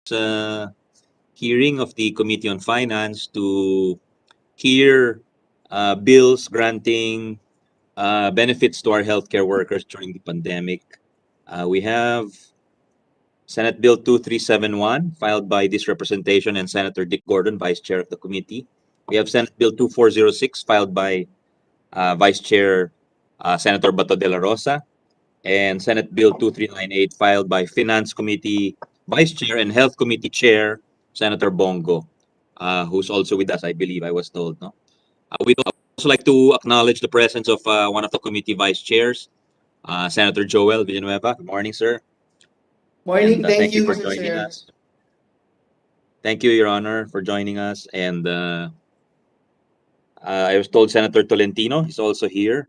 hearing of the Committee on Finance to hear bills granting benefits to our healthcare workers during the pandemic. We have Senate Bill 2371, filed by this representation and Senator Dick Gordon, Vice Chair of the committee. We have Senate Bill 2406, filed by Vice Chair Senator Bato de la Rosa, and Senate Bill 2398, filed by Finance Committee Vice Chair and Health Committee Chair Senator Bongo, who's also with us, I believe, I was told. No? We'd also like to acknowledge the presence of one of the committee vice chairs, Senator Joelle Villanueva. Good morning, sir. Morning, And thank thank you you, for Mr. joining Chair. us. Thank you, Your Honor, for joining us. And I was told Senator Tolentino is also here.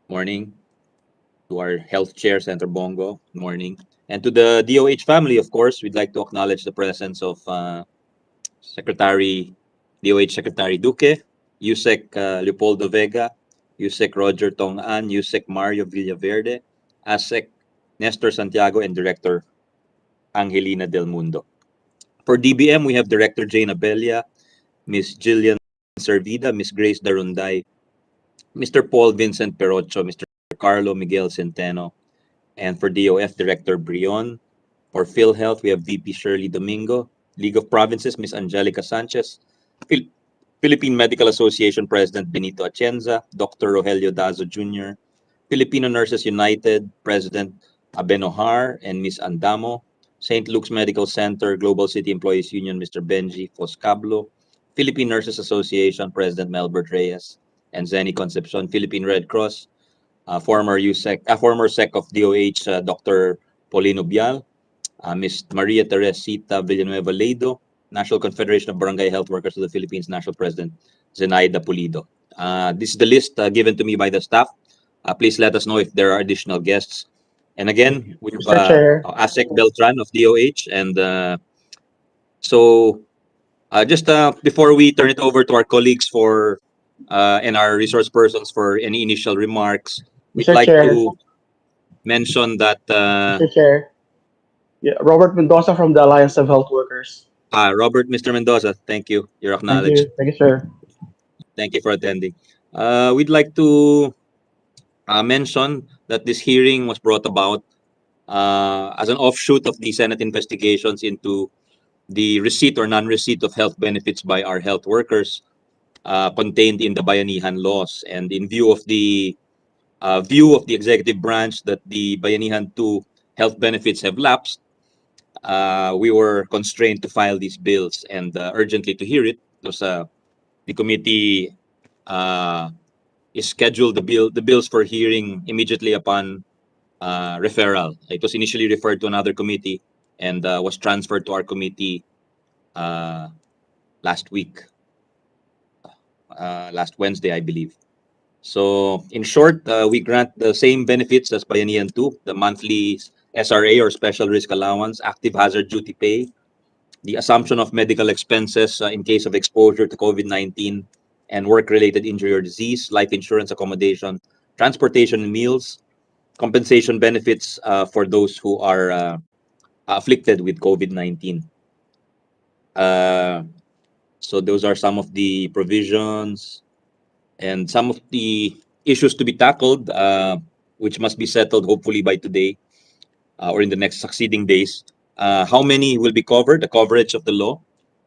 Morning. To our health chair, Senator Bongo. Morning. And to the DOH family, of course, we'd like to acknowledge the presence of DOH Secretary Duque, Yusek Leopoldo Vega, Yusek Roger Tong-An, Yusek Mario Villaverde, ASEC Nestor Santiago, and Director Angelina Del Mundo. For DBM, we have Director Jane Abella, Ms. Jillian Cerivita, Ms. Grace Darunday, Mr. Paul Vincent Perocho, Mr. Carlo Miguel Centeno, and for DOF, Director Brion. For PhilHealth, we have VP Shirley Domingo, League of Provinces, Ms. Angelica Sanchez, Philippine Medical Association President Benito Atienza, Dr. Rogelio Dazo Jr., Filipino Nurses United President Abenohar and Ms. Andamo, St. Luke's Medical Center Global City Employees Union Mr. Benji Foscablo, Philippine Nurses Association President Melbert Reyes, and Zeni Concepcion, Philippine Red Cross, former SEC of DOH Dr. Paulino Bial, Ms. Maria Teresita Villanueva Leido, National Confederation of Barangay Health Workers of the Philippines, National President Zenaida Pulido. This is the list given to me by the staff. Please let us know if there are additional guests. And again, we have Mr. Chair. ASEC Beltran of DOH. And just before we turn it over to our colleagues for and our resource persons for any initial remarks, we'd Mr. like Chair. to mention that Mr. Chair. Yeah, Robert Mendoza from the Alliance of Health Workers. Mr. Mendoza, thank you. You're Thank acknowledged. you. Thank you, sir. Thank you for attending. We'd like to mention that this hearing was brought about as an offshoot of the Senate investigations into the receipt or non-receipt of health benefits by our health workers contained in the Bayanihan laws, and in view of the executive branch that the Bayanihan 2 health benefits have lapsed, we were constrained to file these bills and urgently to hear it because the committee is scheduled the bills for hearing immediately upon referral. It was initially referred to another committee and was transferred to our committee last week, last Wednesday, I believe. So, in short, we grant the same benefits as Bayanihan 2, the monthly SRA or Special Risk Allowance, active hazard duty pay, the assumption of medical expenses in case of exposure to COVID-19 and work-related injury or disease, life insurance accommodation, transportation and meals, compensation benefits for those who are afflicted with COVID-19. So those are some of the provisions and some of the issues to be tackled, which must be settled hopefully by today or in the next succeeding days. How many will be covered? The coverage of the law,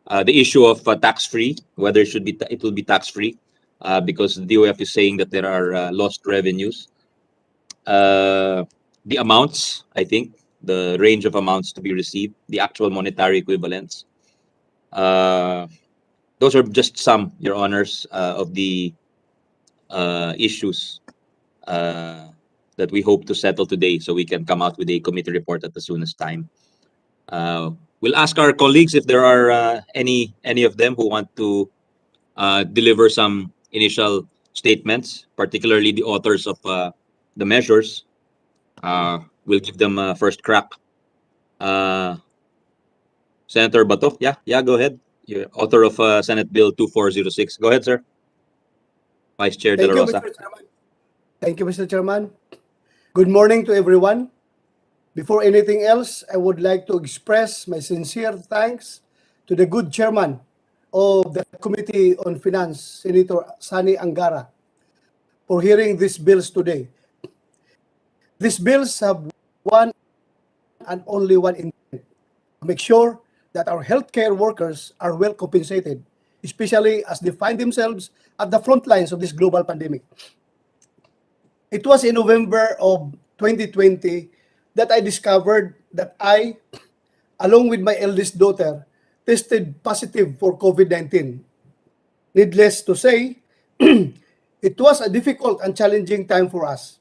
the issue of tax-free, whether it will be tax-free, because the DOF is saying that there are lost revenues. The amounts, I think, the range of amounts to be received, the actual monetary equivalents. Those are just some, Your Honors, of the issues that we hope to settle today so we can come out with a committee report at the soonest time. We'll ask our colleagues if there are any of them who want to deliver some initial statements, particularly the authors of the measures. We'll give them a first crack. Senator Bato, yeah, go ahead. You're author of Senate Bill 2406. Go ahead, sir. Vice Chair De La Rosa. Thank you, Mr. Chairman. Good morning to everyone. Before anything else, I would like to express my sincere thanks to the good chairman of the Committee on Finance, Senator Sani Angara, for hearing these bills today. These bills have one and only one intent: to make sure that our healthcare workers are well compensated, especially as they find themselves at the front lines of this global pandemic. It was in November of 2020 that I discovered that I, along with my eldest daughter, tested positive for COVID-19. Needless to say, it was a difficult and challenging time for us.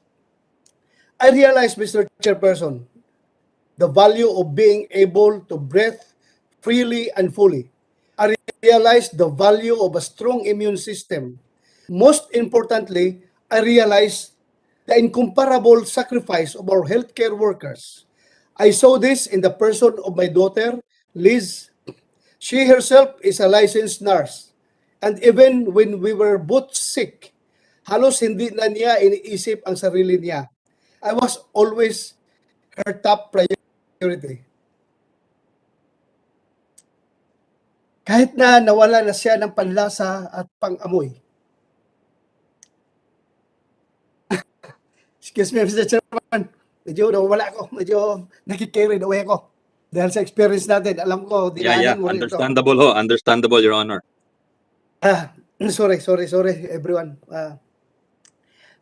I realized, Mr. Chairperson, the value of being able to breathe freely and fully. I realized the value of a strong immune system. Most importantly, I realized the incomparable sacrifice of our healthcare workers. I saw this in the person of my daughter, Liz. She herself is a licensed nurse. And even when we were both sick, halos hindi na niya iniisip ang sarili niya. I was always her top priority. Kahit na nawala na siya ng panlasa at pang-amoy. Excuse me, Mr. Chairman. Medyo nawala ako. Medyo nakikarried away ako. Dahil sa experience natin, alam ko, Yeah, dinaanan mo rin ito. understandable ho, understandable, Your Honor. Sorry, everyone.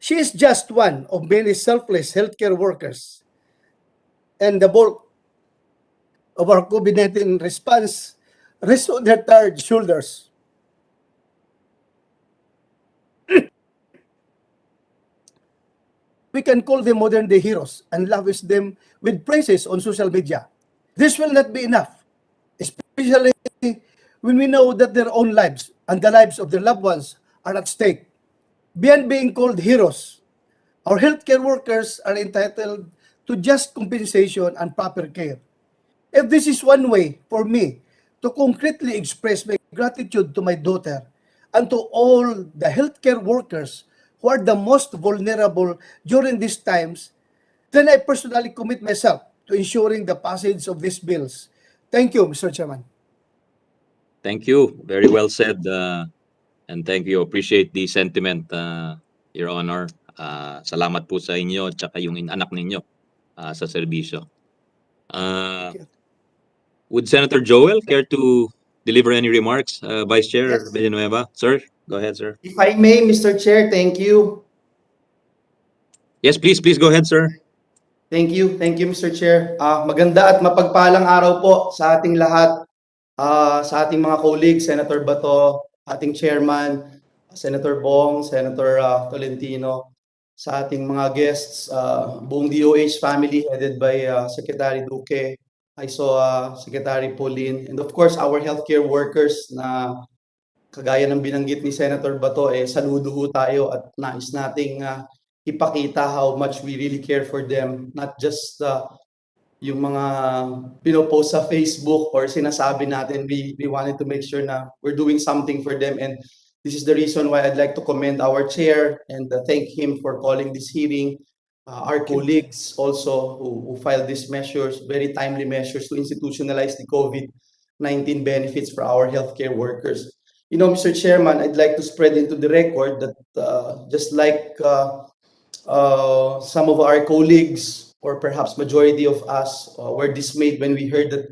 She is just one of many selfless healthcare workers. And the bulk of our COVID-19 response rests on their tired shoulders. We can call them modern day heroes and lavish them with praises on social media. This will not be enough, especially when we know that their own lives and the lives of their loved ones are at stake. Beyond being called heroes, our healthcare workers are entitled to just compensation and proper care. If this is one way for me to concretely express my gratitude to my daughter and to all the healthcare workers who are the most vulnerable during these times, then I personally commit myself to ensuring the passage of these bills. Thank you, Mr. Chairman. Thank you. Very well said. And thank you. Appreciate the sentiment, Your Honor. Salamat po sa inyo at saka yung anak ninyo sa serbisyo. Thank you. Would Senator Joelle care to deliver any remarks? Vice Chair Yes. Villanueva. Sir, go ahead, sir. If I may, Mr. Chair, thank you. Yes, please go ahead, sir. Thank you, Mr. Chair. Maganda at mapagpalang araw po sa ating lahat, sa ating mga colleagues, Senator Bato, ating chairman, Senator Bong, Senator Tolentino, sa ating mga guests, buong DOH family headed by Secretary Duque, I saw Secretary Pauline, and of course our healthcare workers na kagaya ng binanggit ni Senator Bato, saludo ho tayo at nais nating ipakita how much we really care for them, not just yung mga pinopost sa Facebook or sinasabi natin. We wanted to make sure na we're doing something for them, and this is the reason why I'd like to commend our chair and thank him for calling this hearing. Our colleagues also who filed these measures, very timely measures to institutionalize the COVID-19 benefits for our healthcare workers. You know, Mr. Chairman, I'd like to spread into the record that just like some of our colleagues or perhaps majority of us were dismayed when we heard that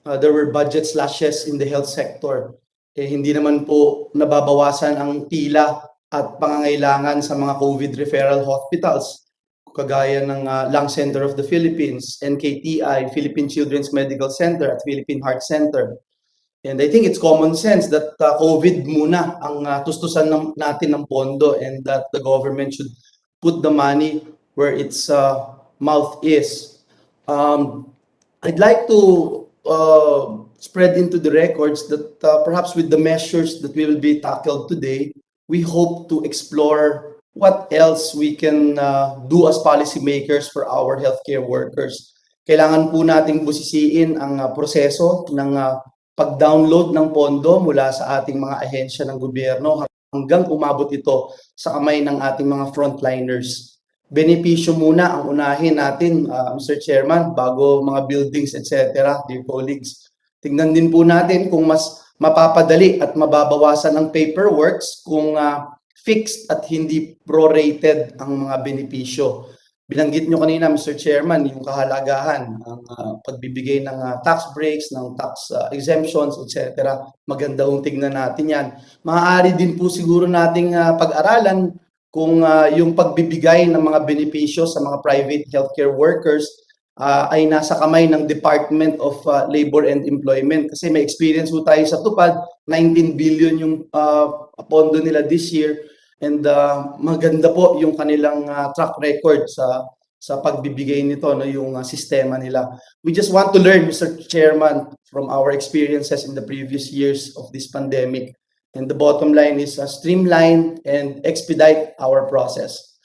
there were budget slashes in the health sector. Hindi naman po nababawasan ang pila at pangangailangan sa mga COVID referral hospitals kagaya ng Lung Center of the Philippines, NKTI, Philippine Children's Medical Center at Philippine Heart Center. And I think it's common sense that COVID muna ang tustusan natin ng pondo, and that the government should put the money where its mouth is. I'd like to spread into the records that perhaps with the measures that will be tackled today, we hope to explore what else we can do as policymakers for our healthcare workers. Kailangan po nating busisiin ang proseso ng pag-download ng pondo mula sa ating mga ahensya ng gobyerno hanggang umabot ito sa kamay ng ating mga frontliners. benepisyo muna ang unahin natin, Mr. Chairman, bago mga buildings, etc., dear colleagues. Tingnan din po natin kung mas mapapadali at mababawasan ang paperworks kung fixed at hindi prorated ang mga benepisyo. Binanggit nyo kanina, Mr. Chairman, yung kahalagahan, ang pagbibigay ng tax breaks, ng tax exemptions, etc. Maganda hong tignan natin yan. Maaari din po siguro nating pag-aralan kung yung pagbibigay ng mga benepisyo sa mga private healthcare workers ay nasa kamay ng Department of Labor and Employment. Kasi may experience po tayo sa tupad, 19 billion yung pondo nila this year. And maganda po yung kanilang track record sa pagbibigay nito, no, yung sistema nila. We just want to learn, Mr. Chairman, from our experiences in the previous years of this pandemic. And the bottom line is streamline and expedite our process.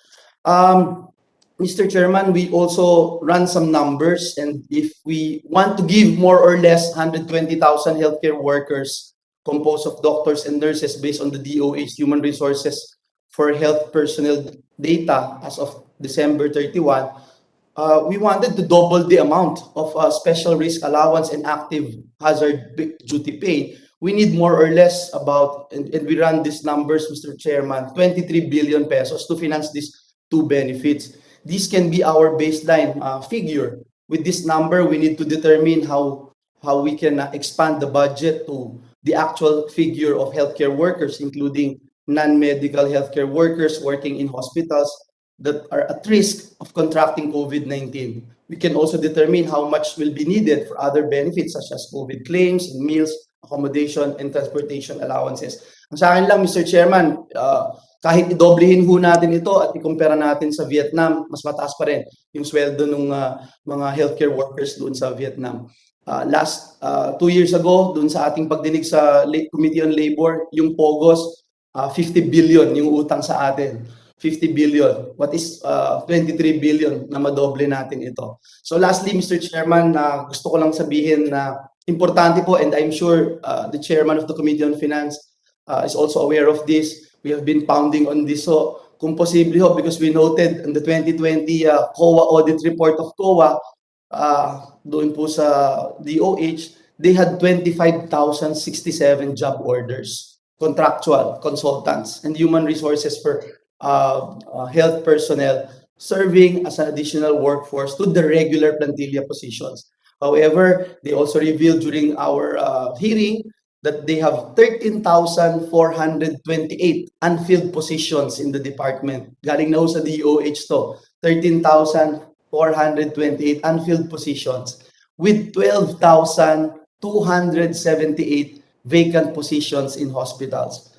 Mr. Chairman, we also run some numbers, and if we want to give more or less 120,000 healthcare workers composed of doctors and nurses based on the DOH Human Resources for Health Personnel data as of December 31, we wanted to double the amount of special risk allowance and active hazard duty pay. We need more or less about, and we run these numbers, Mr. Chairman, 23 billion pesos to finance these two benefits. This can be our baseline figure. With this number, we need to determine how we can expand the budget to the actual figure of healthcare workers, including non-medical healthcare workers working in hospitals that are at risk of contracting COVID-19. We can also determine how much will be needed for other benefits such as COVID claims and meals, accommodation, and transportation allowances. Ang sa akin lang, Mr. Chairman, kahit idoblehin ho natin ito at ikumpara natin sa Vietnam, mas mataas pa rin yung sweldo ng mga healthcare workers doon sa Vietnam. Last 2 years ago, doon sa ating pagdinig sa Committee on Labor, yung POGOS, 50 billion yung utang sa atin. 50 billion. What is 23 billion na madoble natin ito? So lastly, Mr. Chairman, gusto ko lang sabihin na importante po, and I'm sure the Chairman of the Committee on Finance is also aware of this. We have been pounding on this. So kung posible ho, because we noted in the 2020 COA audit report of COA, doon po sa DOH, they had 25,067 job orders. Contractual consultants and human resources for health personnel serving as an additional workforce to the regular plantilla positions. However, they also revealed during our hearing that they have 13,428 unfilled positions in the department. Galing na ho sa DOH to, 13,428 unfilled positions with 12,278 vacant positions in hospitals.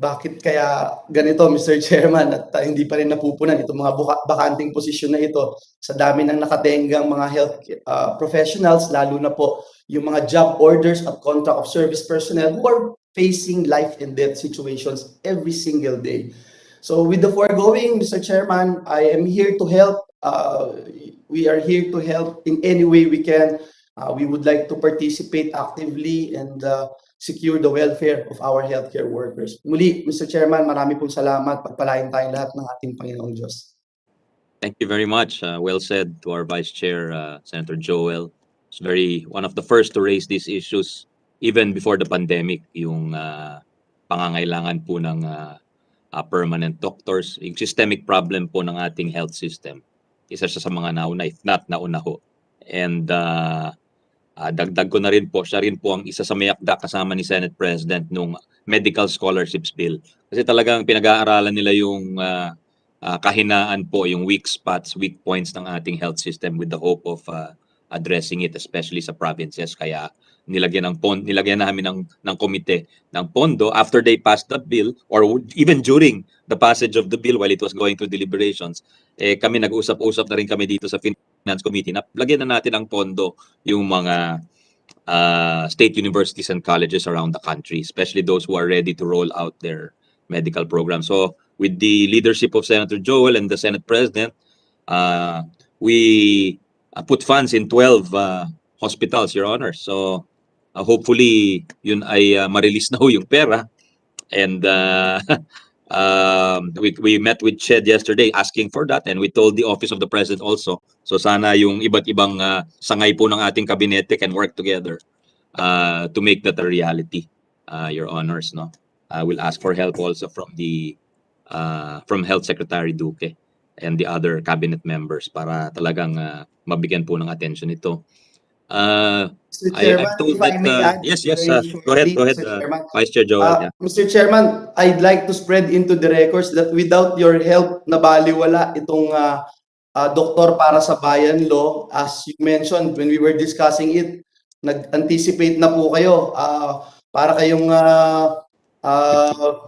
Bakit kaya ganito, Mr. Chairman, at hindi pa rin napupunan itong mga bakanting posisyon na ito sa dami ng nakatenggang mga health professionals, lalo na po yung mga job orders at contract of service personnel who are facing life and death situations every single day. So with the foregoing, Mr. Chairman, I am here to help. We are here to help in any way we can. We would like to participate actively and secure the welfare of our healthcare workers. Muli, Mr. Chairman, marami pong salamat. Pagpalain tayong lahat ng ating Panginoong Diyos. Thank you very much. Well said to our Vice Chair, Senator Joelle. It's one of the first to raise these issues even before the pandemic, yung pangangailangan po ng permanent doctors, yung systemic problem po ng ating health system. Isa siya sa mga nauna, if not nauna ho. And dagdag ko na rin po, siya rin po ang isa sa mayakda kasama ni Senate President nung Medical Scholarships Bill. Kasi talagang pinag-aaralan nila yung kahinaan po, yung weak spots, weak points ng ating health system with the hope of addressing it, especially sa provinces. Kaya nilagyan namin ng komite ng pondo after they passed the bill, or even during the passage of the bill while it was going through deliberations. Kami nag-usap-usap na rin kami dito sa Finance Committee na lagyan na natin ng pondo yung mga state universities and colleges around the country, especially those who are ready to roll out their medical program. So with the leadership of Senator Joelle and the Senate President, we put funds in 12 hospitals, Your Honor. So hopefully yun ay ma-release na ho yung pera, and We met with Ched yesterday asking for that, and we told the Office of the President also. So sana yung iba't ibang sangay po ng ating kabinete can work together to make that a reality, Your Honors. No, we'll ask for help also from Health Secretary Duque and the other cabinet members para talagang mabigyan po ng attention ito. Mr. I'm Chairman, told if I that may add yes, very go ahead, shortly, Mr. Chairman. Vice Chair Joelle. Yeah. Mr. Chairman, I'd like to spread into the records that without your help, nabaliwala itong Doktor para sa Bayan Law. As you mentioned, when we were discussing it, nag-anticipate na po kayo. Para kayong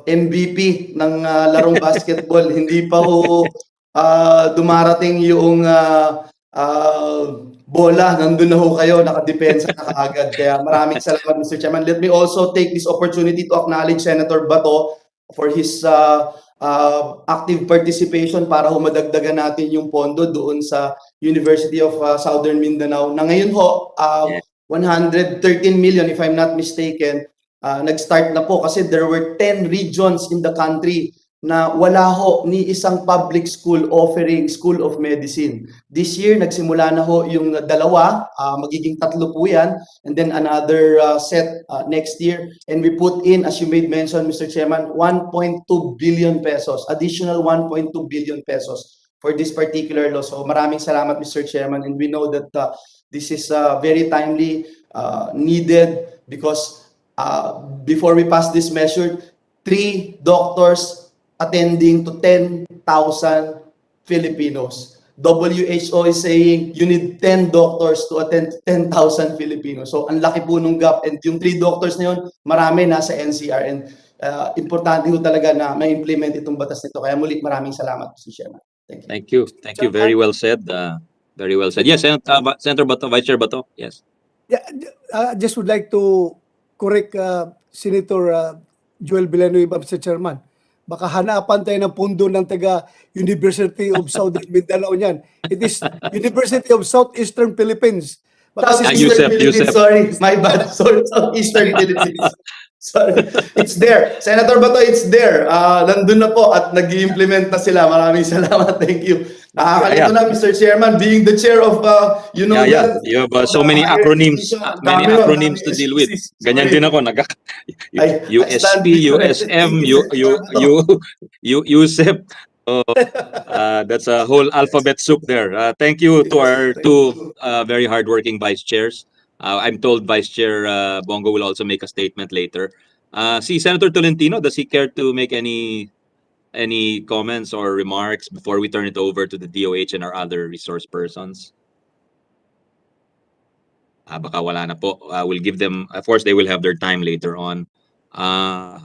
MVP ng larong basketball. Hindi pa po dumarating yung bola, nandun na ho kayo, nakadepensa na kaagad. Kaya maraming salamat, Mr. Chairman. Let me also take this opportunity to acknowledge Senator Bato for his active participation para humadagdagan natin yung pondo doon sa University of Southern Mindanao na ngayon ho, 113 million if I'm not mistaken, nag-start na po kasi there were 10 regions in the country na wala ho ni isang public school offering School of Medicine. This year, nagsimula na ho yung dalawa, magiging 3 po yan, and then another set next year. And we put in, as you made mention, Mr. Chairman, 1.2 billion pesos, additional 1.2 billion pesos for this particular law. So maraming salamat, Mr. Chairman, and we know that this is very timely, needed, because before we pass this measure, 3 doctors attending to 10,000 Filipinos. WHO is saying you need 10 doctors to attend to 10,000 Filipinos. So ang laki po nung gap, and yung 3 doctors na yun, marami nasa NCR, and importante ho talaga na ma-implement itong batas nito. Kaya muli, maraming salamat, Mr. Chairman. Thank you. Thank you. Very well said. Very well said. Yes, Senator Bato, Vice Chair Bato. Yes. Yeah, I just would like to correct Senator Joelle Villanueva, Mr. Chairman. Baka hanapan tayo ng pundo ng taga University of Southern Mindanao niyan. It is University of Southeastern Philippines. Baka Southeastern Philippines, sorry. My bad. Sorry, Southeastern Philippines. Sorry. It's there. Senator Bato, it's there. Nandun na po at nag-i-implement na sila. Maraming salamat. Thank you. Nakakalito na, Mr. Chairman, being the chair of, you know that. You have so many acronyms, to deal with. Ganyan din ako. USP, USM, USEP. That's a whole alphabet soup there. Thank you to our 2 very hardworking vice chairs. I'm told Vice Chair Bongo will also make a statement later. See, Senator Tolentino, does he care to make any comments or remarks before we turn it over to the DOH and our other resource persons? Baka wala na po. We'll give them, of course, they will have their time later on.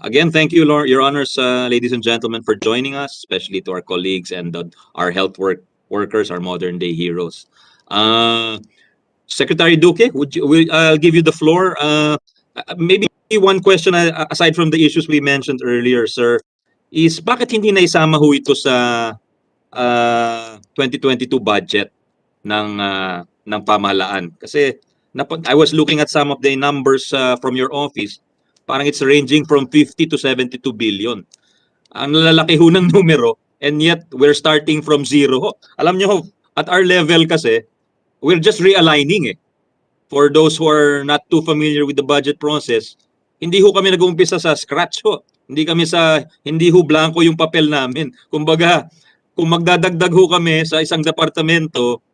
Again, thank you, Your Honors, ladies and gentlemen, for joining us, especially to our colleagues and our health workers, our modern-day heroes. Secretary Duque, I'll give you the floor. Maybe one question aside from the issues we mentioned earlier, sir, is bakit hindi na isama ho ito sa 2022 budget ng pamahalaan? Kasi I was looking at some of the numbers from your office. Parang it's ranging from 50 to 72 billion. Ang lalaki ho ng numero, and yet we're starting from zero. Alam nyo, at our level kasi, we're just realigning eh. For those who are not too familiar with the budget process, hindi ho kami nag-uumpisa sa scratch ho. Hindi ho blanco yung papel namin. Kumbaga, kung magdadagdag ho kami sa isang departamento,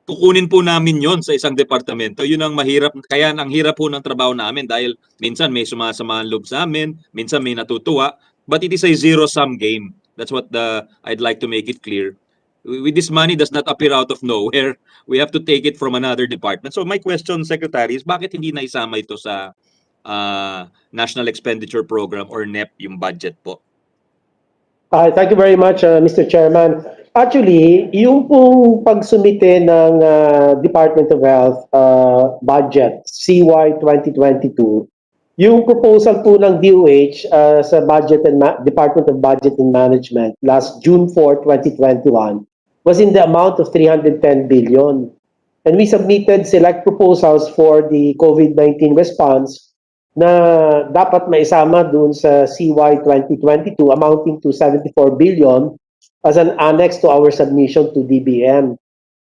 kukunin po namin yon sa isang departamento. Yun ang mahirap. Kaya ang hirap po ng trabaho namin dahil minsan may sumasama ang loob sa amin, minsan may natutuwa, but it is a zero-sum game. That's what I'd like to make it clear. With this money does not appear out of nowhere. We have to take it from another department. So my question, Secretary, is bakit hindi na isama ito sa National Expenditure Program or NEP yung budget po? Thank you very much, Mr. Chairman. Actually, yung pong pagsumite ng Department of Health budget CY 2022, yung proposal po ng DOH sa Department of Budget and Management last June 4, 2021 was in the amount of 310 billion. And we submitted select proposals for the COVID-19 response na dapat maisama dun sa CY 2022 amounting to 74 billion as an annex to our submission to DBM.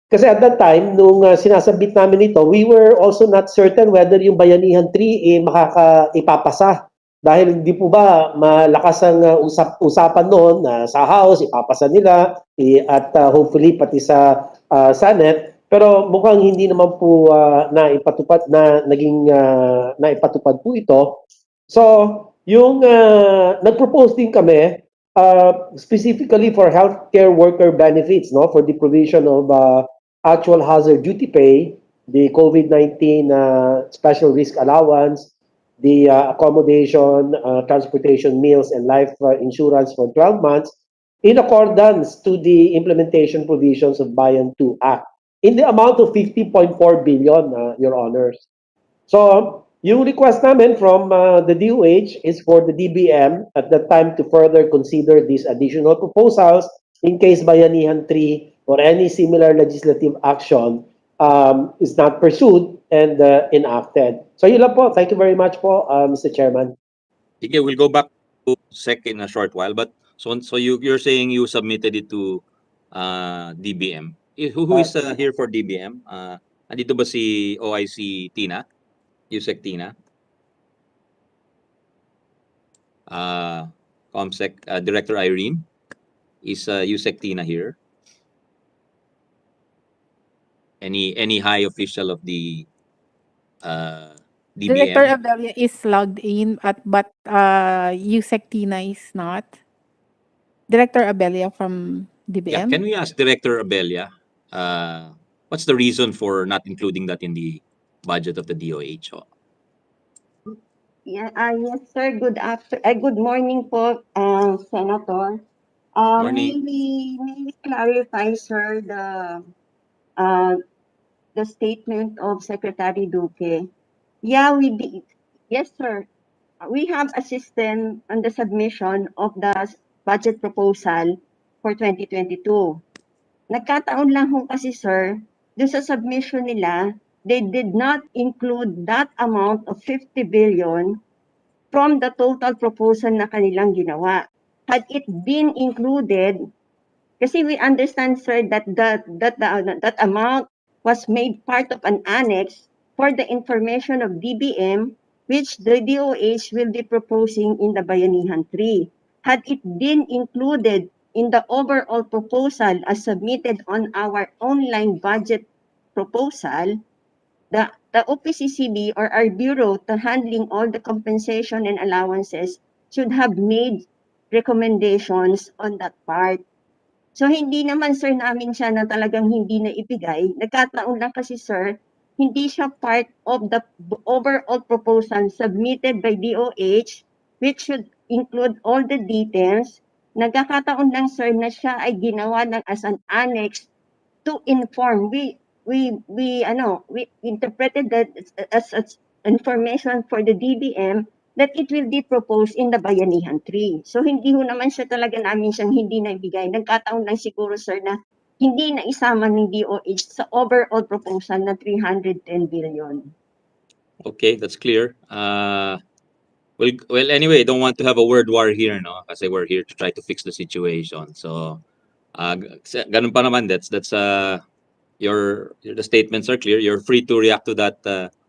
Kasi at that time, nung sinasabit namin ito, we were also not certain whether yung Bayanihan 3 ipapasa. Dahil hindi po ba malakas ang usapan noon na sa House, ipapasa nila, at hopefully pati sa Senate. Pero mukhang hindi naman po naipatupad na naging naipatupad po ito. So, yung nag-propose din kami specifically for healthcare worker benefits, no, for the provision of actual hazard duty pay, the COVID-19 special risk allowance, the accommodation, transportation, meals, and life insurance for 12 months in accordance to the implementation provisions of Bayan 2 Act in the amount of 50.4 billion, Your Honors. So, yung request namin from the DOH is for the DBM at that time to further consider these additional proposals in case Bayanihan 3 or any similar legislative action is not pursued and enacted. So yun lang po. Thank you very much po, Mr. Chairman. Okay, we'll go back to SEC in a short while. But so you're saying you submitted it to DBM. Who is here for DBM? Andito ba si OIC Tina? USEC Tina? ComSec Director Irene? Is USEC Tina here? Any high official of the Director DBM? Abella is logged in but Yusek Tina is not. Director Abella from Yeah, DBM. can we ask Director Abella, what's the reason for not including that in the budget of the DOH? Yeah, yes, sir. Good morning po, Senator. Morning. May we clarify, sir, the statement of Secretary Duque? Yeah, we did. Yes, sir. We have a system on the submission of the budget proposal for 2022. Nagkataon lang ho kasi, sir, doon sa submission nila, they did not include that amount of 50 billion from the total proposal na kanilang ginawa. Had it been included, kasi we understand, sir, that that amount was made part of an annex for the information of DBM, which the DOH will be proposing in the Bayanihan 3. Had it been included in the overall proposal as submitted on our online budget proposal, the OPCCB or our bureau to handling all the compensation and allowances should have made recommendations on that part. So hindi naman, sir, namin siya na talagang hindi na ibigay. Nagkataon lang kasi, sir, hindi siya part of the overall proposal submitted by DOH, which should include all the details. Nagkakataon lang, sir, na siya ay ginawa as an annex to inform. We interpreted that as information for the DBM that it will be proposed in the Bayanihan 3. So hindi ho naman siya talaga namin siyang hindi naibigay. Nagkataon lang siguro, sir, na hindi na isama ng DOH sa overall proposal na 310 billion. Okay, that's clear. Well, anyway, don't want to have a word war here, no? Kasi we're here to try to fix the situation. So, ganun pa naman, that's the statements are clear. You're free to react to that.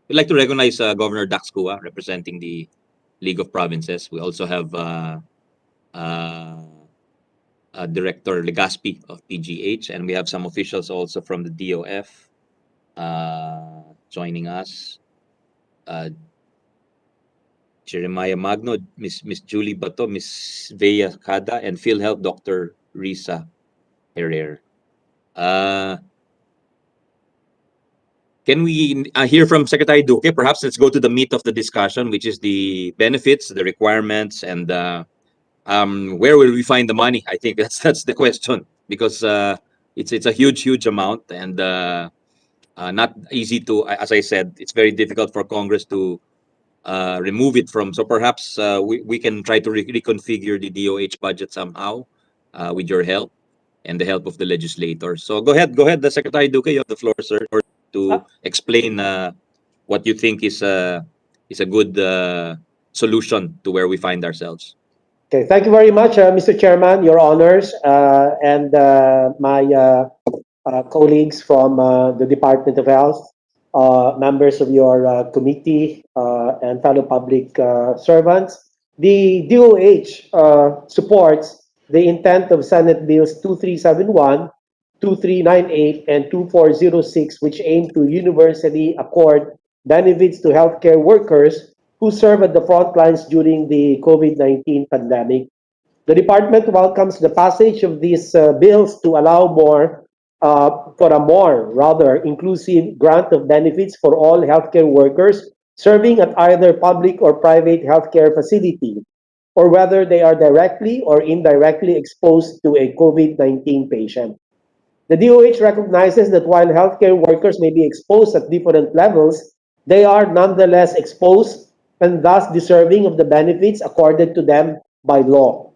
We'd like to recognize Governor Dax Cua representing the League of Provinces. We also have Director Legaspi of PGH, and we have some officials also from the DOF joining us. Jeremiah Magno, Miss Julie Bato, Miss Vea Cada, and PhilHealth Dr. Risa Herrera. Can we hear from Secretary Duque? Perhaps let's go to the meat of the discussion, which is the benefits, the requirements, and where will we find the money? I think that's the question, because it's a huge amount, and not easy to, as I said, it's very difficult for Congress to remove it from. So perhaps we can try to reconfigure the DOH budget somehow with your help and the help of the legislators. So go ahead, the Secretary Duque, you have the floor, sir, to explain what you think is is a good solution to where we find ourselves. Okay, thank you very much, Mr. Chairman, Your Honors, and my colleagues from the Department of Health, members of your committee, and fellow public servants. The DOH supports the intent of Senate Bills 2371, 2398, and 2406, which aim to universally accord benefits to healthcare workers who serve at the front lines during the COVID-19 pandemic. The department welcomes the passage of these bills to allow for a more rather inclusive grant of benefits for all healthcare workers serving at either public or private healthcare facility, or whether they are directly or indirectly exposed to a COVID-19 patient. The DOH recognizes that while healthcare workers may be exposed at different levels, they are nonetheless exposed and thus deserving of the benefits accorded to them by law.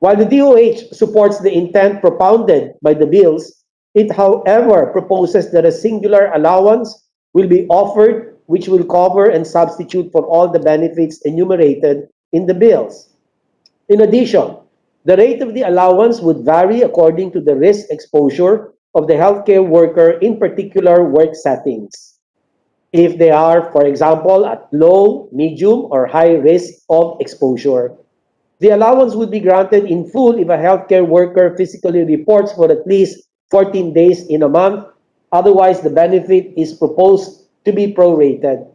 While the DOH supports the intent propounded by the bills, it, however, proposes that a singular allowance will be offered which will cover and substitute for all the benefits enumerated in the bills. In addition, the rate of the allowance would vary according to the risk exposure of the healthcare worker in particular work settings. If they are, for example, at low, medium, or high risk of exposure, the allowance would be granted in full if a healthcare worker physically reports for at least 14 days in a month. Otherwise, the benefit is proposed to be prorated.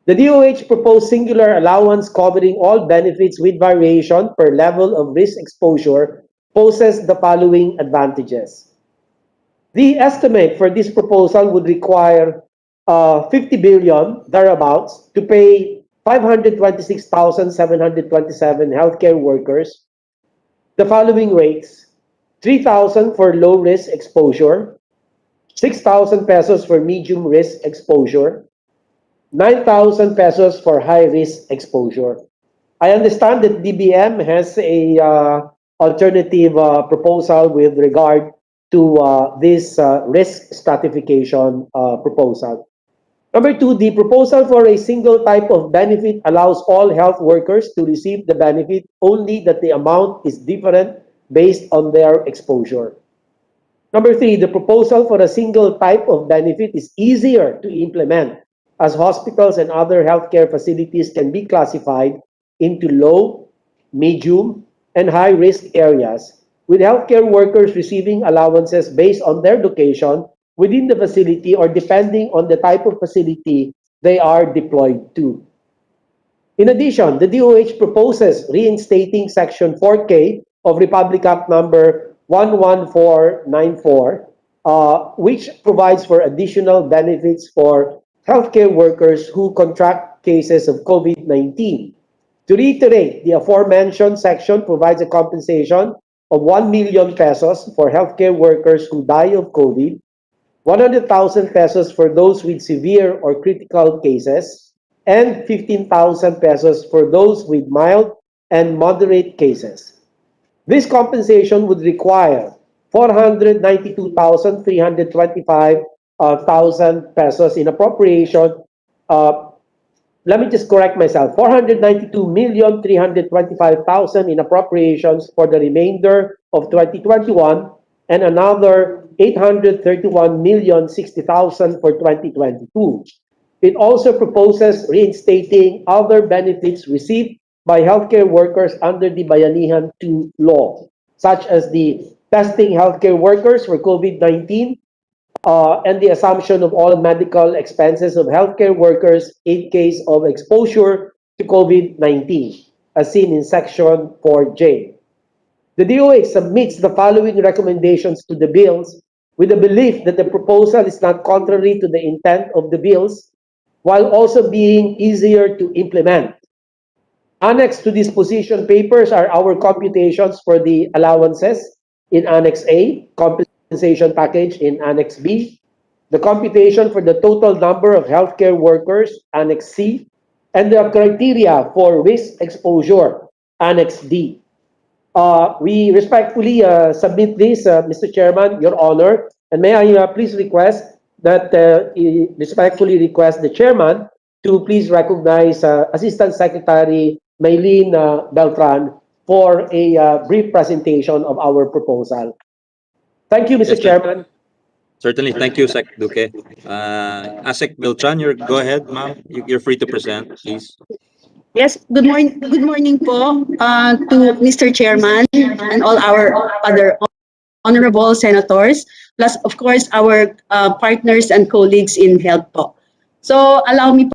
The DOH proposed singular allowance covering all benefits with variation per level of risk exposure poses the following advantages. The estimate for this proposal would require 50 billion thereabouts to pay 526,727 healthcare workers the following rates: 3,000 for low risk exposure, 6,000 pesos for medium risk exposure, 9,000 pesos for high risk exposure. I understand that DBM has a alternative proposal with regard to this risk stratification proposal. Number two, the proposal for a single type of benefit allows all health workers to receive the benefit, only that the amount is different based on their exposure. Number three, the proposal for a single type of benefit is easier to implement, as hospitals and other healthcare facilities can be classified into low, medium, and high risk areas, with healthcare workers receiving allowances based on their location within the facility or depending on the type of facility they are deployed to. In addition, the DOH proposes reinstating Section 4K of Republic Act number 11494, which provides for additional benefits for healthcare workers who contract cases of COVID-19. To reiterate, the aforementioned section provides a compensation of 1 million pesos for healthcare workers who die of COVID, 100,000 pesos for those with severe or critical cases, and 15,000 pesos for those with mild and moderate cases. This compensation would require 492,325 thousand pesos in appropriation. Let me just correct myself. 492,325,000 in appropriations for the remainder of 2021, and another 831,060,000 for 2022. It also proposes reinstating other benefits received by healthcare workers under the Bayanihan 2 law, such as the testing healthcare workers for COVID-19, and the assumption of all medical expenses of healthcare workers in case of exposure to COVID-19, as seen in Section 4J. The DOH submits the following recommendations to the bills with the belief that the proposal is not contrary to the intent of the bills, while also being easier to implement. Annexed to these position papers are our computations for the allowances in Annex A, compensation package in Annex B, the computation for the total number of healthcare workers, Annex C, and the criteria for risk exposure, Annex D. We respectfully submit this, Mr. Chairman, Your Honor, and may I please request that respectfully request the Chairman to please recognize Assistant Secretary Maylene Beltran for a brief presentation of our proposal. Thank you, Mr. Yes, sir. Chairman. Certainly. Thank you, Sec Duque. ASEC Beltran, go ahead, ma'am. You're free to present, please. Yes, good morning po to Mr. Chairman and all our other honorable senators, plus of course our partners and colleagues in health po. So allow me po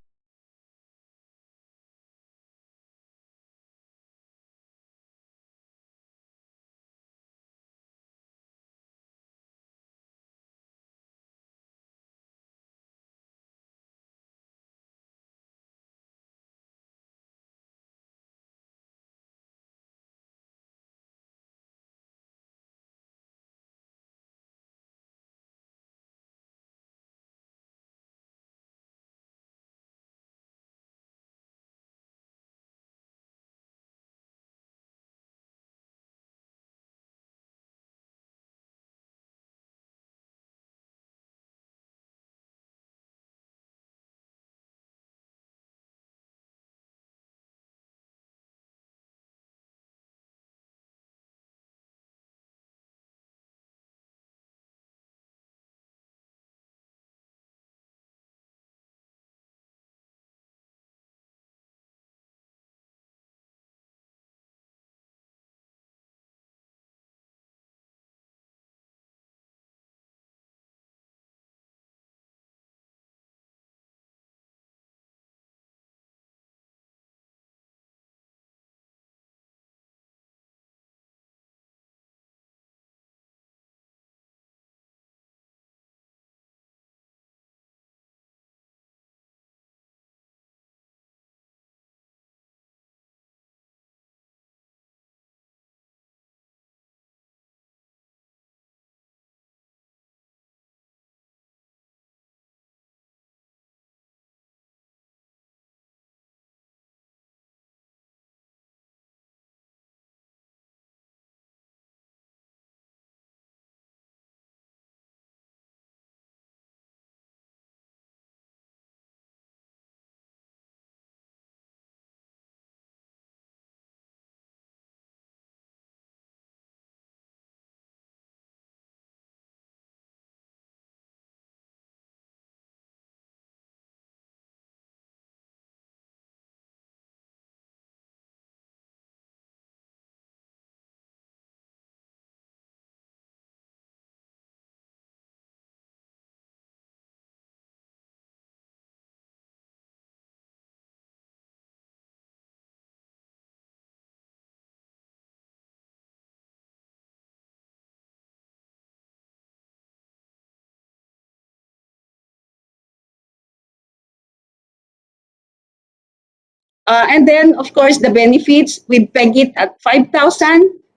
and then of course the benefits we peg it at 5,000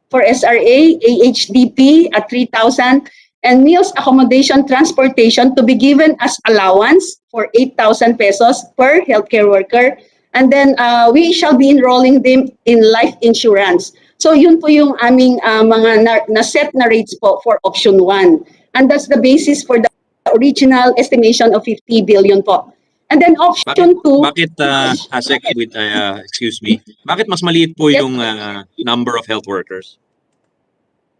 for SRA, AHDP at 3,000, and meals, accommodation, transportation to be given as allowance for 8,000 pesos per healthcare worker. And then we shall be enrolling them in life insurance. So yun po yung aming mga na-set na rates po for option 1. And that's the basis for the original estimation of 50 billion po. And then option 2. Bakit, ASEC, excuse me, bakit mas maliit po yung number of health workers?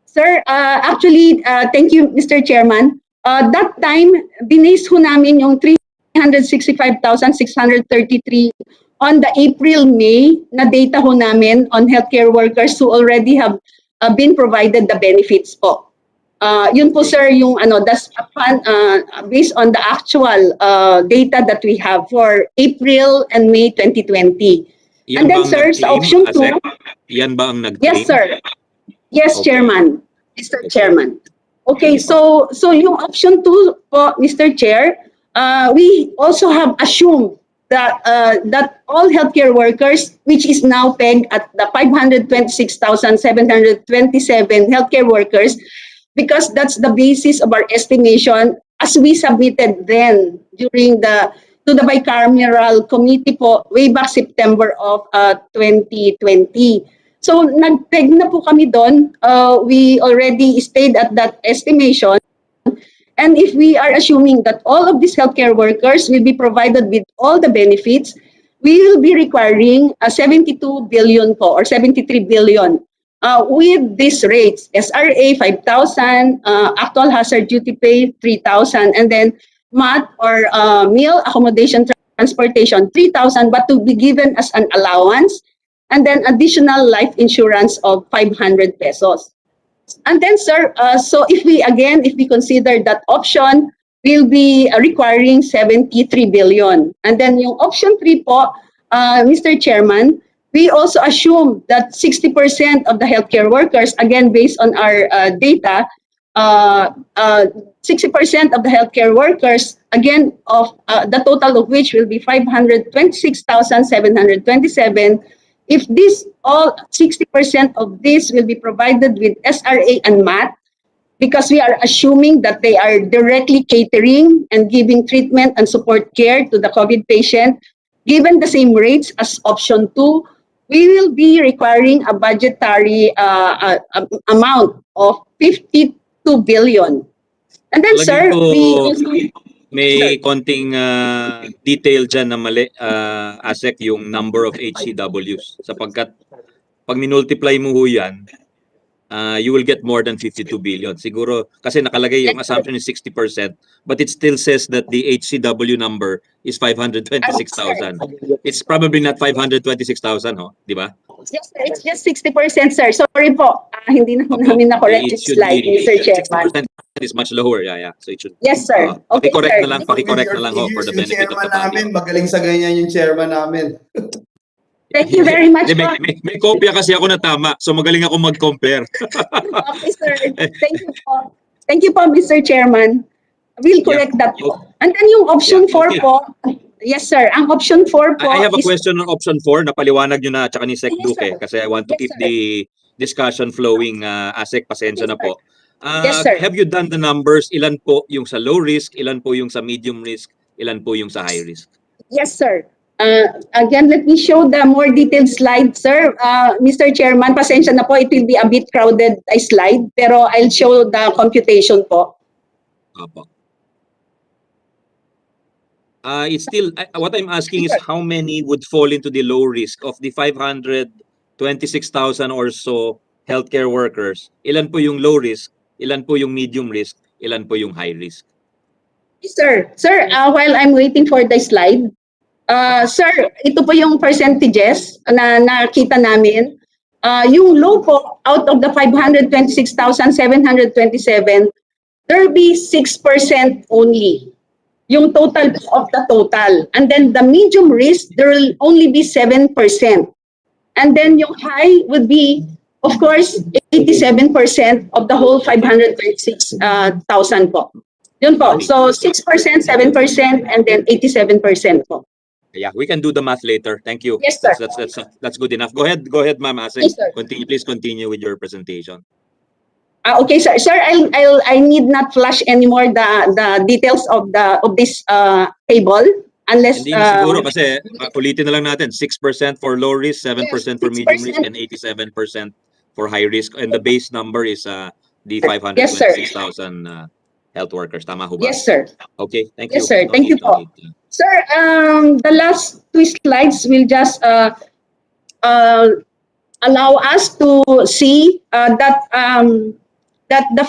Sir, actually, thank you, Mr. Chairman. That time, binase ho namin yung 365,633 on the April-May na data ho namin on healthcare workers who already have been provided the benefits po. Yun po, sir, yung that's based on the actual data that we have for April and May 2020. Yan And then, ba ang sir, sa nag-claim, option 2, ASEC? Yan ba ang nag-claim? yes, sir. Yes, Okay. Chairman. Mr. Okay. Chairman. Okay, so yung option 2 po, Mr. Chair, we also have assumed that that all healthcare workers, which is now pegged at the 526,727 healthcare workers, because that's the basis of our estimation as we submitted then during to the bicameral committee po way back September of 2020. So nag-peg na po kami doon. We already stayed at that estimation. And if we are assuming that all of these healthcare workers will be provided with all the benefits, we will be requiring 72 billion po or 73 billion with these rates. SRA 5,000, actual hazard duty pay 3,000, and then MAT or meal accommodation transportation 3,000, but to be given as an allowance, and then additional life insurance of 500 pesos. And then, sir, so if we consider that option, we'll be requiring 73 billion. And then yung option 3 po, Mr. Chairman, we also assume that 60% of the healthcare workers, again, based on our data, 60% of the healthcare workers, again, of the total of which will be 526,727. If this all 60% of this will be provided with SRA and MAT, because we are assuming that they are directly catering and giving treatment and support care to the COVID patient, given the same rates as option 2, we will be requiring a budgetary amount of 52 billion. And then, Palagi sir, ko, we also... may konting detail dyan na mali, ASEC, yung number of HCWs. Sapagkat pag minultiply mo ho yan, you will get more than 52 billion. Siguro, kasi nakalagay yung assumption is 60%, but it still says that the HCW number is 526,000. It's probably not 526,000, ho? Di ba? Yes, sir. It's just 60%, sir. Sorry po. Hindi na namin na-correct It yung should slide, be, Mr. Chairman. 60% is much lower. Yeah. So it should, Yes, sir. Okay, paki-correct sir. na lang, paki-correct na lang ho for the Yung benefit of the chairman namin, public. magaling sa ganyan yung chairman namin. Thank you very much po. May kopya kasi ako na tama, so magaling ako mag-compare. Okay, sir. Thank you po. Thank you po, Mr. Chairman. We'll correct that po. And then yung option 4 okay. po. Yes, sir. Ang option 4 po I have a is... question on option 4 na paliwanag nyo na tsaka ni Sec Yes, Duque sir. kasi I want to Yes, keep sir. the discussion flowing. ASEC, pasensya Yes, na po. Yes, sir. Have you done the numbers? Ilan po yung sa low risk? Ilan po yung sa medium risk? Ilan po yung sa high risk? Yes, sir. Again, let me show the more detailed slide, sir. Mr. Chairman, pasensya na po, it will be a bit crowded slide, pero I'll show the computation po. Opo. It's still, what I'm asking is how many would fall into the low risk of the 526,000 or so healthcare workers? Ilan po yung low risk? Ilan po yung medium risk? Ilan po yung high risk? Yes, sir. Sir, while I'm waiting for the slide, sir, ito po yung percentages na nakita namin. Yung low po, out of the 526,727, there will be 6% only. Yung total of the total. And then the medium risk, there will only be 7%. And then yung high would be, of course, 87% of the whole 526,000 po. Yun po. So 6%, 7%, and then 87% po. Yeah, we can do the math later. Thank you. Yes, sir. That's good enough. Go ahead, Ma'am Aseng. Yes, sir. Please continue with your presentation. Okay, sir. Sir, I need not flash anymore the details of this table unless Hindi na siguro kasi ulitin na lang natin 6% for low risk, 7% for medium risk, and 87% for high risk. And the base number is the 526,000 health workers. Tama ho ba? Yes, sir. Okay, thank you. Yes, sir. Thank you po. Sir, the last two slides will just allow us to see that the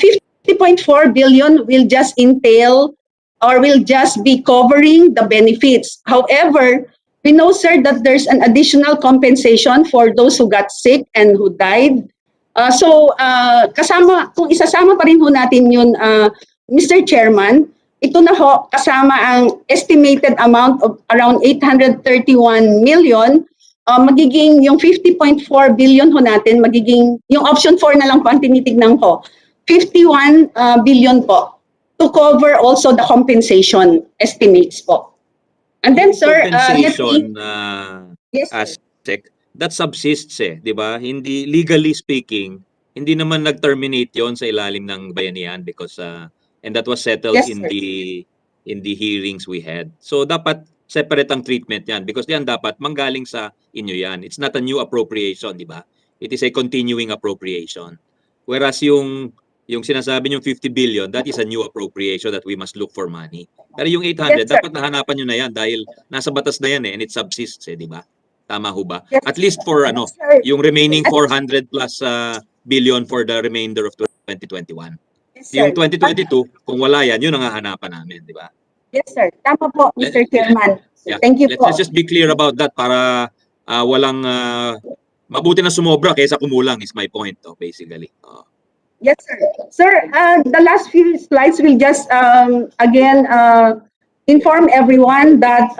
50.4 billion will just entail or will just be covering the benefits. However, we know, sir, that there's an additional compensation for those who got sick and who died. So, kung isasama pa rin ho natin yun, Mr. Chairman, ito na ho, kasama ang estimated amount of around 831 million, magiging yung 50.4 billion ho natin, magiging, yung option 4 na lang po ang tinitignan ko, 51 billion po to cover also the compensation estimates po. And then, sir, compensation yes, aspect, that subsists di ba? Hindi, legally speaking, hindi naman nag-terminate yon sa ilalim ng bayanihan because and that was settled yes, in the hearings we had. So dapat separate ang treatment yan because yan dapat manggaling sa inyo yan. It's not a new appropriation, di ba? It is a continuing appropriation. Whereas yung yung sinasabi niyong 50 billion, that is a new appropriation that we must look for money. Pero yung 800, Yes, sir. dapat nahanapan nyo na yan dahil nasa batas na yan and it subsists di ba? Tama ho ba? Yes, At least for yes, sir. yung remaining At- 400 plus billion for the remainder of 2021. Yes, sir. Yung 2022, kung wala yan, yun ang hahanapan namin, di ba? Yes, sir. Tama po, Mr. Let- Chairman. Yeah. Thank you po. Let's just be clear about that para walang mabuti na sumobra kaysa kumulang is my point, basically. Yes, sir. Sir, the last few slides will just again inform everyone that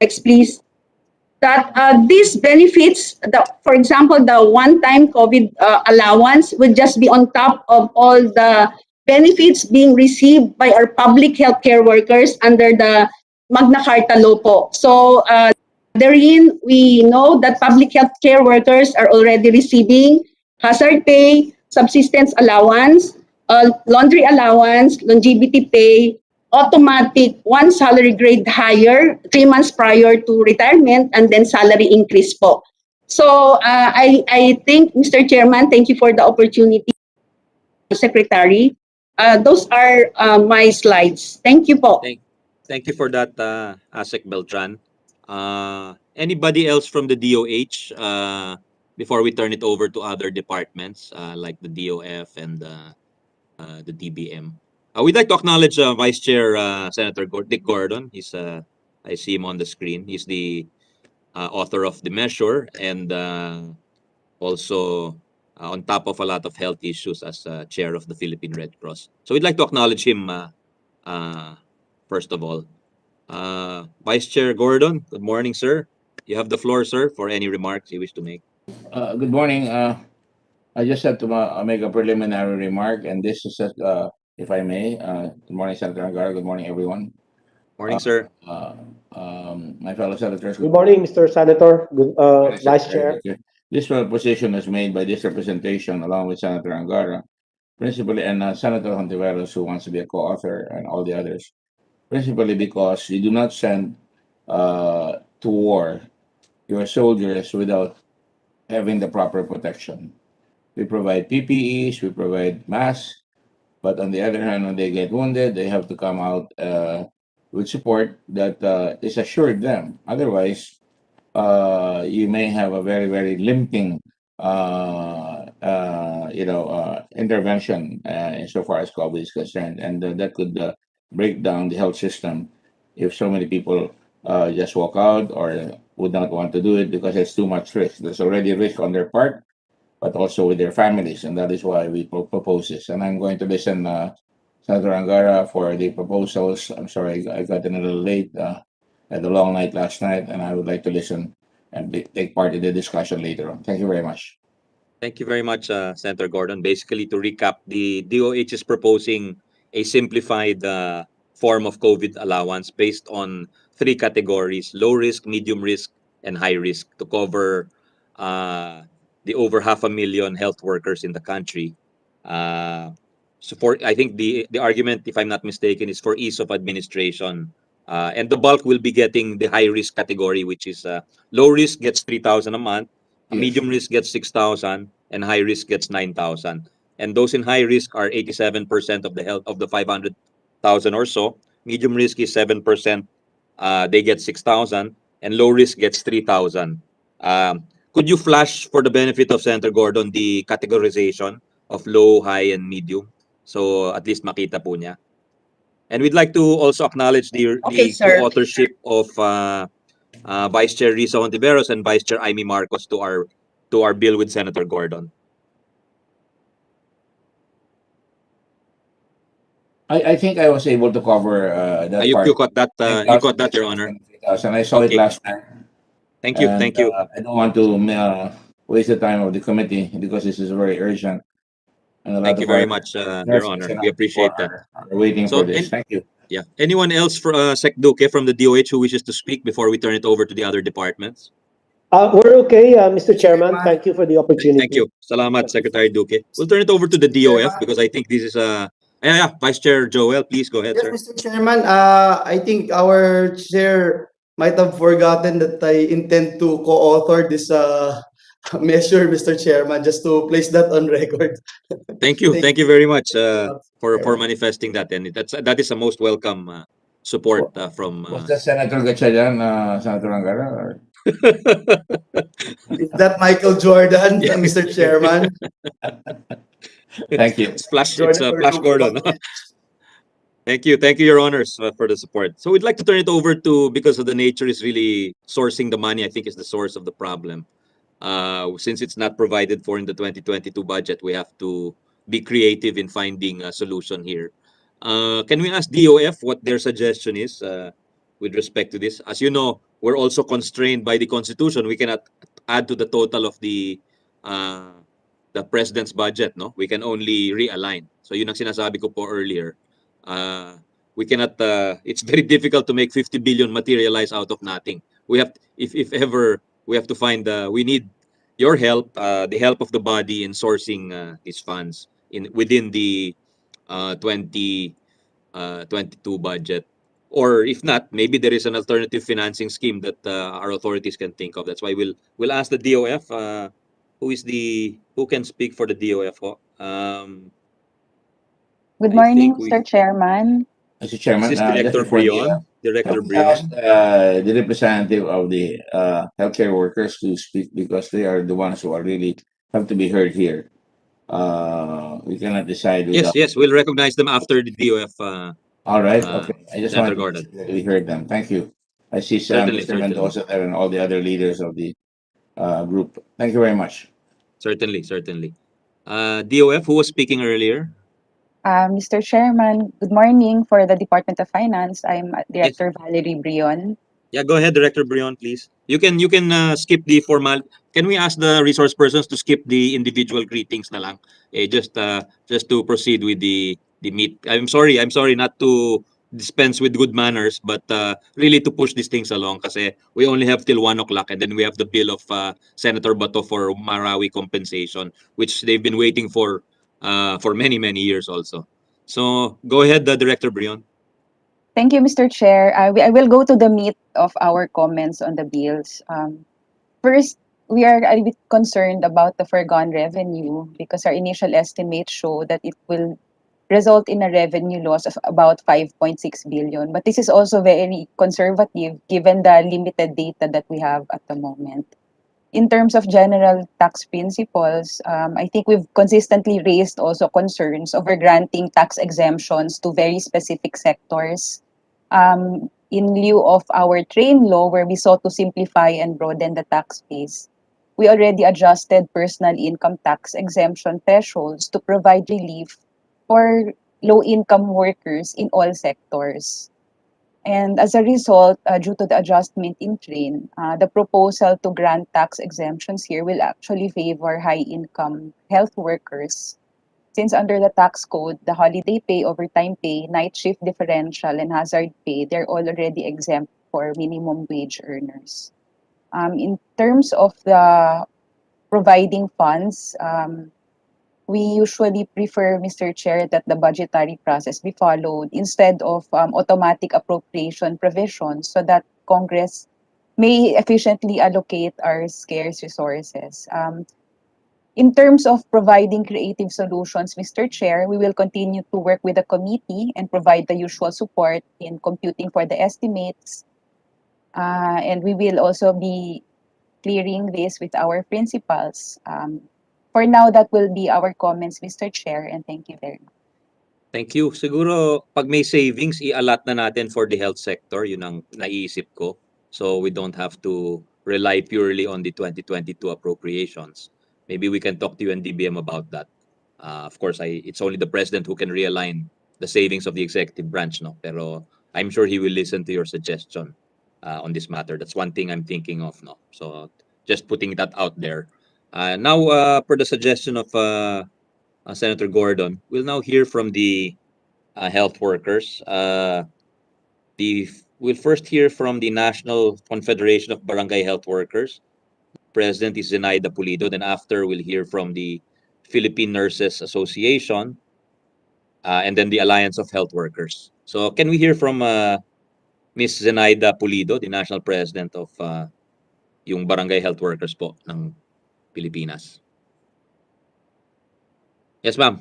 next, please, that these benefits, for example, the one-time COVID allowance would just be on top of all the benefits being received by our public healthcare workers under the Magna Carta law po. So therein, we know that public healthcare workers are already receiving hazard pay, subsistence allowance, laundry allowance, longevity pay, automatic one salary grade higher 3 months prior to retirement, and then salary increase po. So I think, Mr. Chairman, thank you for the opportunity, Secretary. Those are my slides. Thank you po. Thank you for that, Asek Beltran. Anybody else from the DOH before we turn it over to other departments like the DOF and the DBM? We'd like to acknowledge Vice Chair Senator Dick Gordon. I see him on the screen. He's the author of the measure and also on top of a lot of health issues as chair of the Philippine Red Cross. So we'd like to acknowledge him first of all. Vice Chair Gordon, good morning, sir. You have the floor, sir, for any remarks you wish to make. Good morning. I just have to make a preliminary remark, and this is, if I may. Good morning, Senator Angara. Good morning, everyone. Morning, sir. My fellow senators. Good morning, Mr. Senator, Vice Chair. This position is made by this representation along with Senator Angara, principally, and Senator Hontiveros, who wants to be a co-author, and all the others, principally because you do not send to war your soldiers without having the proper protection. We provide PPEs, we provide masks, but on the other hand, when they get wounded, they have to come out with support that is assured them. Otherwise, you may have a very, very limping, intervention insofar as COVID is concerned, and that could break down the health system if so many people just walk out or would not want to do it because it's too much risk. There's already risk on their part, but also with their families, and that is why we propose this. And I'm going to listen, Senator Angara, for the proposals. I'm sorry, I got in a little late. Had a long night last night, and I would like to listen and take part in the discussion later on. Thank you very much. Thank you very much, Senator Gordon. Basically, to recap, the DOH is proposing a simplified form of COVID allowance based on 3 categories: low risk, medium risk, and high risk, to cover the over 500,000 health workers in the country. So I think the argument, if I'm not mistaken, is for ease of administration. And the bulk will be getting the high risk category, which is low risk gets 3,000 a month, Yes. medium risk gets 6,000, and high risk gets 9,000. And those in high risk are 87% of the 500,000 or so. Medium risk is 7%. They get 6,000, and low risk gets 3,000. Could you flash, for the benefit of Senator Gordon, the categorization of low, high, and medium? So at least makita po niya. And we'd like to also acknowledge the sir. co-authorship of Vice Chair Risa Hontiveros and Vice Chair Amy Marcos to our bill with Senator Gordon. I think I was able to cover that part. You caught that, Your Honor. And I saw it Okay. last night. Thank you. And, Thank you. I don't want to waste the time of the committee because this is very urgent. And a lot Thank you of very our much, Your nurses Honor. and We appreciate that. are waiting So, for this. Thank you. Yeah. Anyone else for Sec Duque from the DOH who wishes to speak before we turn it over to the other departments? We're okay, Mr. Chairman. Thank you for the opportunity. Thank you. Salamat, Secretary Duque. We'll turn it over to the DOF because I think this is Vice Chair Joelle, please go ahead, Yes, sir. Mr. Chairman, I think our chair might have forgotten that I intend to co-author this measure, Mr. Chairman, just to place that on record. Thank you. Thank you very much for Chairman. manifesting that, and that is a most welcome support from. Was that Senator Gatchalian, Senator Angara? Or? Is that Michael Jordan, Mr. Chairman? Thank you. It's Flash. Jordan It's Flash Gordon. Thank you, Your Honors, for the support. So we'd like to turn it over to, because of the nature is really sourcing the money, I think is the source of the problem. Since it's not provided for in the 2022 budget, we have to be creative in finding a solution here. Can we ask DOF what their suggestion is with respect to this? As you know, we're also constrained by the Constitution. We cannot add to the total of the President's budget, no? We can only realign. So yun ang sinasabi ko po earlier. We cannot, it's very difficult to make 50 billion materialize out of nothing. We have, if ever, we have to find, we need your help, the help of the body in sourcing these funds within the 2022 budget. Or if not, maybe there is an alternative financing scheme that our authorities can think of. That's why we'll ask the DOF, who can speak for the DOF? Good I morning, think Mr. Chairman. Mr. Chairman, This is just Director before the, Brion. Director can we ask Brion. the representative of the healthcare workers to speak, because they are the ones who are really have to be heard here. We cannot decide without. Yes, we'll recognize them after the DOF. All right, okay. I just Senator wanted Gordon. to we heard them. Thank you. I see Certainly, Mr. Mendoza there and all the other leaders of the group. Thank you very much. Certainly. DOF, who was speaking earlier? Mr. Chairman, good morning for the Department of Finance. I'm Director Valerie Brion. Yeah, go ahead, Director Brion, please. You can skip the formal. Can we ask the resource persons to skip the individual greetings na lang? Just to proceed with the meet. I'm sorry not to dispense with good manners, but really to push these things along, kasi we only have till 1 o'clock, and then we have the bill of Senator Bato for Marawi compensation, which they've been waiting for many years also. So go ahead, Director Brion. Thank you, Mr. Chair. I will go to the meat of our comments on the bills. First, we are a bit concerned about the foregone revenue because our initial estimates show that it will result in a revenue loss of about 5.6 billion. But this is also very conservative given the limited data that we have at the moment. In terms of general tax principles, I think we've consistently raised also concerns over granting tax exemptions to very specific sectors. In lieu of our train law, where we sought to simplify and broaden the tax base, we already adjusted personal income tax exemption thresholds to provide relief for low-income workers in all sectors. And as a result, due to the adjustment in train, the proposal to grant tax exemptions here will actually favor high-income health workers, since under the tax code, the holiday pay, overtime pay, night shift differential, and hazard pay, they're all already exempt for minimum wage earners. In terms of the providing funds, we usually prefer, Mr. Chair, that the budgetary process be followed instead of automatic appropriation provisions so that Congress may efficiently allocate our scarce resources. In terms of providing creative solutions, Mr. Chair, we will continue to work with the committee and provide the usual support in computing for the estimates. And we will also be clearing this with our principals. For now, that will be our comments, Mr. Chair, and thank you very much. Thank you. Siguro, pag may savings, i-allot na natin for the health sector. Yun ang naiisip ko. So we don't have to rely purely on the 2022 appropriations. Maybe we can talk to UNDBM about that. Of course, it's only the president who can realign the savings of the executive branch, no? Pero I'm sure he will listen to your suggestion on this matter. That's one thing I'm thinking of, no? So just putting that out there. Now, per the suggestion of Senator Gordon, we'll now hear from the health workers. We'll first hear from the National Confederation of Barangay Health Workers. President is Zenaida Pulido. Then after, we'll hear from the Philippine Nurses Association, and then the Alliance of Health Workers. So can we hear from Ms. Zenaida Pulido, the National President of yung Barangay Health Workers po ng Pilipinas. Yes, ma'am.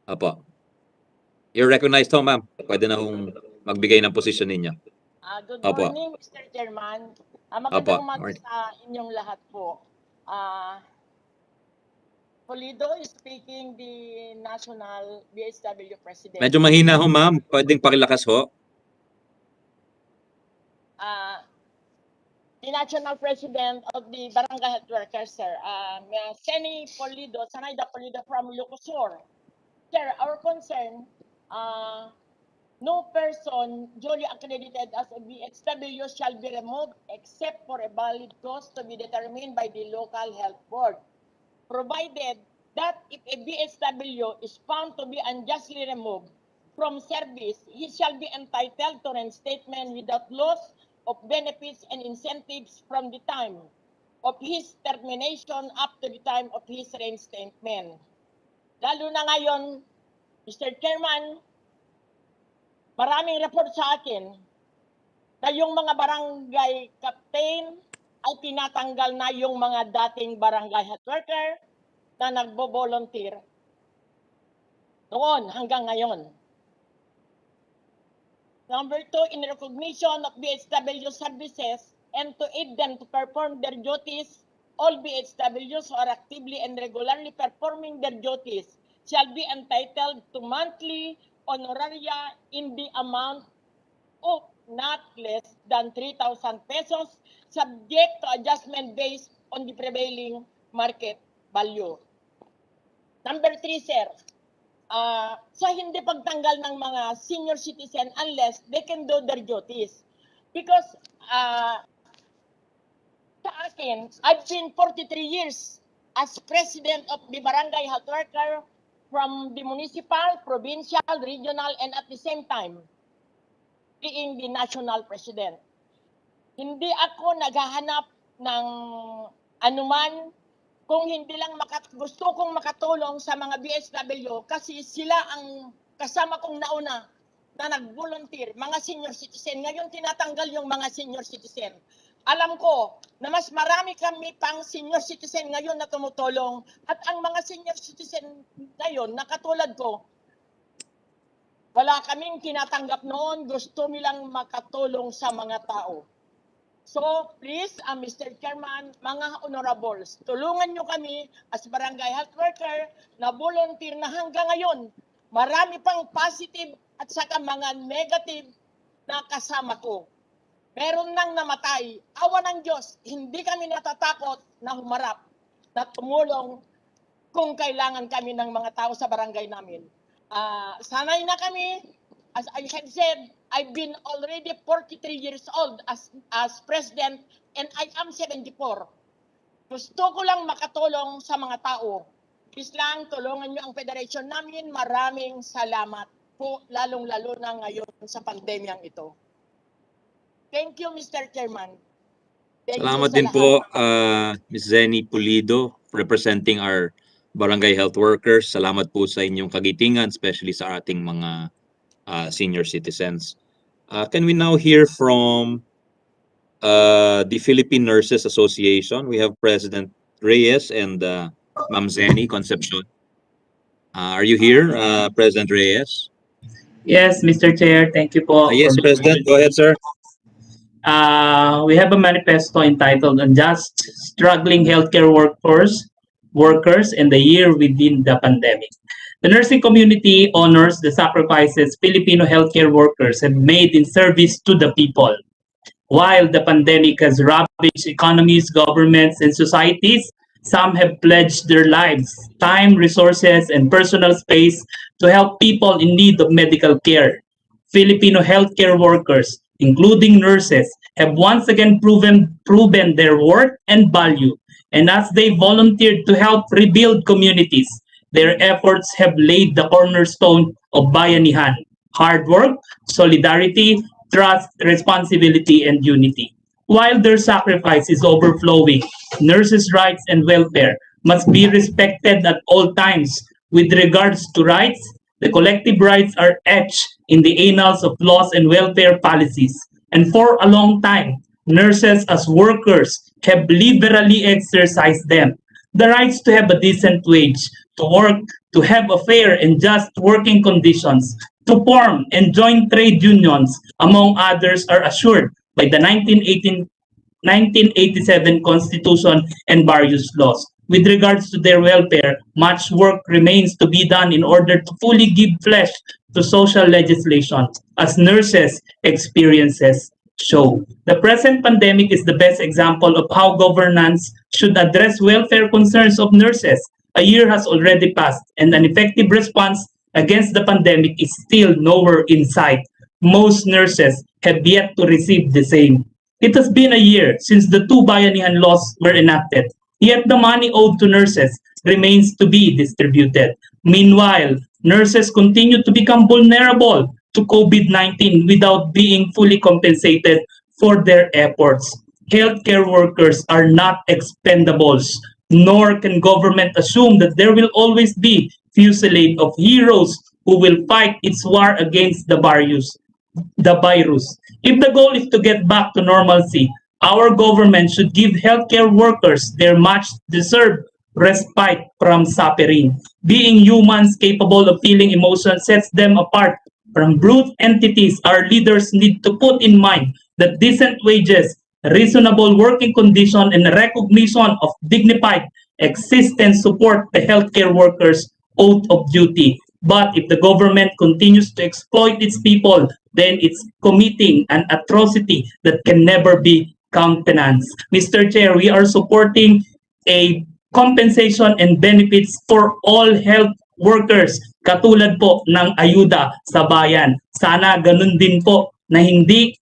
Opo. You're recognized ho, ma'am. Pwede na hong magbigay ng posisyon ninyo. Good Opo. morning, Mr. Chairman. Magandang umaga Morning. sa inyong lahat po. Polido is speaking, the National BSW President. Medyo mahina ho, ma'am. Pwedeng pakilakas ho. The National President of the Barangay Health Workers, sir. Seni Polido, Sanayda Polido from Lucosur. Sir, our concern, no person duly accredited as a BHW shall be removed except for a valid cause to be determined by the local health board, provided that if a BHW is found to be unjustly removed from service, he shall be entitled to reinstatement without loss of benefits and incentives from the time of his termination up to the time of his reinstatement. Lalo na ngayon, Mr. Chairman, maraming report sa akin na yung mga barangay captain ay tinatanggal na yung mga dating barangay health worker na nagbo-volunteer noon hanggang ngayon. Number 2, in recognition of BHW services and to aid them to perform their duties, all BHWs who are actively and regularly performing their duties shall be entitled to monthly honoraria in the amount of not less than 3,000 pesos, subject to adjustment based on the prevailing market value. Number 3, sir, sa hindi pagtanggal ng mga senior citizen unless they can do their duties. Because sa akin, I've been 43 years as president of the Barangay Health Worker from the municipal, provincial, regional, and at the same time, being the national president. Hindi ako naghahanap ng anuman kung hindi lang gusto kong makatulong sa mga BSW kasi sila ang kasama kong nauna na nag-volunteer, mga senior citizen. Ngayon tinatanggal yung mga senior citizen. Alam ko na mas marami kami pang senior citizen ngayon na tumutulong at ang mga senior citizen ngayon na katulad ko, wala kaming tinatanggap noon, gusto nilang makatulong sa mga tao. So, please, Mr. Chairman, mga honorables, tulungan nyo kami as barangay health worker na volunteer na hanggang ngayon. Marami pang positive at saka mga negative na kasama ko. Meron nang namatay. Awa ng Diyos, hindi kami natatakot na humarap, na tumulong kung kailangan kami ng mga tao sa barangay namin. Sanay na kami. As I had said, I've been already 43 years old as president and I am 74. Gusto ko lang makatulong sa mga tao. Please lang, tulungan nyo ang federation namin. Maraming salamat po, lalong-lalo na ngayon sa pandemyang ito. Thank you, Mr. Chairman. Salamat din po, Ms. Zenny Pulido, representing our barangay health workers. Salamat po sa inyong kagitingan, especially sa ating mga senior citizens. Can we now hear from the Philippine Nurses Association? We have President Reyes and Ma'am Zenny Concepcion. Are you here, President Reyes? Yes, Mr. Chair, thank you po. Yes, President, go ahead, sir. We have a manifesto entitled Unjust Struggling Healthcare Workers and the Year Within the Pandemic. The nursing community honors the sacrifices Filipino healthcare workers have made in service to the people. While the pandemic has ravaged economies, governments, and societies, some have pledged their lives, time, resources, and personal space to help people in need of medical care. Filipino healthcare workers, including nurses, have once again proven their worth and value. And as they volunteered to help rebuild communities, their efforts have laid the cornerstone of bayanihan, hard work, solidarity, trust, responsibility, and unity. While their sacrifice is overflowing, nurses' rights and welfare must be respected at all times. With regards to rights, the collective rights are etched in the annals of laws and welfare policies. And for a long time, nurses as workers have liberally exercised them. The rights to have a decent wage, to work, to have a fair and just working conditions, to form and join trade unions, among others, are assured by the 1987 Constitution and various laws. With regards to their welfare, much work remains to be done in order to fully give flesh to social legislation, as nurses' experiences show. The present pandemic is the best example of how governance should address welfare concerns of nurses. A year has already passed, and an effective response against the pandemic is still nowhere in sight. Most nurses have yet to receive the same. It has been a year since the two Bayanihan laws were enacted, yet the money owed to nurses remains to be distributed. Meanwhile, nurses continue to become vulnerable to COVID-19 without being fully compensated for their efforts. Healthcare workers are not expendables, nor can government assume that there will always be fusillade of heroes who will fight its war against the virus. If the goal is to get back to normalcy, our government should give healthcare workers their much deserved respite from suffering. Being humans capable of feeling emotion sets them apart from brute entities. Our leaders need to put in mind that decent wages, reasonable working condition, and recognition of dignified existence support the healthcare workers' oath of duty. But if the government continues to exploit its people, then it's committing an atrocity that can never be countenanced. Mr. Chair, we are supporting a compensation and benefits for all health workers, katulad po ng ayuda sa bayan. Sana ganun din po na hindi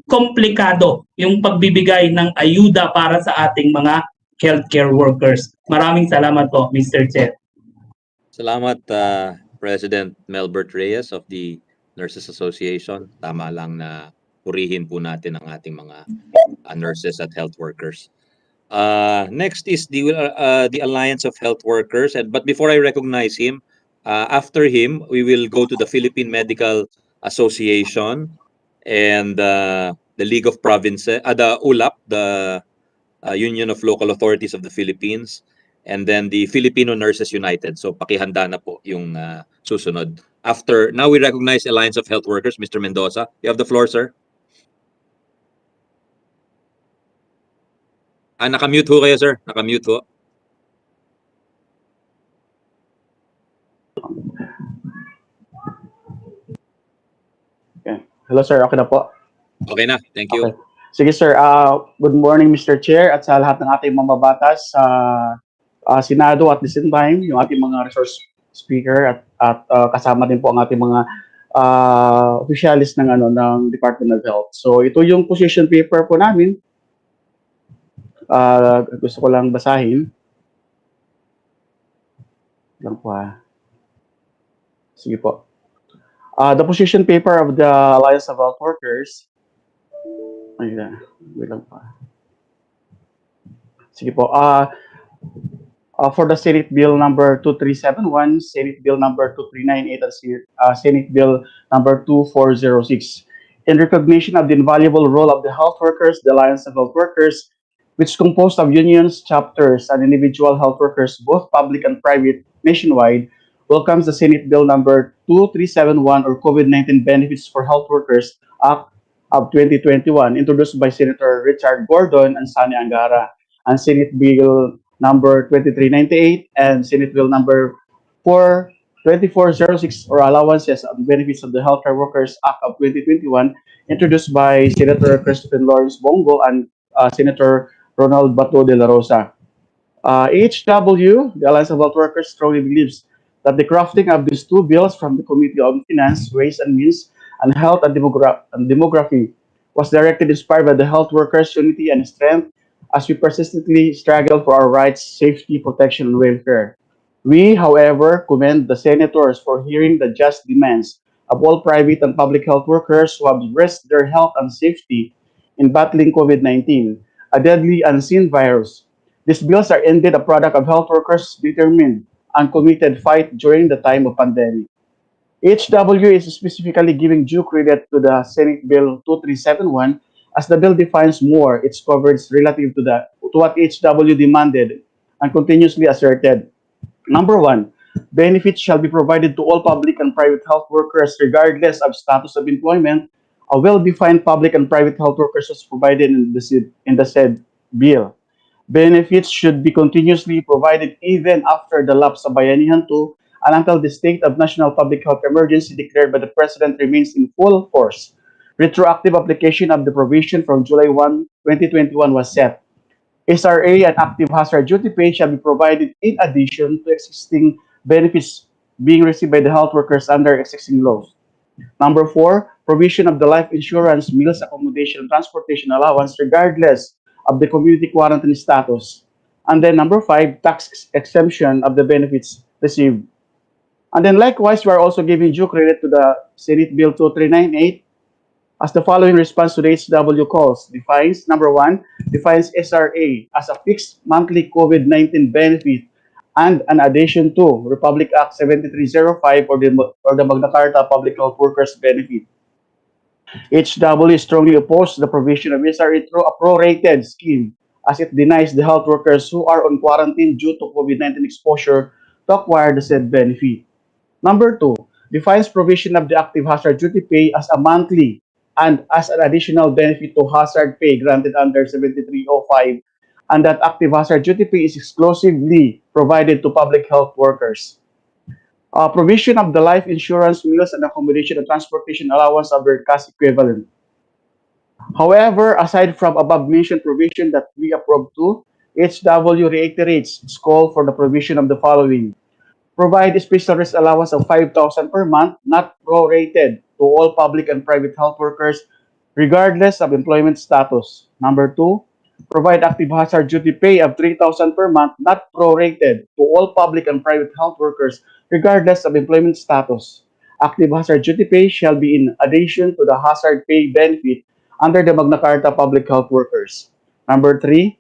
komplikado yung pagbibigay ng ayuda para sa ating mga healthcare workers. Maraming salamat po, Mr. Chair. Salamat, President Melbert Reyes of the Nurses Association. Tama lang na purihin po natin ang ating mga nurses at health workers. Next is the Alliance of Health Workers. But before I recognize him, after him, we will go to the Philippine Medical Association and the League of Provinces, the ULAP, the Union of Local Authorities of the Philippines, and then the Filipino Nurses United. So pakihanda na po yung susunod. Now we recognize Alliance of Health Workers, Mr. Mendoza. You have the floor, sir. Nakamute ho kayo, sir. Nakamute ho. Okay. Hello, sir. Okay na po. Okay na. Thank you. Okay. Sige, sir. Good morning, Mr. Chair, at sa lahat ng ating mambabatas sa Senado at the same time, yung ating mga resource speaker at kasama din po ang ating mga officialis ng ng Department of Health. So ito yung position paper po namin. Gusto ko lang basahin. Lang po Sige po. The position paper of the Alliance of Health Workers. Ayun, wait lang po. Sige po. For the Senate Bill number 2371, Senate Bill number 2398, and Senate Bill number 2406. In recognition of the invaluable role of the health workers, the Alliance of Health Workers, which is composed of unions, chapters, and individual health workers, both public and private, nationwide, welcomes the Senate Bill number 2371, or COVID-19 Benefits for Health Workers Act of 2021, introduced by Senator Richard Gordon and Sani Angara, and Senate Bill number 2398 and Senate Bill number 2406, or Allowances and Benefits of the Healthcare Workers Act of 2021, introduced by Senator Christopher Lawrence Bongo and Senator Ronald Bato de la Rosa. HW, the Alliance of Health Workers, strongly believes that the crafting of these two bills from the Committee on Finance, Ways and Means, and Health and Demography was directed inspired by the health workers' unity and strength as we persistently struggle for our rights, safety, protection, and welfare. We, however, commend the senators for hearing the just demands of all private and public health workers who have risked their health and safety in battling COVID-19, a deadly unseen virus. These bills are indeed a product of health workers' determined and committed fight during the time of pandemic. HW is specifically giving due credit to the Senate Bill 2371 as the bill defines more its coverage relative to what HW demanded and continuously asserted. Number one, benefits shall be provided to all public and private health workers regardless of status of employment. A well-defined public and private health workers was provided in the said bill. Benefits should be continuously provided even after the lapse of Bayanihan 2 and until the state of national public health emergency declared by the President remains in full force. Retroactive application of the provision from July 1, 2021 was set. SRA and active hazard duty pay shall be provided in addition to existing benefits being received by the health workers under existing laws. Number four, provision of the life insurance, meals, accommodation, and transportation allowance regardless of the community quarantine status. And then number five, tax exemption of the benefits received. And then likewise, we are also giving due credit to the Senate Bill 2398 as the following response to the HW calls defines, number one, defines SRA as a fixed monthly COVID-19 benefit and an addition to Republic Act 7305 or the Magna Carta Public Health Workers Benefit. HW strongly opposed the provision of SRA through a prorated scheme as it denies the health workers who are on quarantine due to COVID-19 exposure to acquire the said benefit. Number two, defines provision of the active hazard duty pay as a monthly and as an additional benefit to hazard pay granted under 7305, and that active hazard duty pay is exclusively provided to public health workers. Provision of the life insurance, meals, and accommodation and transportation allowance are their cash equivalent. However, aside from above-mentioned provision that we approved to, HW reiterates its call for the provision of the following. Provide a special risk allowance of 5,000 per month, not prorated to all public and private health workers, regardless of employment status. Number two, provide active hazard duty pay of 3,000 per month, not prorated to all public and private health workers, regardless of employment status. Active hazard duty pay shall be in addition to the hazard pay benefit under the Magna Carta Public Health Workers. Number three,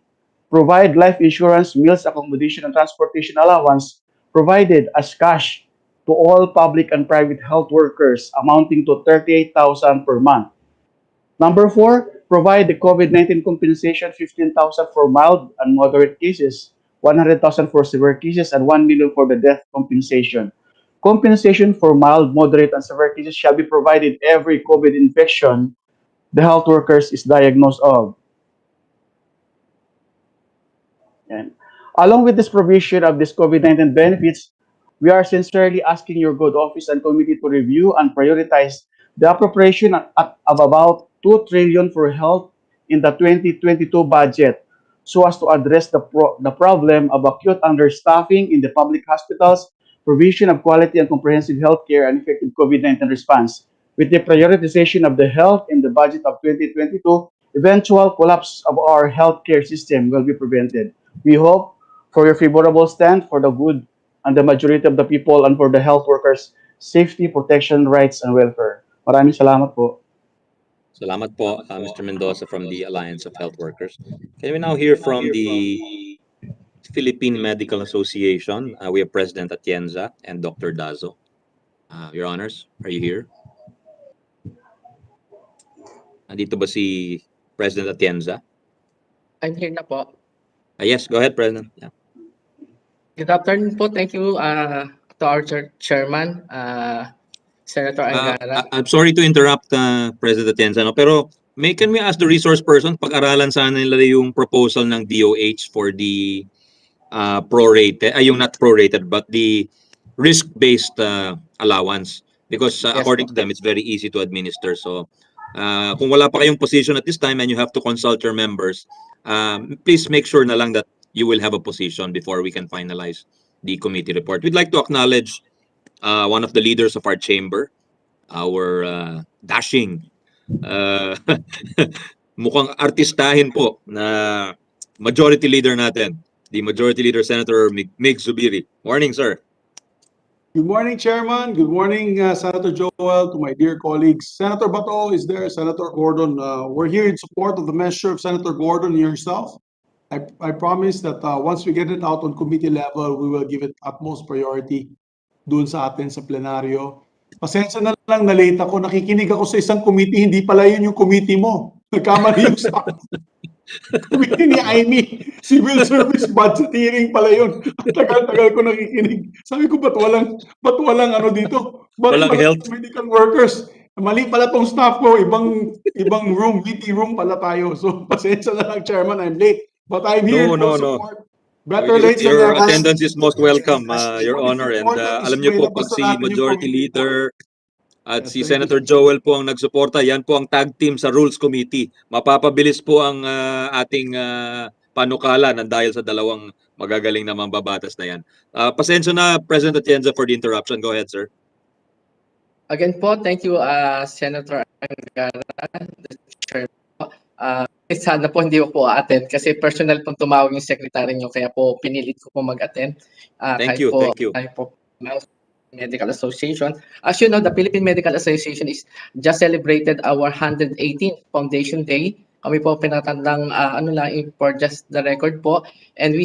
provide life insurance, meals, accommodation, and transportation allowance provided as cash to all public and private health workers amounting to 38,000 per month. Number four, provide the COVID-19 compensation 15,000 for mild and moderate cases, 100,000 for severe cases, and 1 million for the death compensation. Compensation for mild, moderate, and severe cases shall be provided every COVID infection the health workers is diagnosed of. And along with this provision of this COVID-19 benefits, we are sincerely asking your good office and committee to review and prioritize the appropriation of about 2 trillion for health in the 2022 budget so as to address the problem of acute understaffing in the public hospitals, provision of quality and comprehensive health care, and effective COVID-19 response. With the prioritization of the health in the budget of 2022, eventual collapse of our healthcare system will be prevented. We hope for your favorable stand for the good and the majority of the people and for the health workers' safety, protection, rights, and welfare. Maraming salamat po. Salamat po, Mr. Mendoza from the Alliance of Health Workers. Can we now hear from the Philippine Medical Association? We have President Atienza and Dr. Dazo. Your Honors, are you here? Nandito ba si President Atienza? I'm here na po. Yes, go ahead, President. Yeah. Good afternoon po. Thank you to our chairman, Senator Angara. I'm sorry to interrupt, President Atienza, no? Pero can we ask the resource person, pag-aralan sana nila yung proposal ng DOH for the prorated, yung not prorated, but the risk-based allowance. Because according to them, it's very easy to administer. So, kung wala pa kayong position at this time and you have to consult your members, please make sure na lang that you will have a position before we can finalize the committee report. We'd like to acknowledge one of the leaders of our chamber, our dashing, mukhang artistahin po na majority leader natin, the majority leader, Senator Mig Zubiri. Morning, sir. Good morning, Chairman. Good morning, Senator Joelle, to my dear colleagues. Senator Bato is there, Senator Gordon. We're here in support of the measure of Senator Gordon and yourself. I promise that once we get it out on committee level, we will give it utmost priority dun sa atin sa plenaryo. Pasensya na lang na late ako. Nakikinig ako sa isang committee, hindi pala yun yung committee mo. Nagkamali yung staff. Committee ni Aimee, Civil Service Budgeteering pala yun. Ang tagal-tagal ko nakikinig. Sabi ko, ba't walang ano dito? Ba't Walang walang health. medical workers? Mali pala tong staff ko. Ibang room, VT room pala tayo. So, pasensya na lang, Chairman, I'm late. But I'm here in full No. support. Better late than Your never. attendance is most welcome, Your What is Honor. And important is alam niyo may po, pag labas si na natin yung Majority committee. Leader at Yes, si thank you. Senator Joelle po ang nagsuporta, yan po ang tag team sa Rules Committee. Mapapabilis po ang ating panukala ng dahil sa dalawang magagaling na mambabatas na yan. Pasensya na, President Atienza, for the interruption. Go ahead, sir. Again po, thank you, Senator Angara, the chair po. Sana po hindi ko po attend kasi personal pong tumawag yung secretary nyo kaya po pinilit ko po mag-attend. Thank you. Tayo po Medical Association. As you know, the Philippine Medical Association is just celebrated our 118th Foundation Day. Kami po pinatandang for just the record po. And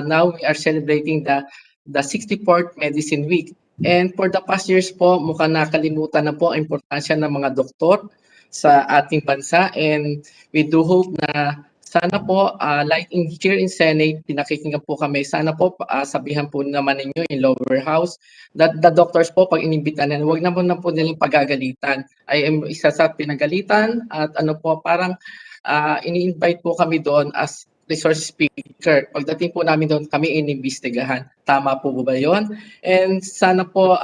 now we are celebrating the 64th Medicine Week. And for the past years po, mukhang nakalimutan na po ang importansya ng mga doktor sa ating bansa. And we do hope na sana po, like here in Senate, pinakikinggan po kami, sana po sabihan po naman ninyo in lower house that the doctors po, pag inimbitan na, huwag na po nilang pagagalitan. I am isa sa pinagalitan at parang ini-invite po kami doon as resource speaker. Pagdating po namin doon, kami inimbestigahan. Tama po ba yun? And sana po,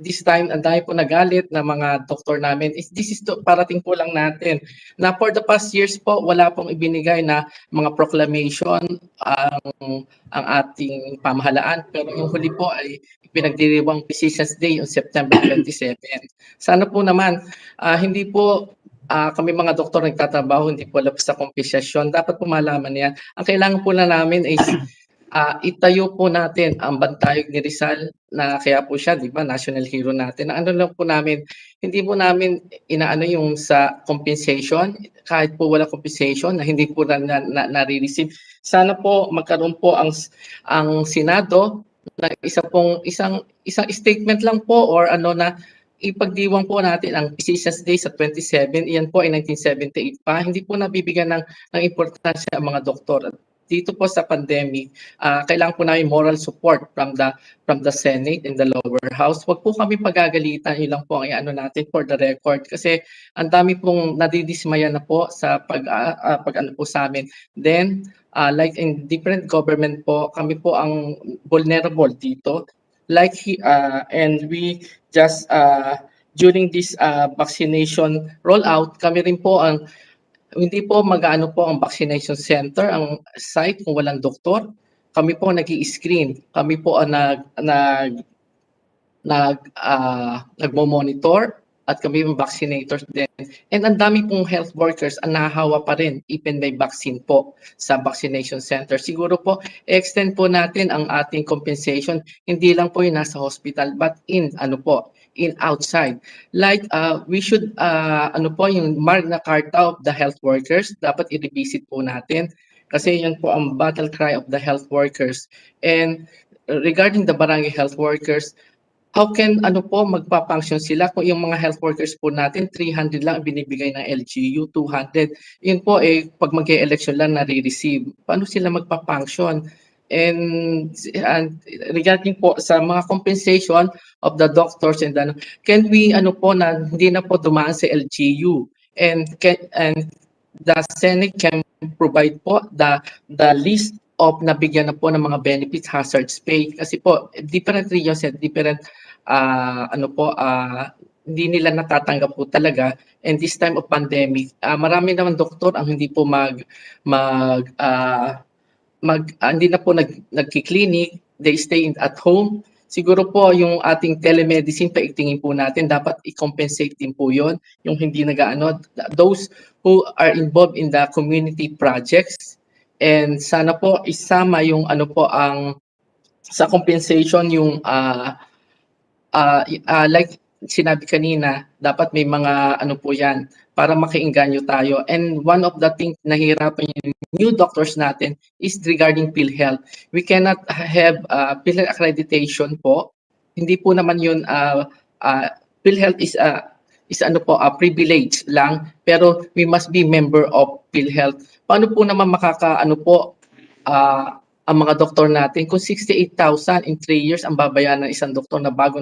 this time, ang dahil po nagalit na mga doktor namin, this is parating po lang natin. Na for the past years po, wala pong ibinigay na mga proclamation ang ating pamahalaan. Pero yung huli po ay pinagdiriwang Physicians Day on September 27. Sana po naman, hindi po kami mga doktor nagtatrabaho, hindi po labas sa kompensasyon. Dapat po malaman yan. Ang kailangan po na namin is itayo po natin ang Bantayog ni Rizal na kaya po siya, di ba, national hero natin. Ano lang po namin, hindi po namin inaano yung sa compensation, kahit po wala compensation na hindi po nare-receive. Sana po magkaroon po ang Senado na isang statement lang po or na ipagdiwang po natin ang Physicians Day sa 27. Iyan po ay 1978 pa. Hindi po nabibigyan ng importansya ang mga doktor. Dito po sa pandemic, kailangan po namin moral support from the Senate and the lower house. Huwag po kami pagagalitan. Yun lang po ang natin for the record. Kasi ang dami pong nadidismaya na po sa pag po sa amin. Then, like in different government po, kami po ang vulnerable dito. And we just during this vaccination rollout, kami rin po ang hindi po mag-ano po ang vaccination center, ang site kung walang doktor. Kami po nag-i-screen. Kami po ang nagmo-monitor at kami yung vaccinators din. And ang dami pong health workers ang nahahawa pa rin even may vaccine po sa vaccination center. Siguro po, extend po natin ang ating compensation, hindi lang po yung nasa hospital, but in outside. Like, we should, yung Magna Carta of the health workers, dapat i-revisit po natin. Kasi yun po ang battle cry of the health workers. And regarding the barangay health workers, how can magpa-function sila kung yung mga health workers po natin 300 lang ang binibigay ng LGU, 200. Yun po pag mag-e-election lang nare-receive. Paano sila magpa-function? And regarding po sa mga compensation of the doctors and can we na hindi na po dumaan sa LGU and the Senate can provide po the list of nabigyan na po ng mga benefits, hazards pay kasi po different regions and different hindi nila natatanggap po talaga. And this time of pandemic, marami naman doktor ang hindi po hindi na po nagki-clinic, they stay at home. Siguro po yung ating telemedicine paigtingin po natin, dapat i-compensate din po yon yung hindi those who are involved in the community projects. And sana po isama yung ang sa compensation yung like sinabi kanina, dapat may mga po yan para makiinganyo tayo. And one of the things nahihirapan yung new doctors natin is regarding PhilHealth. We cannot have PhilHealth accreditation po. Hindi po naman yun, PhilHealth is is ano po, privilege lang, pero we must be member of PhilHealth. Paano po naman makakaano po ang mga doktor natin kung 68,000 in 3 years ang babayaran ng isang doktor na bago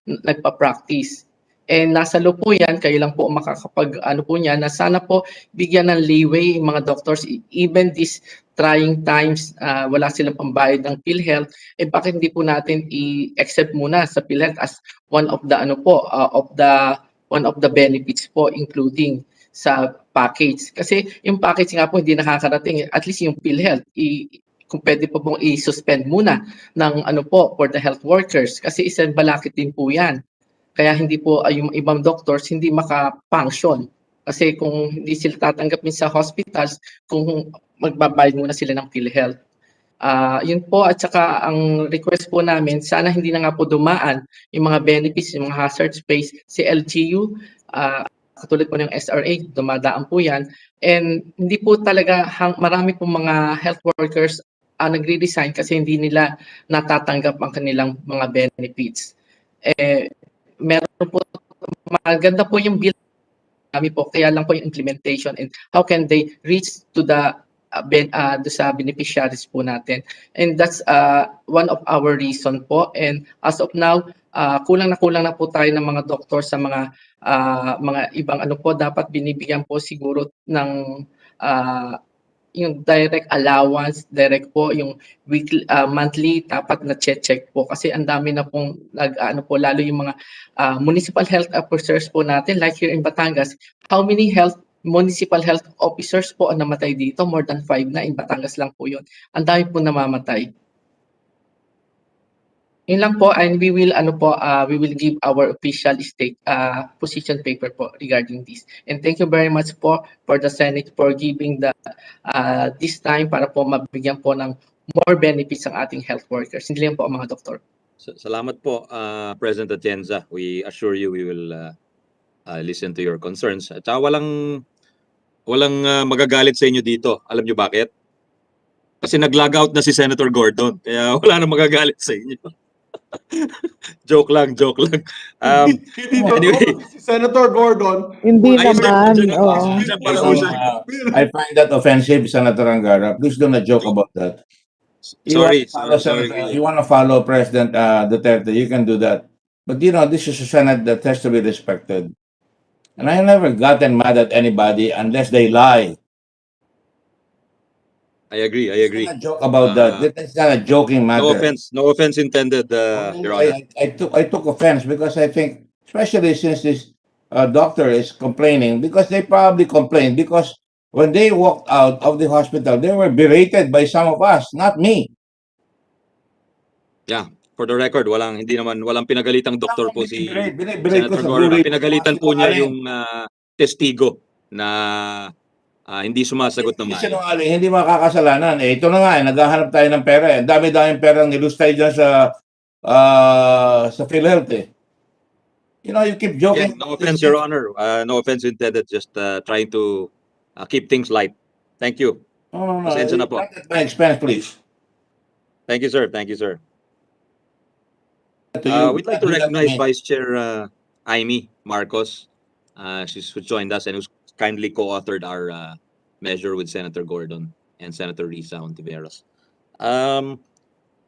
nagpa-practice. And nasa loob po yan, kayo lang po makakapag ano po niya, na sana po bigyan ng leeway yung mga doctors, even these trying times, wala silang pambayad ng PhilHealth, bakit hindi po natin i-accept muna sa PhilHealth as one of the ano po, one of the benefits po, including sa package. Kasi yung package nga po hindi nakakarating, at least yung PhilHealth, kung pwede po pong i-suspend muna ng ano po for the health workers, kasi isang balakid din po yan. Kaya hindi po yung ibang doctors hindi maka-function. Kasi kung hindi sila tatanggapin sa hospitals, kung magbabayad muna sila ng PhilHealth. Yun po, at saka ang request po namin, sana hindi na nga po dumaan yung mga benefits, yung mga hazard space, si LGU, katulad po ng SRA, dumadaan po yan. And hindi po talaga, marami po mga health workers nagre-resign kasi hindi nila natatanggap ang kanilang mga benefits. Meron po, maganda po yung bill kami po, kaya lang po yung implementation and how can they reach to the sa beneficiaries po natin. And that's one of our reason po. And as of now, kulang na po tayo ng mga doktor sa mga ibang ano po, dapat binibigyan po siguro ng yung direct allowance, direct po yung weekly, monthly dapat na check po kasi ang dami na pong ano po, lalo yung mga municipal health officers po natin like here in Batangas. How many municipal health officers po ang namatay dito? More than 5 na, in Batangas lang po yun. Ang dami po namamatay. Yun lang po, and we will we will give our official state position paper po regarding this. And thank you very much po for the Senate for giving the this time para po mabigyan po ng more benefits ang ating health workers. Hindi lang po ang mga doktor. Salamat po, President Atienza. We assure you we will listen to your concerns. At saka walang magagalit sa inyo dito. Alam niyo bakit? Kasi nag-log out na si Senator Gordon. Kaya wala na magagalit sa inyo. joke lang. Anyway, Senator Gordon. Hindi ayos naman. I find that offensive, Senator Angara. Please do not joke about that. Sorry. You want to follow President Duterte, you can do that. But this is a Senate that has to be respected. And I have never gotten mad at anybody unless they lie. I agree. Let's not joke about that. It's not a joking matter. No offense intended, Your Honor. I took offense because I think, especially since this doctor is complaining, because they probably complained because when they walked out of the hospital, they were berated by some of us, not me. Yeah, for the record, walang pinagalitang doktor po si Binibirate ko Senator sa Gordon. buhay. Pinagalitan po niya yung testigo na hindi sumasagot ng maayos. Sinungaling, hindi makakasalanan. Ito na nga, naghahanap tayo ng pera. Dami-daming perang nilus tayo dyan sa PhilHealth. You keep joking. Yeah, no offense, Your Honor. No offense intended. Just trying to keep things light. Thank you. No. Pasensya na po. Not at my expense, please. Thank you, sir. We'd like to recognize Vice Chair Amy Marcos. She's who joined us and who's kindly co-authored our measure with Senator Gordon and Senator Risa Ontiveros.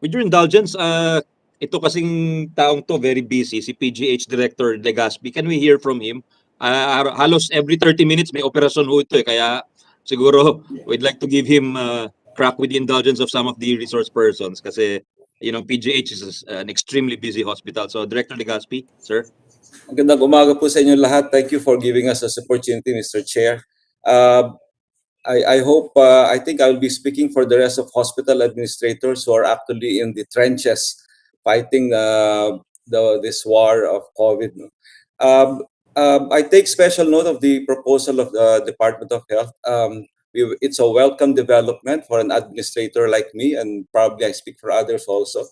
With your indulgence, ito kasing taong to very busy, si PGH Director Legaspi. Can we hear from him? Halos every 30 minutes may operasyon ho ito kaya siguro we'd like to give him crack with the indulgence of some of the resource persons kasi PGH is an extremely busy hospital. So Director Legaspi, sir. Magandang umaga po sa inyo lahat. Thank you for giving us this opportunity, Mr. Chair. I think I will be speaking for the rest of hospital administrators who are actually in the trenches fighting this war of COVID. I take special note of the proposal of the Department of Health. It's a welcome development for an administrator like me, and probably I speak for others also,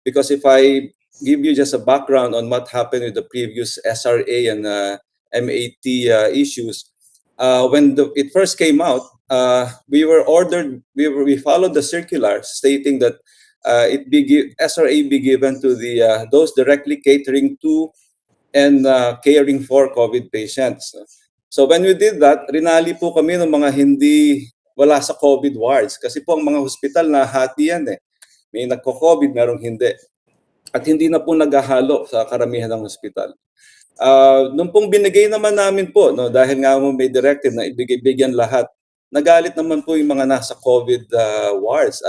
because if I give you just a background on what happened with the previous SRA and MAT issues, when it first came out, we were ordered. We followed the circular stating that SRA be given to those directly catering to and caring for COVID patients. So when we did that, rinali po kami ng mga hindi wala sa COVID wards kasi po ang mga hospital na hati yan eh. May nagko-COVID, merong hindi. At hindi na po naghahalo sa karamihan ng hospital. Nung pong binigay naman namin po, no, dahil nga mo may directive na ibigyan lahat, nagalit naman po yung mga nasa COVID wards.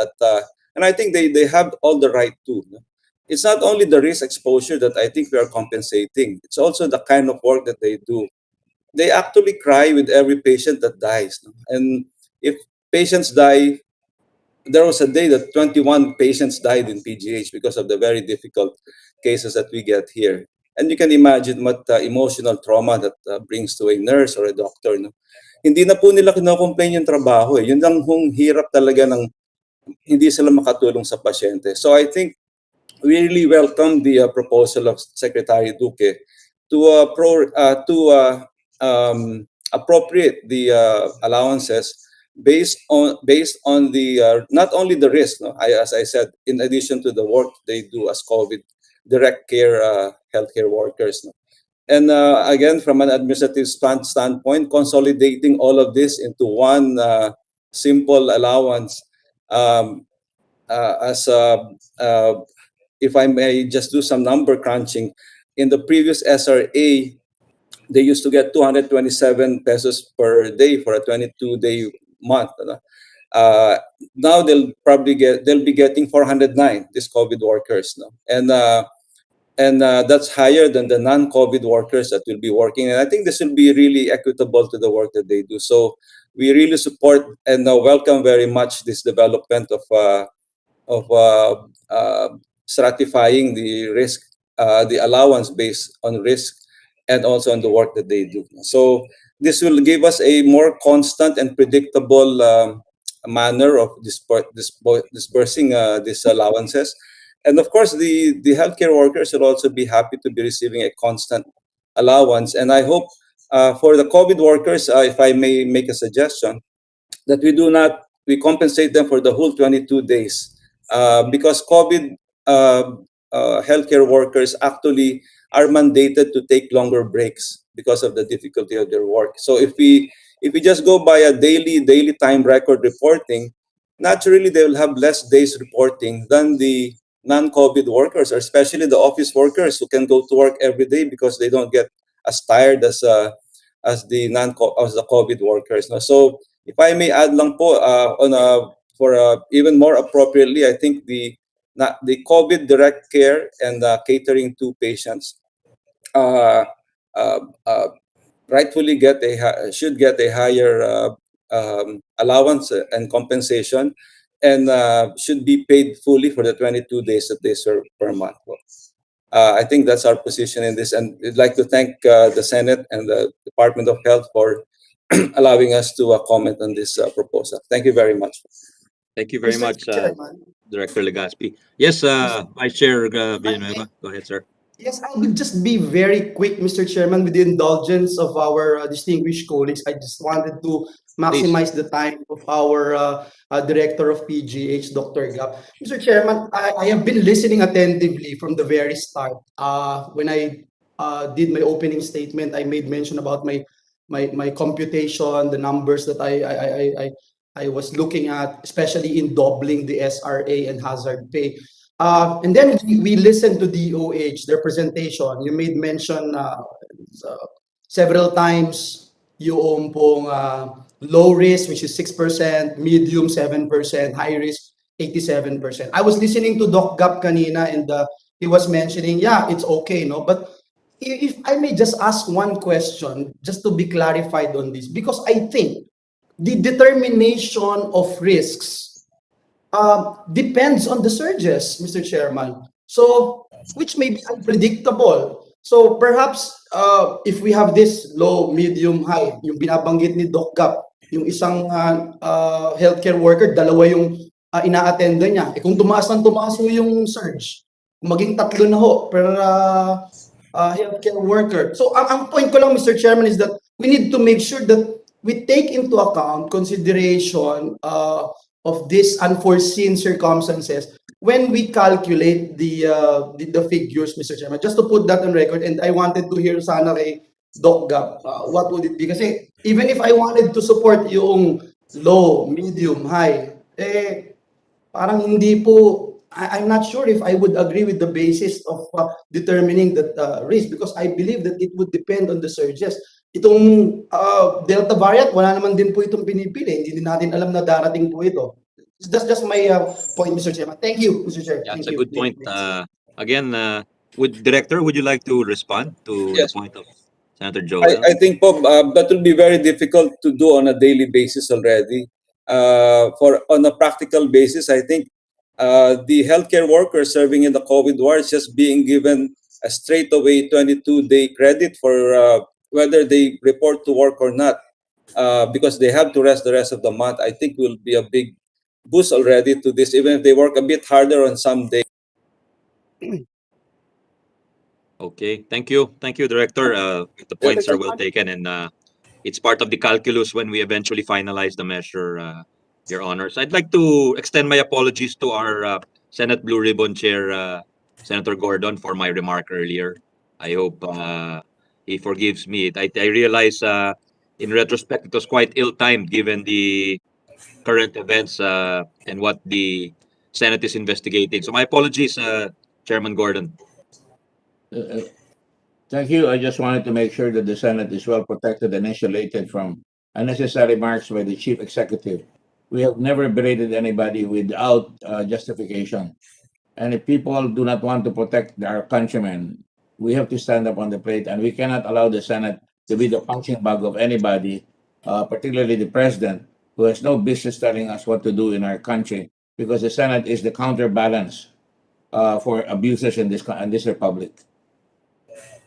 And I think they have all the right to. No? It's not only the risk exposure that I think we are compensating. It's also the kind of work that they do. They actually cry with every patient that dies. No? And if patients die, there was a day that 21 patients died in PGH because of the very difficult cases that we get here. And you can imagine what emotional trauma that brings to a nurse or a doctor. No? Hindi na po nila kino-complain yung trabaho. Eh. Yun lang hong hirap talaga ng hindi sila makatulong sa pasyente. So I think we really welcome the proposal of Secretary Duque to appropriate the allowances based on the not only the risk, no? As I said, in addition to the work they do as COVID direct care healthcare workers. No? And again, from an administrative standpoint, consolidating all of this into one simple allowance if I may just do some number crunching, in the previous SRA, they used to get 227 pesos per day for a 22-day month. Now they'll be getting 409, these COVID workers. No? And that's higher than the non-COVID workers that will be working. And I think this will be really equitable to the work that they do. So we really support and welcome very much this development of stratifying the risk, the allowance based on risk, and also on the work that they do. So this will give us a more constant and predictable manner of disbursing these allowances. And of course, the healthcare workers will also be happy to be receiving a constant allowance. And I hope for the COVID workers, if I may make a suggestion, that we compensate them for the whole 22 days. Because COVID healthcare workers actually are mandated to take longer breaks because of the difficulty of their work. So if we just go by a daily time record reporting, naturally they will have less days reporting than the non-COVID workers, or especially the office workers who can go to work every day because they don't get as tired as the COVID workers. No? So if I may add lang po for even more appropriately, I think the COVID direct care and catering to patients rightfully should get a higher allowance and compensation, and should be paid fully for the 22 days that they serve per month. I think that's our position in this, and I'd like to thank the Senate and the Department of Health for allowing us to comment on this proposal. Thank you very much. Thank you very Mr. much, Chairman. Director Legaspi. Yes, Vice Chair Villanueva. Go ahead, sir. Yes, I will just be very quick, Mr. Chairman, with the indulgence of our distinguished colleagues. I just wanted to maximize the time of our Director of PGH, Dr. Gap. Mr. Chairman, I have been listening attentively from the very start. When I did my opening statement, I made mention about my computation, the numbers that I was looking at, especially in doubling the SRA and hazard pay. And then we listened to DOH, their presentation. You made mention several times yung pong low risk, which is 6%, medium 7%, high risk 87%. I was listening to Doc Gap kanina, and he was mentioning, yeah, it's okay, no? But if I may just ask one question, just to be clarified on this, because I think the determination of risks depends on the surges, Mr. Chairman. So, which may be unpredictable. So perhaps if we have this low, medium, high, yung binabanggit ni Doc Gap, yung isang healthcare worker, dalawa yung ina-attenda niya. Kung tumaas yung surge, maging tatlo na ho per healthcare worker. So ang point ko lang, Mr. Chairman, is that we need to make sure that we take into account consideration of these unforeseen circumstances when we calculate the figures, Mr. Chairman, just to put that on record, and I wanted to hear sana kay Doc Gab, what would it be? Kasi even if I wanted to support yung low, medium, high, parang hindi po, I'm not sure if I would agree with the basis of determining that risk, because I believe that it would depend on the surges. Itong Delta variant, wala naman din po itong pinipili. Hindi din natin alam na darating po ito. That's just my point, Mr. Chairman. Thank you, Mr. Chair. Yeah, Thank it's a you. good point. Again, Director, would you like to respond to Yes. the point of Senator Joel? I think po, that will be very difficult to do on a daily basis already. On a practical basis, I think the healthcare workers serving in the COVID ward is just being given a straightaway 22-day credit for whether they report to work or not, because they have to rest the rest of the month. I think will be a big boost already to this, even if they work a bit harder on some days. Okay, thank you, Director. The points are well taken, and it's part of the calculus when we eventually finalize the measure, Your Honors. I'd like to extend my apologies to our Senate Blue Ribbon Chair, Senator Gordon, for my remark earlier. I hope he forgives me. I realize, in retrospect, it was quite ill-timed given the current events and what the Senate is investigating. So my apologies, Chairman Gordon. Thank you. I just wanted to make sure that the Senate is well protected and insulated from unnecessary remarks by the Chief Executive. We have never berated anybody without justification. And if people do not want to protect our countrymen, we have to stand up on the plate, and we cannot allow the Senate to be the punching bag of anybody, particularly the President, who has no business telling us what to do in our country, because the Senate is the counterbalance for abuses in this republic.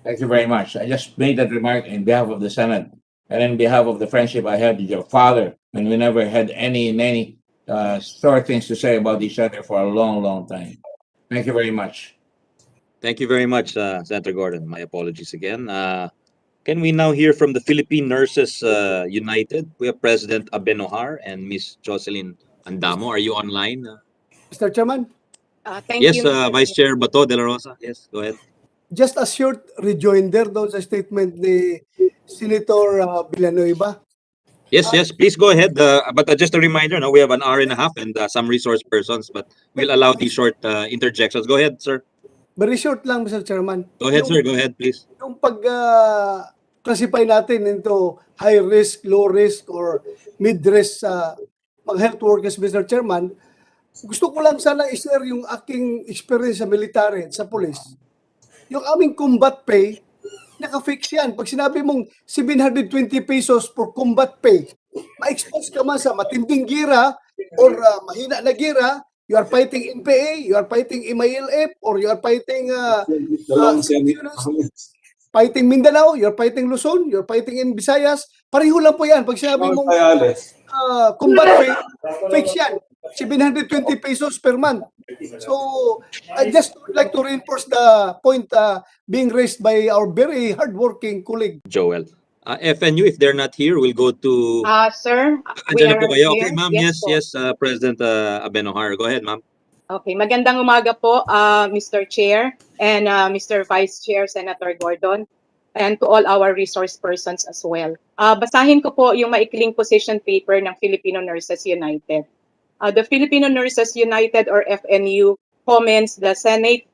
Thank you very much. I just made that remark in behalf of the Senate and in behalf of the friendship I had with your father, and we never had any sore things to say about each other for a long, long time. Thank you very much. Thank you very much, Senator Gordon. My apologies again. Can we now hear from the Philippine Nurses United? We have President Abenohar and Ms. Jocelyn Andamo. Are you online? Mr. Chairman, Thank Yes, you, Mr. Vice Chair Bato de la Rosa. Yes, go ahead. just a short rejoinder doon sa statement ni Senator Villanueva. Yes, please go ahead. But just a reminder, no, we have an hour and a half and some resource persons, but we'll allow these short interjections. Go ahead, sir. Very short lang, Mr. Chairman. Go ahead, sir. Go ahead, please. Yung pag-classify natin into high risk, low risk, or mid-risk mga health workers, Mr. Chairman, gusto ko lang sana i-share yung aking experience sa military at sa police. Yung aming combat pay, naka-fix yan. Pag sinabi mong 720 pesos for combat pay, ma-expose ka man sa matinding gira or mahina na gira, you are fighting NPA, you are fighting MILF, or you are fighting fighting Mindanao, you're fighting Luzon, you're fighting in Visayas, pareho lang po yan. Pag sinabi mong combat pay, fix yan. 720 pesos per month. So, I just would like to reinforce the point being raised by our very hardworking colleague. Joelle. FNU, if they're not here, we'll go to... Sir, we Andyan na are po kayo. here. Okay, ma'am. Yes, Yes, President Abenohar. Go ahead, ma'am. Okay, magandang umaga po, Mr. Chair and Mr. Vice Chair, Senator Gordon, and to all our resource persons as well. Basahin ko po yung maikling position paper ng Filipino Nurses United. The Filipino Nurses United, or FNU, commends the Senate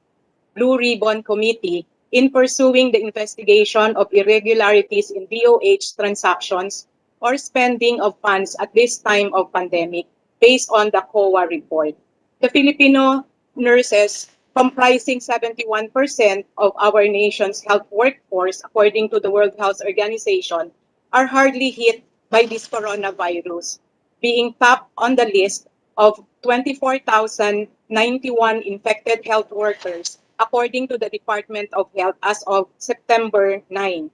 Blue Ribbon Committee in pursuing the investigation of irregularities in DOH transactions or spending of funds at this time of pandemic based on the COA report. The Filipino nurses, comprising 71% of our nation's health workforce, according to the World Health Organization, are hardly hit by this coronavirus, being top on the list of 24,091 infected health workers, according to the Department of Health as of September 9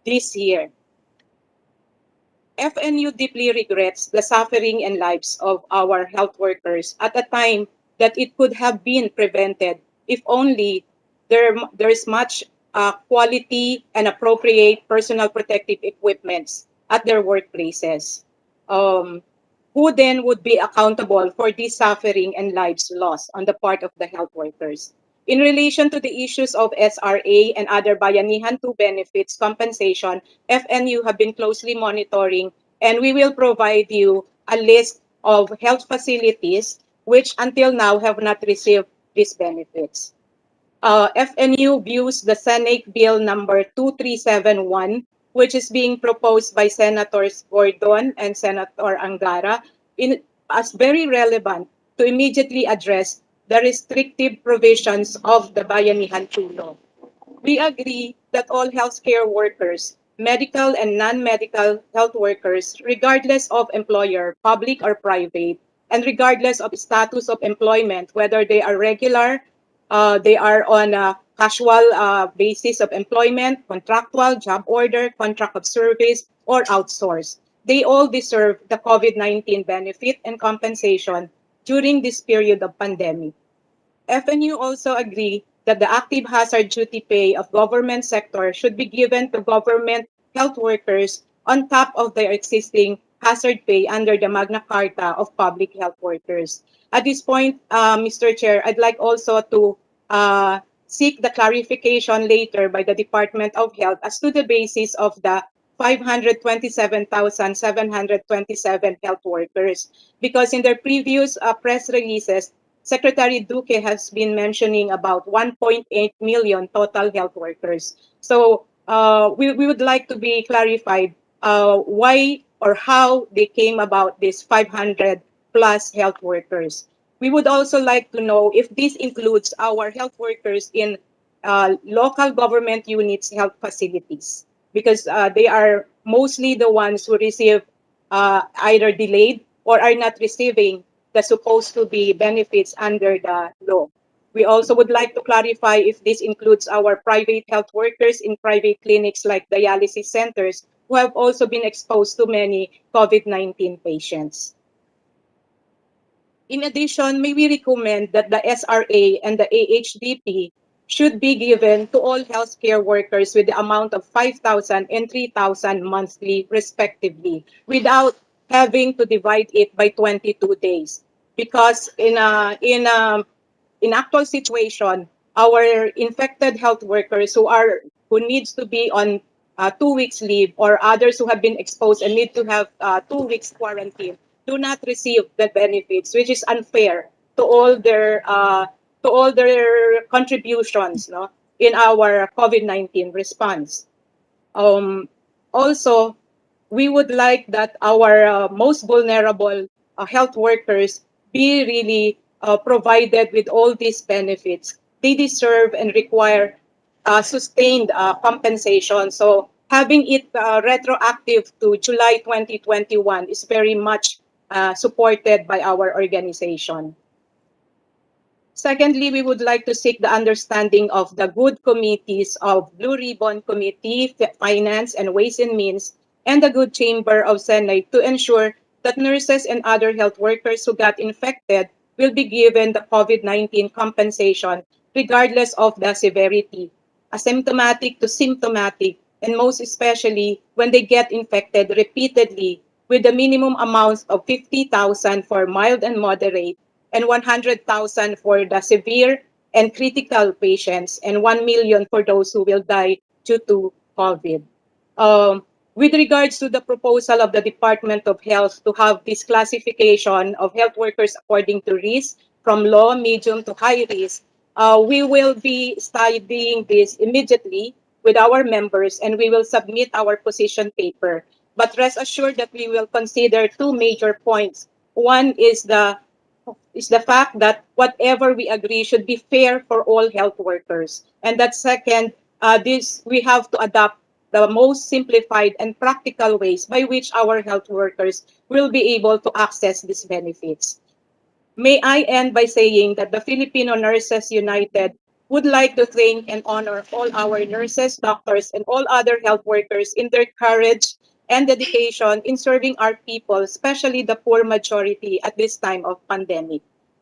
this year. FNU deeply regrets the suffering and lives of our health workers at a time that it could have been prevented if only there is much quality and appropriate personal protective equipments at their workplaces. who then would be accountable for this suffering and lives lost on the part of the health workers. In relation to the issues of SRA and other Bayanihan 2 benefits compensation, FNU have been closely monitoring, and we will provide you a list of health facilities which until now have not received these benefits. FNU views the Senate Bill number 2371, which is being proposed by Senators Gordon and Senator Angara, as very relevant to immediately address the restrictive provisions of the Bayanihan 2 law. We agree that all healthcare workers, medical and non-medical health workers, regardless of employer, public or private, and regardless of status of employment, whether they are regular, they are on a casual basis of employment, contractual, job order, contract of service, or outsource. They all deserve the COVID-19 benefit and compensation during this period of pandemic. FNU also agree that the active hazard duty pay of government sector should be given to government health workers on top of their existing hazard pay under the Magna Carta of Public Health Workers. At this point, Mr. Chair, I'd like also to seek the clarification later by the Department of Health as to the basis of the 527,727 health workers. Because in their previous press releases, Secretary Duque has been mentioning about 1.8 million total health workers. So we would like to be clarified why or how they came about this 500 plus health workers. We would also like to know if this includes our health workers in local government units health facilities, because they are mostly the ones who receive either delayed or are not receiving the supposed to be benefits under the law. We also would like to clarify if this includes our private health workers in private clinics like dialysis centers who have also been exposed to many COVID-19 patients. In addition, may we recommend that the SRA and the AHDP should be given to all healthcare workers with the amount of 5,000 and 3,000 monthly, respectively, without having to divide it by 22 days. Because in actual situation, our infected health workers who needs to be on 2 weeks leave, or others who have been exposed and need to have 2 weeks quarantine, do not receive the benefits, which is unfair to all their contributions, no, in our COVID-19 response. Also, we would like that our most vulnerable health workers be really provided with all these benefits. They deserve and require sustained compensation. So having it retroactive to July 2021 is very much supported by our organization. Secondly, we would like to seek the understanding of the good committees of Blue Ribbon Committee, Finance and Ways and Means, and the Good Chamber of Senate to ensure that nurses and other health workers who got infected will be given the COVID-19 compensation regardless of the severity, asymptomatic to symptomatic, and most especially when they get infected repeatedly, with the minimum amounts of 50,000 for mild and moderate and 100,000 for the severe and critical patients, and 1 million for those who will die due to COVID. With regards to the proposal of the Department of Health to have this classification of health workers according to risk, from low, medium to high risk, we will be studying this immediately with our members, and we will submit our position paper. But rest assured that we will consider two major points. One is the fact that whatever we agree should be fair for all health workers. And that second, we have to adopt the most simplified and practical ways by which our health workers will be able to access these benefits. May I end by saying that the Filipino Nurses United would like to thank and honor all our nurses, doctors, and all other health workers in their courage and dedication in serving our people, especially the poor majority at this time of pandemic.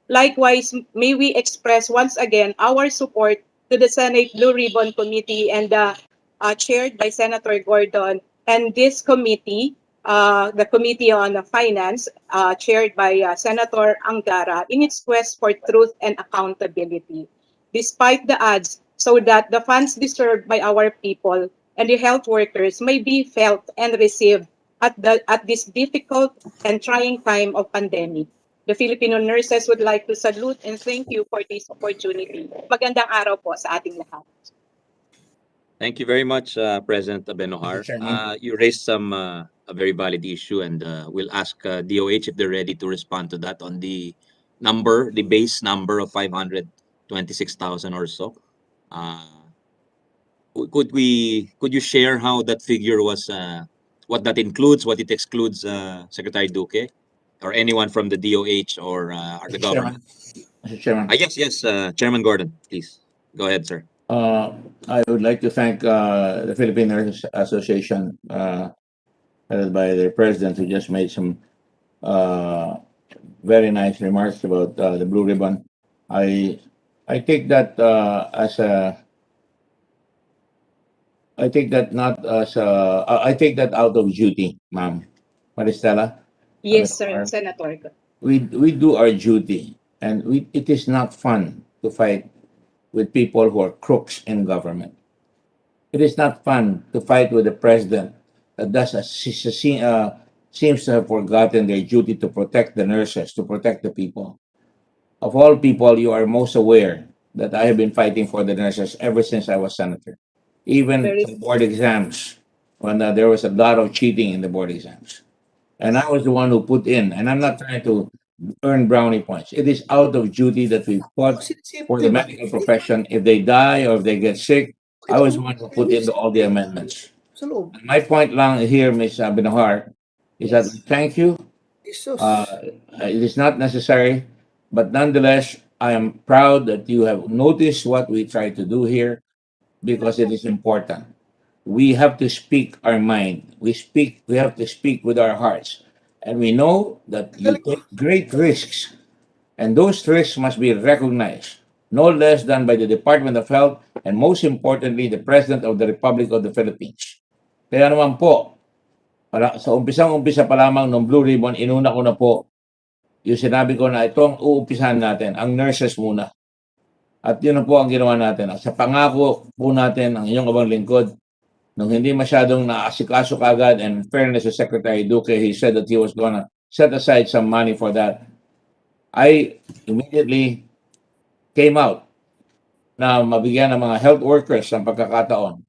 Likewise, may we express once again our support to the Senate Blue Ribbon Committee and chaired by Senator Gordon and this committee the Committee on Finance, chaired by Senator Angara, in its quest for truth and accountability, despite the odds, so that the funds deserved by our people and the health workers may be felt and received at this difficult and trying time of pandemic. The Filipino nurses would like to salute and thank you for this opportunity. Magandang araw po sa ating lahat. Thank you very much, President Benohar. You raised a very valid issue, and we'll ask DOH if they're ready to respond to that on the base number of 526,000 or so. Could you share how that figure was, what that includes, what it excludes, Secretary Duque, or anyone from the DOH or the government? Mr. Chairman. Yes, Chairman Gordon, please go ahead, sir. I would like to thank the Philippine Nurses Association, headed by their president, who just made some very nice remarks about the blue ribbon. I take that I take that not as I take that out of duty, ma'am. Maristela? Yes, sir, Senator. We do our duty, and it is not fun to fight with people who are crooks in government. It is not fun to fight with a president that seems to have forgotten their duty to protect the nurses, to protect the people. Of all people, you are most aware that I have been fighting for the nurses ever since I was senator. Even the board exams, when there was a lot of cheating in the board exams. And I was the one who put in, and I'm not trying to earn brownie points. It is out of duty that we fought for the medical profession. If they die or if they get sick, I was the one who put in all the amendments. My point lang here, Ms. Benohar, is that thank you. It is not necessary, but nonetheless, I am proud that you have noticed what we try to do here because it is important. We have to speak our mind. We have to speak with our hearts. And we know that you take great risks, and those risks must be recognized, no less than by the Department of Health and most importantly, the President of the Republic of the Philippines. Kaya naman po, sa umpisa pa lamang ng Blue Ribbon, inuna ko na po yung sinabi ko na ito ang uumpisahan natin, ang nurses muna. At yun na po ang ginawa natin. Sa pangako po natin, ang inyong abang lingkod, nung hindi masyadong naasikaso kagad, and fairness to Secretary Duque, he said that he was gonna set aside some money for that. I immediately came out na mabigyan ng mga health workers ng pagkakataon.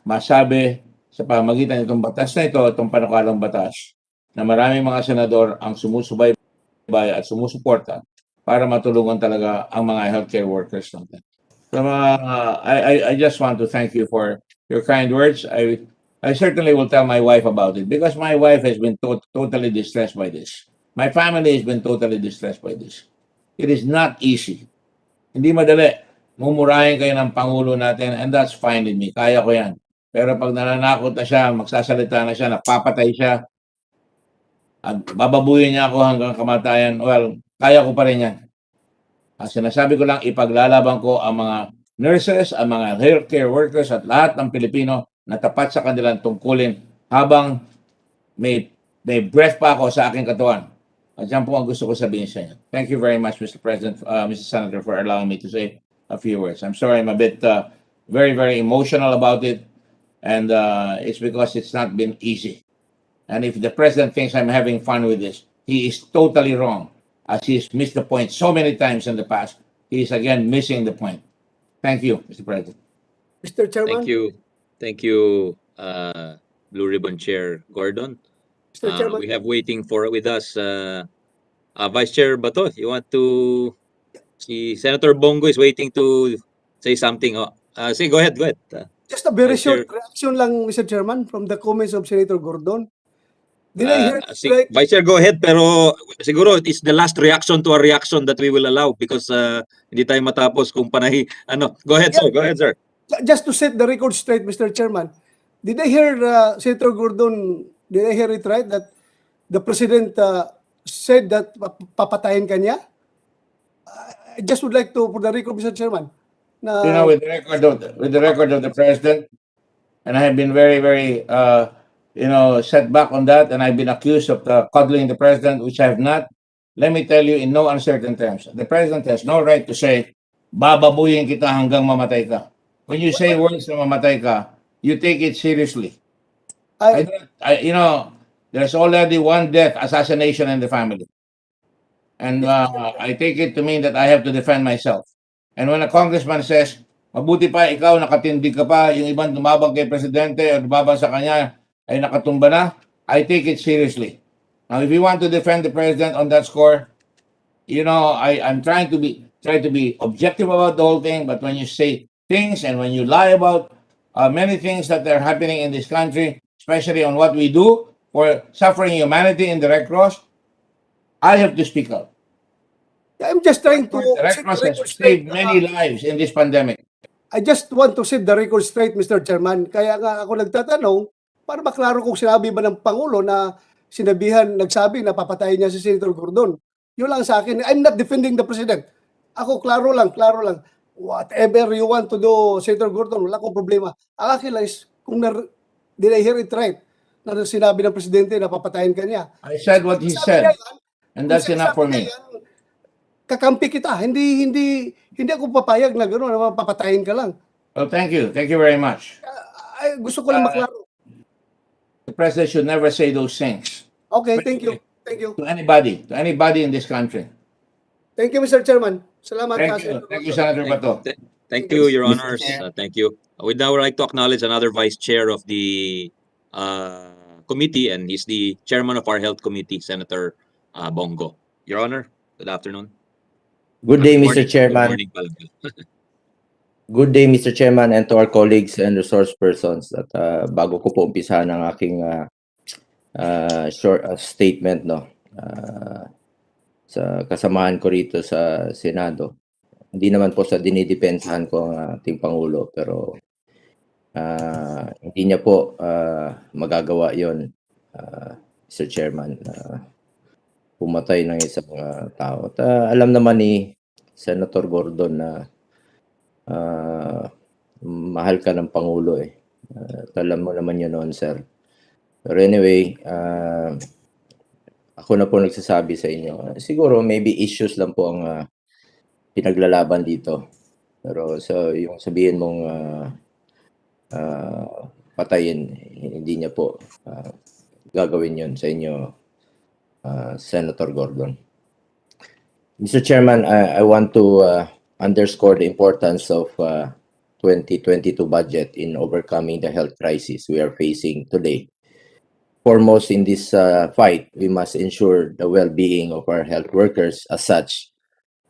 Masabi sa pamagitan itong batas na ito, itong panukalang batas, na maraming mga senador ang sumusubaybay at sumusuporta para matulungan talaga ang mga healthcare workers natin. So, I just want to thank you for your kind words. I certainly will tell my wife about it because my wife has been totally distressed by this. My family has been totally distressed by this. It is not easy. Hindi madali. Mumurahin kayo ng Pangulo natin and that's fine with me. Kaya ko yan. Pero pag nananakot na siya, magsasalita na siya, napapatay siya, at bababuyin niya ako hanggang kamatayan, well, kaya ko pa rin yan. Ang sinasabi ko lang, ipaglalaban ko ang mga nurses, ang mga healthcare workers at lahat ng Pilipino na tapat sa kanilang tungkulin habang may breath pa ako sa aking katawan. At yan po ang gusto ko sabihin sa inyo. Thank you very much, Mr. President, Mr. Senator, for allowing me to say a few words. I'm sorry I'm a bit very, very emotional about it. And it's because it's not been easy. And if the President thinks I'm having fun with this, he is totally wrong. As he's missed the point so many times in the past, he is again missing the point. Thank you, Mr. President. Mr. Chairman. Thank you, Blue Ribbon Chair Gordon. Mr. Chairman. We have waiting with us Vice Chair Bato. You want to? Si Senator Bongo is waiting to say something. Say, go ahead. Just a very short reaction lang, Mr. Chairman, from the comments of Senator Gordon. Did I hear right? Vice Chair, go ahead, pero siguro it's the last reaction to a reaction that we will allow because hindi tayo matapos kung panahi. Go ahead, sir. Go ahead, sir. Just to set the record straight, Mr. Chairman, did I hear Senator Gordon, did I hear it right that the President said that papatayin ka niya? I just would like to, for the record, Mr. Chairman. With the record of the President, and I have been very, very set back on that, and I've been accused of coddling the president, which I have not. Let me tell you in no uncertain terms, the president has no right to say, bababuyin kita hanggang mamatay ka. When you say words na mamatay ka, you take it seriously. There's already one death assassination in the family. And I take it to mean that I have to defend myself. And when a congressman says, mabuti pa ikaw, nakatindig ka pa, yung ibang tumabang kay presidente o tumabang sa kanya ay nakatumba na, I take it seriously. Now, if you want to defend the president on that score, I'm trying to be objective about the whole thing, but when you say things and when you lie about many things that are happening in this country, especially on what we do for suffering humanity in the Red Cross, I have to speak up. I'm just trying to The Red set Cross the has record straight. saved many lives in this pandemic. I just want to set the record straight, Mr. Chairman. Kaya nga ako nagtatanong para maklaro kung sinabi ba ng Pangulo na nagsabi na papatayin niya si Senator Gordon. Yun lang sa akin. I'm not defending the President. Ako, klaro lang. Whatever you want to do, Senator Gordon, wala akong problema. Ang akin lang is, did I hear it right? Na sinabi ng Presidente na papatayin ka niya. I said what he said, and that's enough for me. Kakampi kita. Hindi ako papayag na gano'n, na papatayin ka lang. Well, thank you. Thank you very much. Gusto ko lang maklaro. The president should never say those things. Okay, thank you. To anybody in this country. Thank you, Mr. Chairman. Salamat. Thank you, Senator Bato. Thank you, Your Honors. Thank you. We'd now like to acknowledge another Vice Chair of the committee, and he's the Chairman of our Health Committee, Senator Bongo. Your Honor, good afternoon. Good day, Mr. Good Chairman. morning pala. Good day, Mr. Chairman, and to our colleagues and resource persons. At bago ko po umpisahan ang aking short statement, sa kasamahan ko rito sa Senado. Hindi naman po sa dinidepensahan ko ang ating Pangulo, pero hindi niya po magagawa yon, Mr. Chairman, pumatay ng isang tao. At alam naman ni Senator Gordon na mahal ka ng Pangulo eh. Alam mo naman yun noon, sir. Pero anyway, ako na po nagsasabi sa inyo. Siguro maybe issues lang po ang pinaglalaban dito. Pero yung sabihin mong patayin, hindi niya po gagawin yun sa inyo, Senator Gordon. Mr. Chairman, I want to underscore the importance of 2022 budget in overcoming the health crisis we are facing today. Foremost in this fight, we must ensure the well-being of our health workers. As such,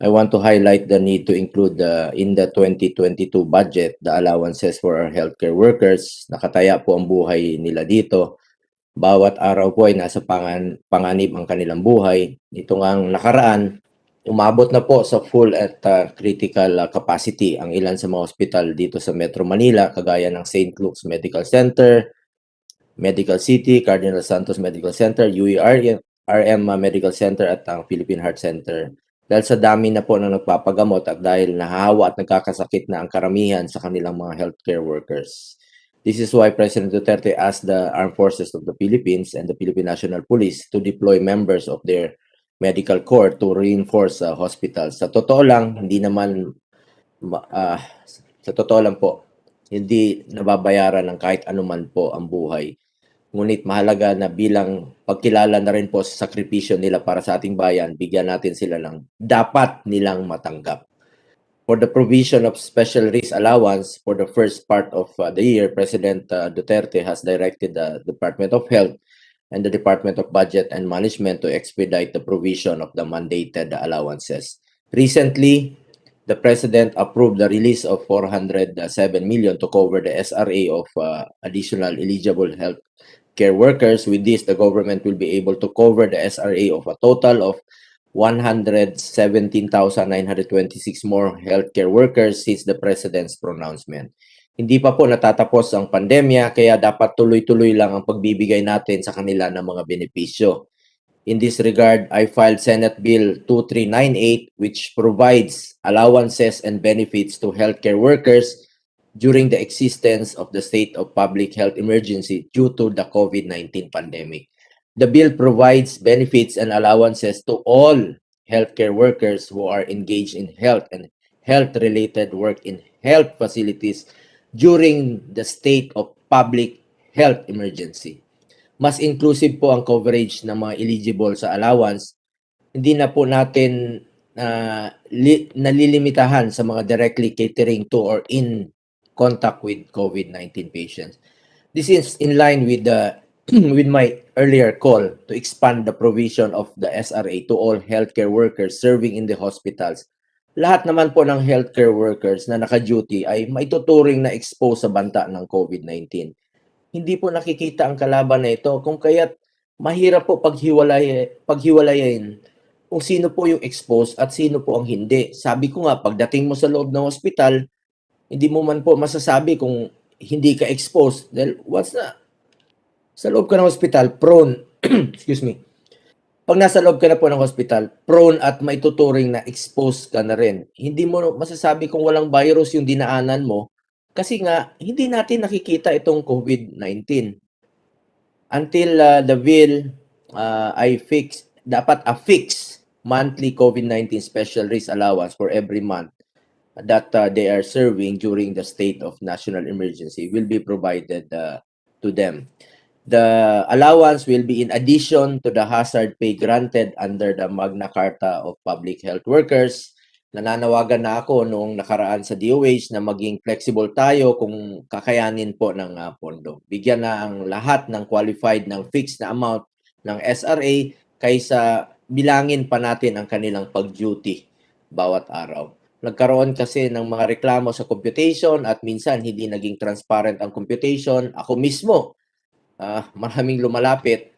I want to highlight the need to include in the 2022 budget the allowances for our healthcare workers. Nakataya po ang buhay nila dito. Bawat araw po ay nasa panganib ang kanilang buhay. Ito ngang nakaraan, umabot na po sa full at critical capacity ang ilan sa mga ospital dito sa Metro Manila, kagaya ng St. Luke's Medical Center, Medical City, Cardinal Santos Medical Center, UERM Medical Center at ang Philippine Heart Center. Dahil sa dami na po na nagpapagamot at dahil nahahawa at nagkakasakit na ang karamihan sa kanilang mga healthcare workers. This is why President Duterte asked the Armed Forces of the Philippines and the Philippine National Police to deploy members of their medical corps to reinforce hospitals. Sa totoo lang, po, hindi nababayaran ng kahit anuman po ang buhay. Ngunit mahalaga na bilang pagkilala na rin po sa sakripisyo nila para sa ating bayan, bigyan natin sila ng dapat nilang matanggap. For the provision of special risk allowance for the first part of the year, President Duterte has directed the Department of Health and the Department of Budget and Management to expedite the provision of the mandated allowances. Recently, the President approved the release of 407 million to cover the SRA of additional eligible health care workers. With this, the government will be able to cover the SRA of a total of 117,926 more healthcare workers since the President's pronouncement. Hindi pa po natatapos ang pandemya, kaya dapat tuloy-tuloy lang ang pagbibigay natin sa kanila ng mga benepisyo. In this regard, I filed Senate Bill 2398, which provides allowances and benefits to healthcare workers during the existence of the state of public health emergency due to the COVID-19 pandemic. The bill provides benefits and allowances to all healthcare workers who are engaged in health and health-related work in health facilities during the state of public health emergency. Mas inclusive po ang coverage ng mga eligible sa allowance. Hindi na po natin nalilimitahan sa mga directly catering to or in contact with COVID-19 patients. This is in line with the with my earlier call to expand the provision of the SRA to all healthcare workers serving in the hospitals. Lahat naman po ng healthcare workers na naka-duty ay maituturing na expose sa banta ng COVID-19. Hindi po nakikita ang kalaban na ito kung kaya't mahirap po paghiwalayin kung sino po yung exposed at sino po ang hindi. Sabi ko nga, pagdating mo sa loob ng hospital, hindi mo man po masasabi kung hindi ka exposed. Dahil sa loob ka ng hospital, prone, excuse me, pag nasa loob ka na po ng hospital, prone at maituturing na exposed ka na rin. Hindi mo masasabi kung walang virus yung dinaanan mo kasi nga, hindi natin nakikita itong COVID-19. Until the bill ay dapat a fixed monthly COVID-19 special risk allowance for every month that they are serving during the state of national emergency will be provided to them. The allowance will be in addition to the hazard pay granted under the Magna Carta of Public Health Workers. Nananawagan na ako noong nakaraan sa DOH na maging flexible tayo kung kakayanin po ng pondo. Bigyan na ang lahat ng qualified ng fixed na amount ng SRA kaysa bilangin pa natin ang kanilang pag-duty bawat araw. Nagkaroon kasi ng mga reklamo sa computation at minsan hindi naging transparent ang computation. Ako mismo, maraming lumalapit.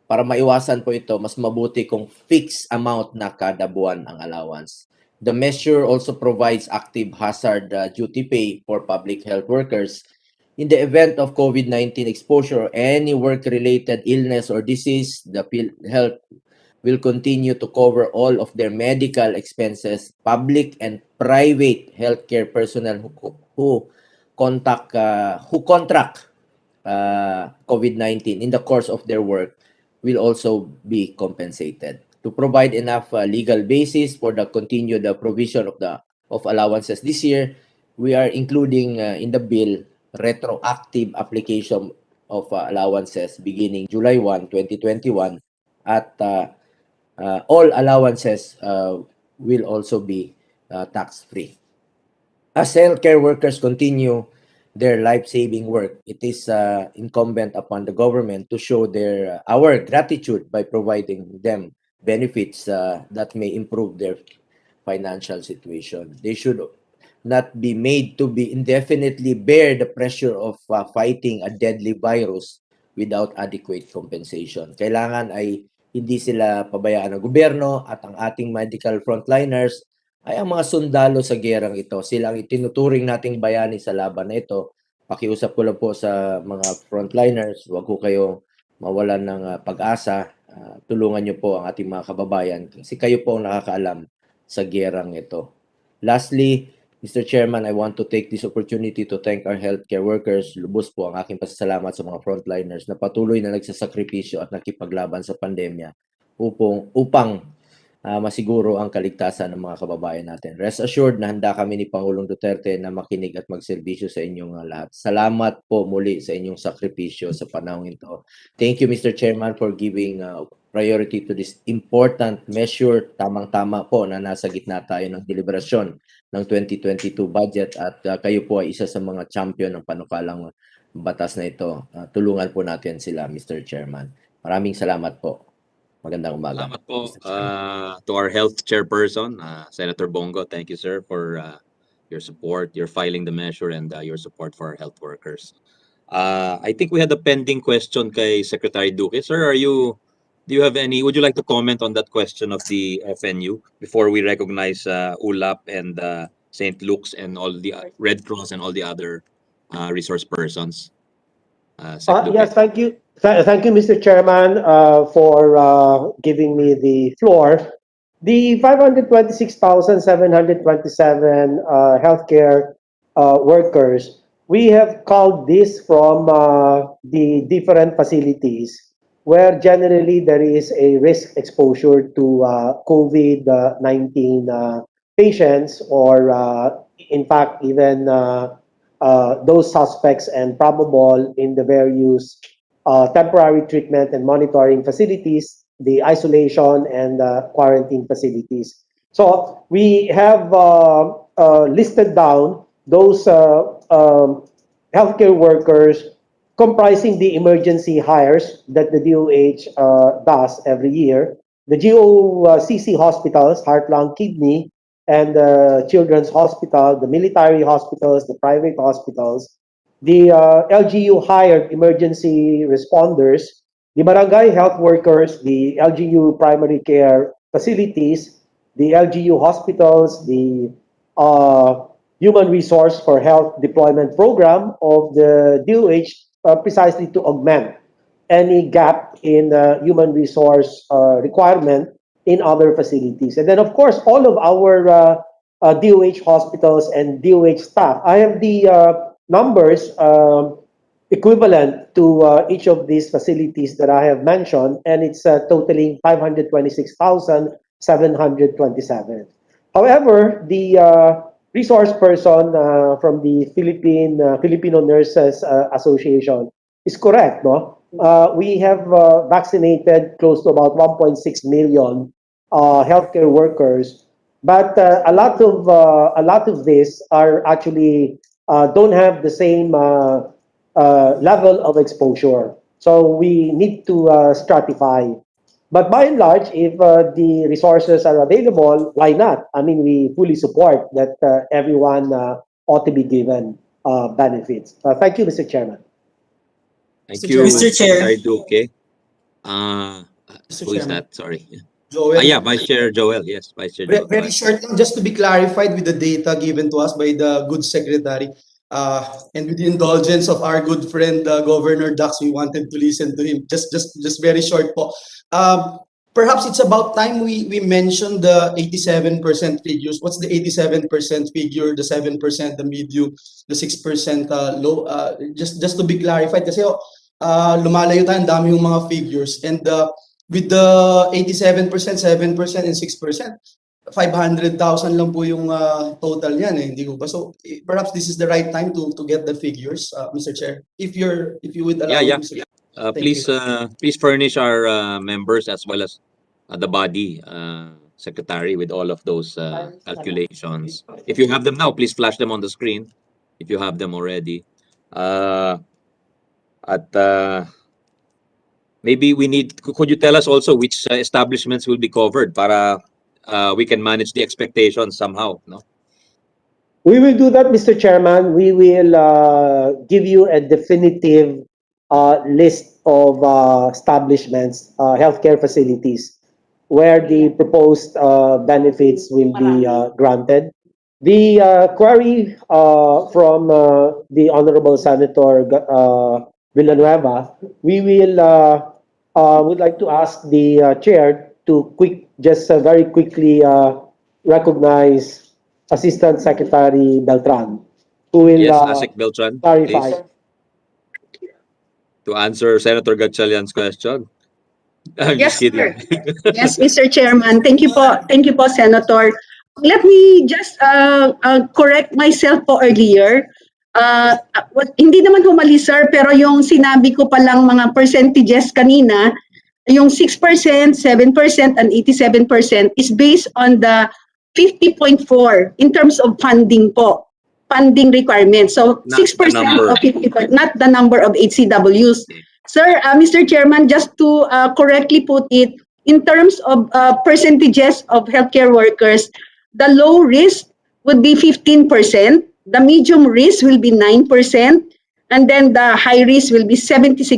Para maiwasan po ito, mas mabuti kung fixed amount na kada buwan ang allowance. The measure also provides active hazard duty pay for public health workers. In the event of COVID-19 exposure or any work-related illness or disease, the PhilHealth will continue to cover all of their medical expenses. Public and private healthcare personnel who contract COVID-19 in the course of their work will also be compensated. To provide enough legal basis for the continued provision of allowances this year, we are including in the bill retroactive application of allowances beginning July 1, 2021 at all allowances will also be tax-free. As healthcare workers continue their life-saving work, it is incumbent upon the government to show our gratitude by providing them benefits that may improve their financial situation. They should not be made to be indefinitely bear the pressure of fighting a deadly virus without adequate compensation. Kailangan ay hindi sila pabayaan ng gobyerno at ang ating medical frontliners ay ang mga sundalo sa gerang ito. Sila ang itinuturing nating bayani sa laban na ito. Pakiusap ko lang po sa mga frontliners, huwag ko kayo mawalan ng pag-asa. Tulungan niyo po ang ating mga kababayan kasi kayo po ang nakakaalam sa gerang ito. Lastly, Mr. Chairman, I want to take this opportunity to thank our healthcare workers. Lubos po ang aking pasasalamat sa mga frontliners na patuloy na nagsasakripisyo at nakipaglaban sa pandemya upang masiguro ang kaligtasan ng mga kababayan natin. Rest assured na handa kami ni Pangulong Duterte na makinig at magserbisyo sa inyong lahat. Salamat po muli sa inyong sakripisyo sa panahon ito. Thank you, Mr. Chairman, for giving priority to this important measure. Tamang-tama po na nasa gitna tayo ng deliberasyon ng 2022 budget at kayo po ay isa sa mga champion ng panukalang batas na ito. Tulungan po natin sila, Mr. Chairman. Maraming salamat po. Magandang umaga. Salamat po to our health chairperson, Senator Bongo. Thank you, sir, for your support, your filing the measure, and your support for our health workers. I think we had a pending question kay Secretary Duque. Sir, would you like to comment on that question of the FNU before we recognize ULAP and St. Luke's and all the Red Cross and all the other resource persons? Yes, thank you. Thank you, Mr. Chairman, for giving me the floor. The 526,727 healthcare workers, we have called this from the different facilities where generally there is a risk exposure to COVID-19 patients, or in fact, even those suspects and probable in the various temporary treatment and monitoring facilities, the isolation and quarantine facilities. So we have listed down those healthcare workers comprising the emergency hires that the DOH does every year, the GOCC hospitals, heart, lung, kidney, and the children's hospital, the military hospitals, the private hospitals, the LGU hired emergency responders, the barangay health workers, the LGU primary care facilities, the LGU hospitals, the human resource for health deployment program of the DOH, precisely to augment any gap in human resource requirement in other facilities. And then, of course, all of our DOH hospitals and DOH staff. I have the numbers equivalent to each of these facilities that I have mentioned, and it's totaling 526,727. However, the resource person from the Filipino Nurses Association is correct, no? We have vaccinated close to about 1.6 million healthcare workers, but a lot of this are actually don't have the same level of exposure. So we need to stratify. But by and large, if the resources are available, why not? I mean, we fully support that everyone ought to be given benefits. Thank you, Mr. Chairman. Thank Mr. you, Chairman. Mr. Chair. Secretary Duque. Uh, Mr. who is Chairman. that? Sorry. Joelle. Yeah, Vice Chair Joel. Yes, Vice Chair Joel. Go Very ahead. short lang, just to be clarified with the data given to us by the good secretary, and with the indulgence of our good friend Governor Dax, we wanted to listen to him. Just very short po. Perhaps it's about time we mentioned the 87% figures. What's the 87% figure, the 7%, the medium, the 6% low? Just to be clarified kasi lumalayo tayo, ang dami yung mga figures. And with the 87%, 7%, and 6%, 500,000 lang po yung total yan eh, hindi ko ba? So perhaps this is the right time to get the figures, Mr. Chair, if you would allow Yeah. me, Mr. Please, please furnish our members as well as the body secretary with all of those calculations. If you have them now, please flash them on the screen. If you have them already, maybe we need. Could you tell us also which establishments will be covered para we can manage the expectations somehow? No. We will do that, Mr. Chairman. We will give you a definitive list of establishments, healthcare facilities, where the proposed benefits will be granted. The query from the Honorable Senator Villanueva, we will would like to ask the chair to very quickly recognize Assistant Secretary Beltran, who will Yes, Asik Beltran, clarify. please, to answer Senator Gatchalian's question. I'm Yes, just kidding. Yes, Mr. Chairman. Thank you po. Thank you po, Senator. Let me just correct myself po earlier. Hindi naman humali, sir, pero yung sinabi ko palang mga percentages kanina, yung 6%, 7%, and 87% is based on the 50.4 in terms of funding po. Funding requirements. So Not the 6% number. of 50, not the number of HCWs. Sir, Mr. Chairman, just to correctly put it, in terms of percentages of healthcare workers, the low risk would be 15%, the medium risk will be 9%, and then the high risk will be 76%.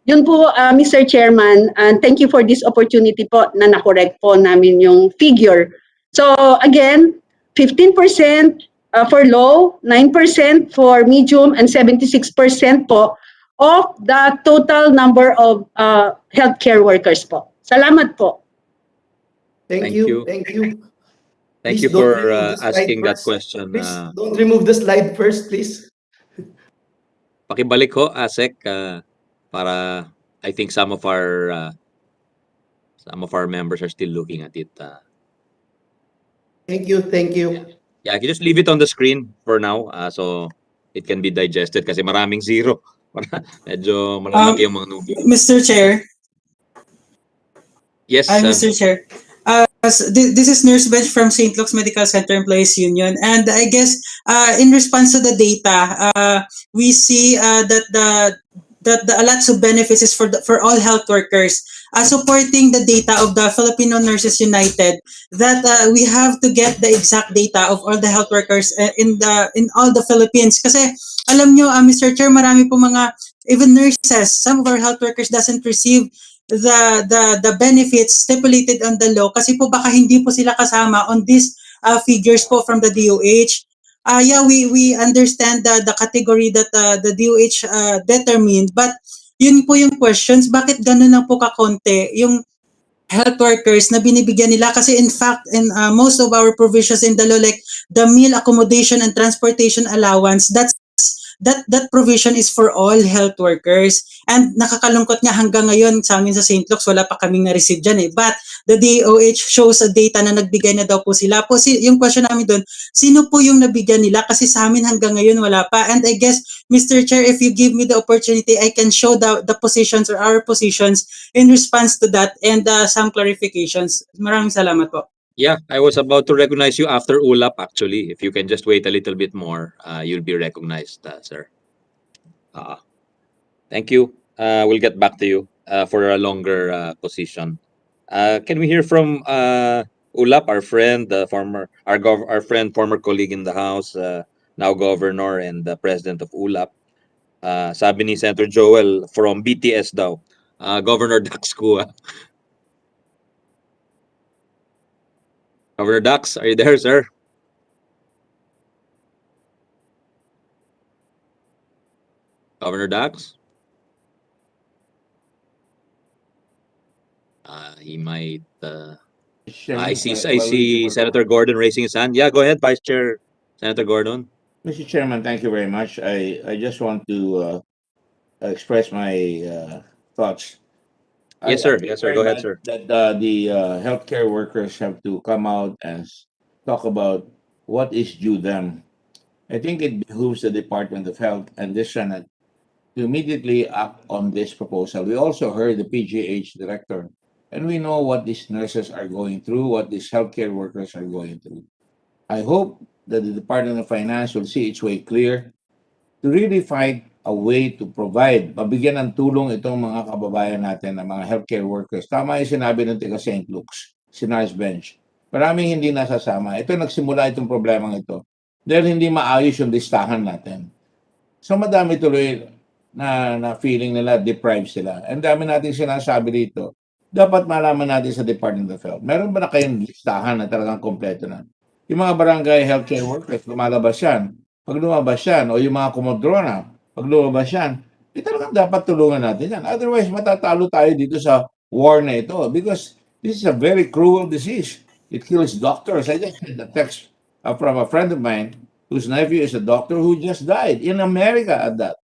Yun po, Mr. Chairman, and thank you for this opportunity po na na-correct po namin yung figure. So again, 15% for low, 9% for medium, and 76% po of the total number of healthcare workers po. Salamat po. Thank Thank you. you. Thank you. Thank Please you don't for remove the slide asking that first. question. Please don't remove the slide first, please. Pakibalik ho, ASEC, para I think some of our members are still looking at it. Thank you, thank you. Yeah, I can just leave it on the screen for now, so it can be digested kasi maraming zero. Medyo malalaki yung mga numero. Mr. Chair, Yes, Mr. Chair. This is Nurse Bench from St. Luke's Medical Center Employees Union, and I guess in response to the data, we see that the lots of benefits is for all health workers. Supporting the data of the Filipino Nurses United, that we have to get the exact data of all the health workers in all the Philippines. Kasi alam nyo, Mr. Chair, marami po mga even nurses, some of our health workers doesn't receive the benefits stipulated on the law kasi po baka hindi po sila kasama on these figures po from the DOH. Yeah, we understand the category that the DOH determined, but yun po yung questions, bakit ganun lang po kakonte yung health workers na binibigyan nila kasi in fact in most of our provisions in the law like the meal accommodation and transportation allowance, that provision is for all health workers. And nakakalungkot nga hanggang ngayon sa amin sa St. Luke's wala pa kaming na-receive dyan eh. But the DOH shows a data na nagbigay na daw po sila. Po yung question namin doon, sino po yung nabigyan nila? Kasi sa amin hanggang ngayon wala pa. And I guess, Mr. Chair, if you give me the opportunity, I can show the positions or our positions in response to that and some clarifications. Maraming salamat po. Yeah, I was about to recognize you after ULAP actually. If you can just wait a little bit more, you'll be recognized, sir. Thank you. We'll get back to you for a longer position. Can we hear from ULAP, our friend, our friend, former colleague in the House, now Governor and the President of ULAP. Sabi ni Senator Joelle from BTS daw. Governor Dax Kua. Governor Dax, are you there, sir? Governor Dax? He might. I see Senator Gordon raising his hand. Yeah, go ahead, Vice Chair Senator Gordon. Mr. Chairman, thank you very much. I just want to express my thoughts. Yes, sir. Yes, sir. Go ahead, sir. That the healthcare workers have to come out and talk about what is due them. I think it behooves the Department of Health and this Senate to immediately act on this proposal. We also heard the PGH director, and we know what these nurses are going through, what these healthcare workers are going through. I hope that the Department of Finance will see its way clear to really find a way to provide, mabigyan ng tulong itong mga kababayan natin, ng mga healthcare workers. Tama yung sinabi ng taga St. Luke's, si Nurse Bench. Maraming hindi nasasama. Ito nagsimula itong problemang ito dahil hindi maayos yung listahan natin. So madami tuloy na feeling nila deprived sila. And dami natin sinasabi dito, dapat malaman natin sa Department of Health. Meron ba na kayong listahan na talagang kompleto na? Yung mga barangay healthcare workers, lumalabas yan. Pag lumabas yan, o yung mga komodrona, pag lumabas yan, talagang dapat tulungan natin yan. Otherwise, matatalo tayo dito sa war na ito because this is a very cruel disease. It kills doctors. I just had a text from a friend of mine whose nephew is a doctor who just died in America at that.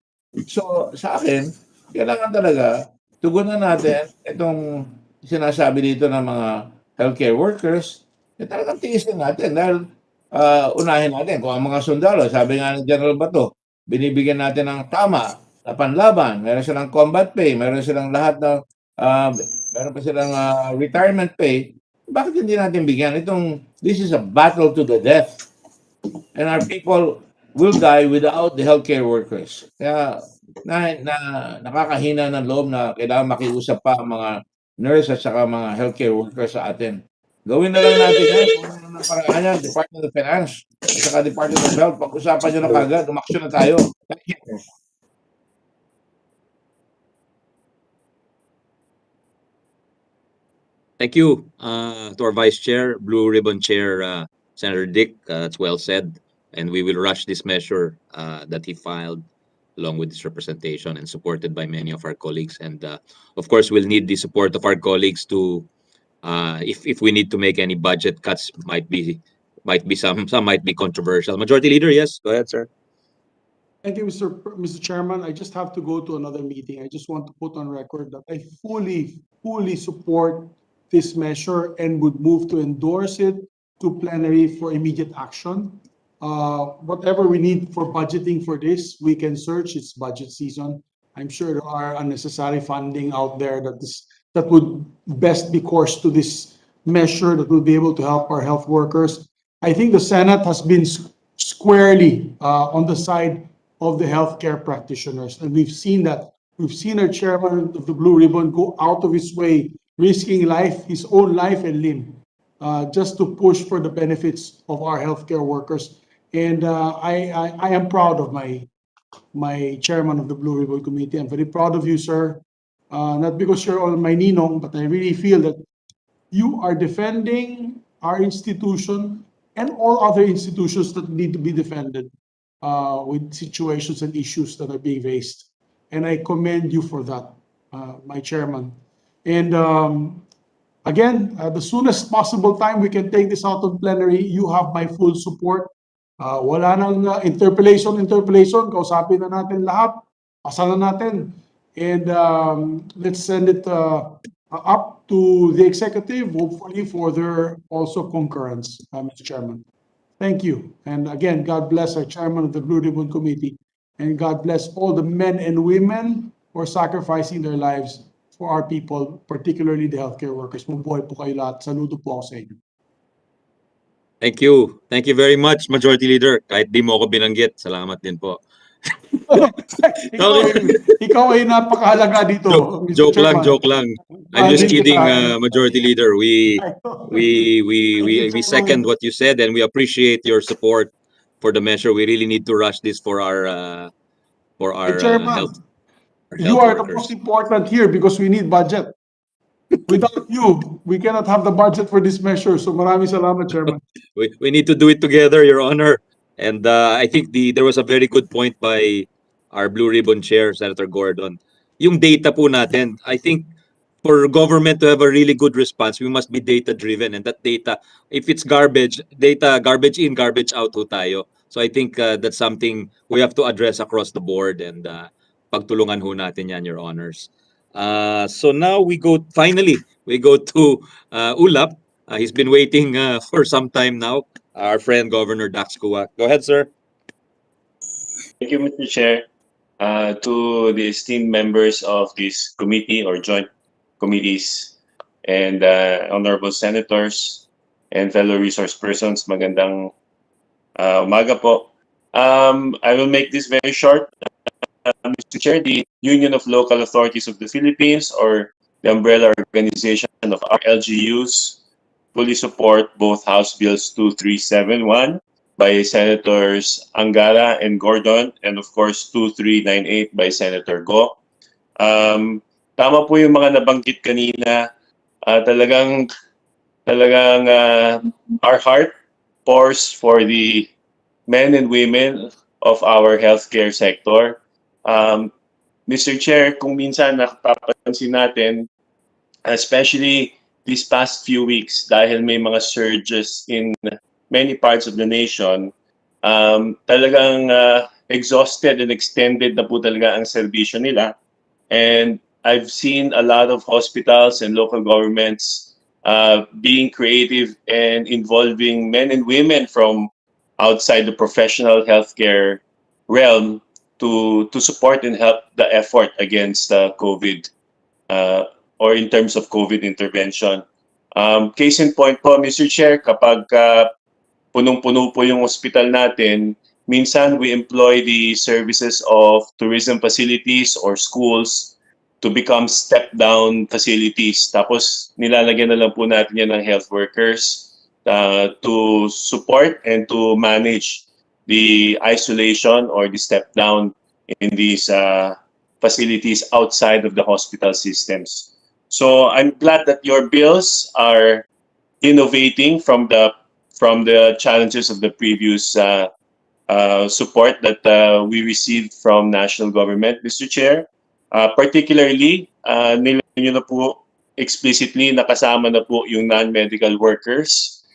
So, sa akin, kailangan talaga tugunan natin itong sinasabi dito ng mga healthcare workers, talagang tiisin natin dahil unahin natin kung ang mga sundalo, sabi nga ng General Bato, binibigyan natin ng tama na panlaban, meron silang combat pay, meron silang lahat ng meron pa silang retirement pay. Bakit hindi natin bigyan itong this is a battle to the death and our people will die without the healthcare workers. Kaya nakakahina ng loob na kailangan makiusap pa ang mga nurse at saka mga healthcare workers sa atin. Gawin na lang natin yan. Kung ano ng paraan yan, Department of Finance at saka Department of Health, pag-usapan nyo na kagad, umaksyon na tayo. Thank you. Thank you to our Vice Chair, Blue Ribbon Chair, Senator Dick. That's well said. And we will rush this measure that he filed along with this representation and supported by many of our colleagues. And of course, we'll need the support of our colleagues to, if we need to make any budget cuts, might be might be some might be controversial. Majority Leader, yes, go ahead, sir. Thank you, Mr. Chairman. I just have to go to another meeting. I just want to put on record that I fully support this measure and would move to endorse it to plenary for immediate action. Whatever we need for budgeting for this, we can search. It's budget season. I'm sure there are unnecessary funding out there that would best be coursed to this measure that will be able to help our health workers. I think the Senate has been squarely on the side of the healthcare practitioners, and we've seen that. We've seen our chairman of the Blue Ribbon go out of his way, risking his own life and limb, just to push for the benefits of our healthcare workers. And I am proud of my chairman of the Blue Ribbon Committee. I'm very proud of you, sir. Not because you're on my ninong, but I really feel that you are defending our institution and all other institutions that need to be defended with situations and issues that are being raised. And I commend you for that, my chairman. And again, the soonest possible time we can take this out of plenary, you have my full support. Wala nang interpellation, kausapin na natin lahat, pasa na natin. And let's send it up to the executive, hopefully for their also concurrence, Mr. Chairman. Thank you. And again, God bless our chairman of the Blue Ribbon Committee. And God bless all the men and women who are sacrificing their lives for our people, particularly the healthcare workers. Mabuhay po kayo lahat. Saludo po ako sa inyo. Thank you. Thank you very much, Majority Leader. Kahit di mo ako binanggit, salamat din po. ikaw ay napakahalaga dito, Mr. Joke lang, Chairman. joke lang. I'm just Imagine kidding, kita. Majority Leader. We second what you said, and we appreciate your support for the measure. We really need to rush this for our Chairman, health. You are the most important here because we need budget. Without you, we cannot have the budget for this measure. So maraming salamat, Chairman. We need to do it together, Your Honor. And I think there was a very good point by our Blue Ribbon Chair, Senator Gordon. Yung data po natin, I think for government to have a really good response, we must be data-driven. And that data, if it's garbage in, garbage out ho tayo. So I think that's something we have to address across the board, and pagtulungan ho natin yan, Your Honors. So now we go to ULAP. He's been waiting for some time now. Our friend Governor Dax Kuwa. Go ahead, sir. Thank you, Mr. Chair. To the esteemed members of this committee or joint committees and honorable senators and fellow resource persons, magandang umaga po. I will make this very short. Mr. Chair, the Union of Local Authorities of the Philippines, or the umbrella organization of our LGUs, fully support both House Bills 2371 by Senators Angara and Gordon, and of course 2398 by Senator Go. Tama po yung mga nabanggit kanina. Talagang our heart pours for the men and women of our healthcare sector. Mr. Chair, kung minsan napapansin natin, especially these past few weeks, dahil may mga surges in many parts of the nation, talagang exhausted and extended na po talaga ang serbisyo nila. And I've seen a lot of hospitals and local governments being creative and involving men and women from outside the professional healthcare realm to support and help the effort against COVID or in terms of COVID intervention. Case in point po, Mr. Chair, kapag punong-puno po yung hospital natin, minsan we employ the services of tourism facilities or schools to become step-down facilities. Tapos nilalagyan na lang po natin yan ng health workers to support and to manage the isolation or the step-down in these facilities outside of the hospital systems. So I'm glad that your bills are innovating from the challenges of the previous support that we received from national government, Mr. Chair. Particularly, nila nyo na po explicitly nakasama na po yung non-medical workers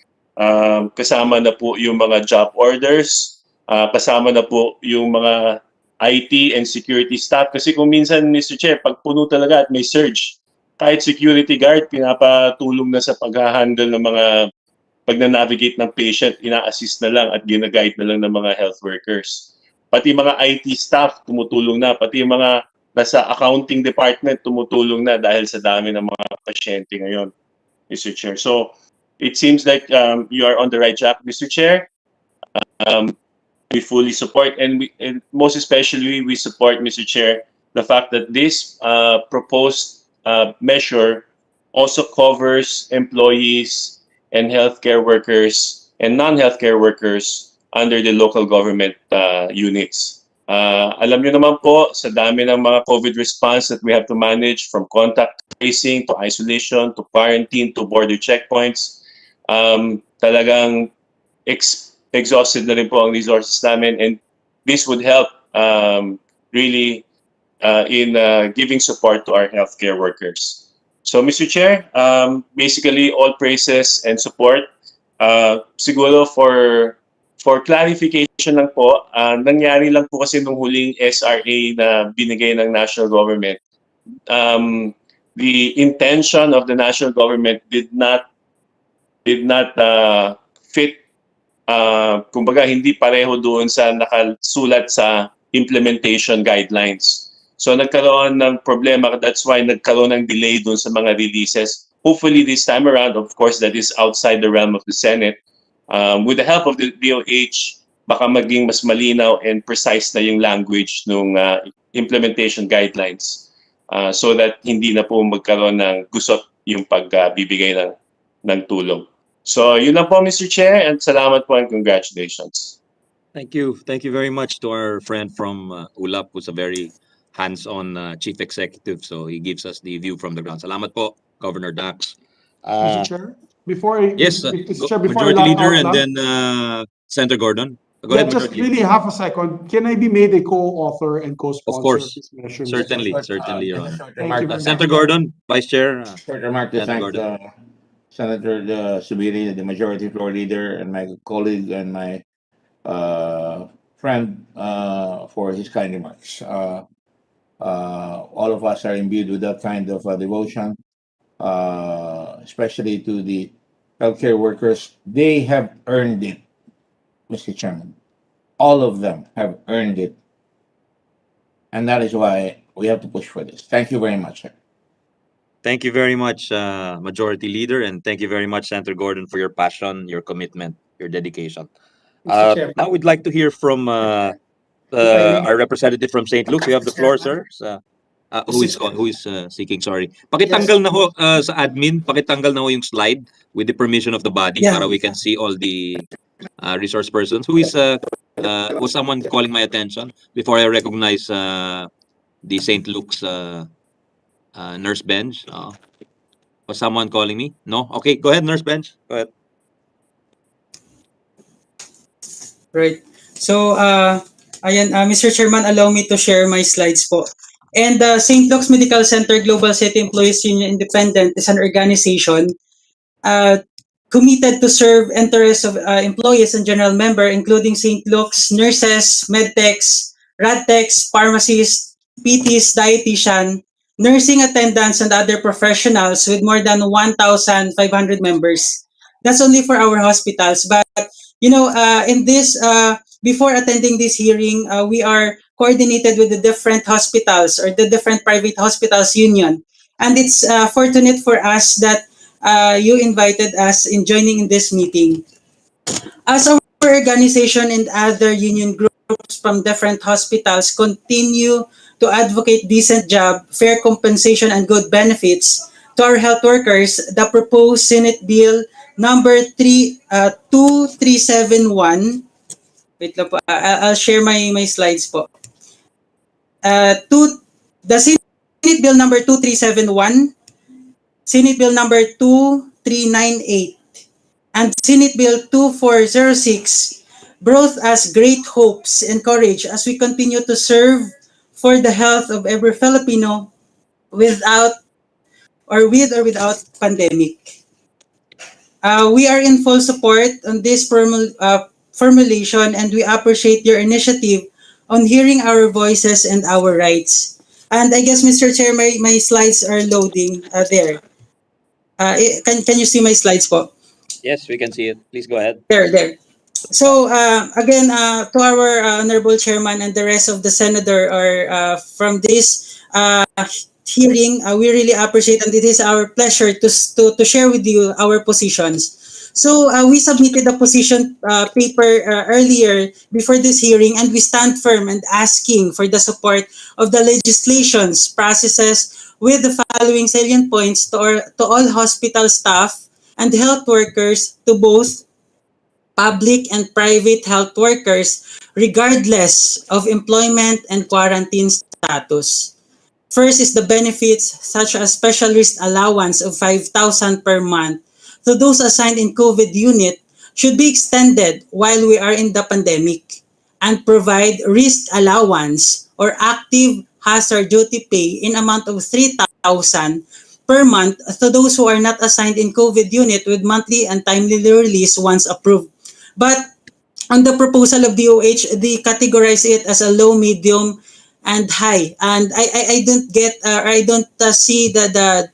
Kasama na po yung mga job orders, kasama na po yung mga IT and security staff. Kasi kung minsan, Mr. Chair, pag puno talaga at may surge, kahit security guard, pinapatulong na sa pag-handle ng mga pag-navigate ng patient, ina-assist na lang at gina-guide na lang ng mga health workers. Pati mga IT staff tumutulong na, pati yung mga nasa accounting department tumutulong na dahil sa dami ng mga pasyente ngayon, Mr. Chair. So, it seems like you are on the right track, Mr. Chair. We fully support, and most especially we support, Mr. Chair, the fact that this proposed measure also covers employees and healthcare workers and non-healthcare workers under the local government units. Alam niyo naman po, sa dami ng mga COVID response that we have to manage, from contact tracing to isolation to quarantine to border checkpoints, talagang exhausted na rin po ang resources namin, and this would help really in giving support to our healthcare workers. So, Mr. Chair, basically all praises and support. Siguro for clarification lang po, nangyari lang po kasi nung huling SRA na binigay ng national government, the intention of the national government did not fit, kumbaga hindi pareho doon sa nakasulat sa implementation guidelines. So nagkaroon ng problema, that's why nagkaroon ng delay doon sa mga releases. Hopefully this time around, of course, that is outside the realm of the Senate. With the help of the DOH, baka maging mas malinaw and precise na yung language ng implementation guidelines, so that hindi na po magkaroon ng gusot yung pagbibigay ng tulong. So yun lang po, Mr. Chair, and salamat po and congratulations. Thank you. Thank you very much to our friend from ULAP, who's a very hands-on chief executive. So he gives us the view from the ground. Salamat po, Governor Dax. Mr. Chair, before Yes, Mr. Chair, before I Majority log Leader out and lang, then Senator Gordon. Go yeah, ahead, just Majority really Leader. half a second. Can I be made a co-author and Of co-sponsor of course. this measure? Mr. Certainly, Chair? certainly, Your Honor. Thank you very Senator much. Gordon, Vice Chair. Short remark to Senator thank Gordon. Senator Subiri, the majority floor leader, and my colleague and my friend for his kind remarks. All of us are imbued with that kind of devotion, especially to the healthcare workers. They have earned it, Mr. Chairman. All of them have earned it. And that is why we have to push for this. Thank you very much, sir. Thank you very much, Majority Leader, and thank you very much, Senator Gordon, for your passion, your commitment, your dedication. Mr. Chair. Now we'd like to hear from our representative from St. Luke's. You have the floor, sir. Who is seeking? Sorry. Pakitanggal na ho sa admin. Pakitanggal na ho yung slide with the permission of the body para we can see all the resource persons. Who is was someone calling my attention before I recognize the St. Luke's nurse bench? Was someone calling me? No? Okay, go ahead, nurse bench. Go ahead. Right. So, ayan, Mr. Chairman, allow me to share my slides po. And St. Luke's Medical Center Global City Employees Union Independent is an organization committed to serve interests of employees and general member, including St. Luke's nurses, medtechs, radtechs, pharmacists, PTs, dietitian, nursing attendants, and other professionals with more than 1,500 members. That's only for our hospitals. But, you know, in this, before attending this hearing, we are coordinated with the different hospitals or the different private hospitals union. And it's fortunate for us that you invited us in joining in this meeting. As our organization and other union groups from different hospitals continue to advocate decent job, fair compensation, and good benefits to our health workers, the proposed Senate Bill number 2371. Wait lang po, I'll share my slides po. The Senate Bill number 2371, Senate Bill number 2398, and Senate Bill 2406 brought us great hopes and courage as we continue to serve for the health of every Filipino with or without pandemic. We are in full support on this formulation, and we appreciate your initiative on hearing our voices and our rights. And I guess, Mr. Chair, my slides are loading there. Can you see my slides po? Yes, we can see it. Please go ahead. There. So again, to our honorable chairman and the rest of the senator or from this hearing, we really appreciate, and it is our pleasure to share with you our positions. So we submitted a position paper earlier before this hearing, and we stand firm and asking for the support of the legislations processes with the following salient points to all hospital staff and health workers, to both public and private health workers regardless of employment and quarantine status. First is the benefits such as special risk allowance of 5,000 per month to those assigned in COVID unit should be extended while we are in the pandemic, and provide risk allowance or active hazard duty pay in amount of 3,000 per month to those who are not assigned in COVID unit with monthly and timely release once approved. But on the proposal of DOH, they categorize it as a low, medium, and high. And I don't get, I don't see the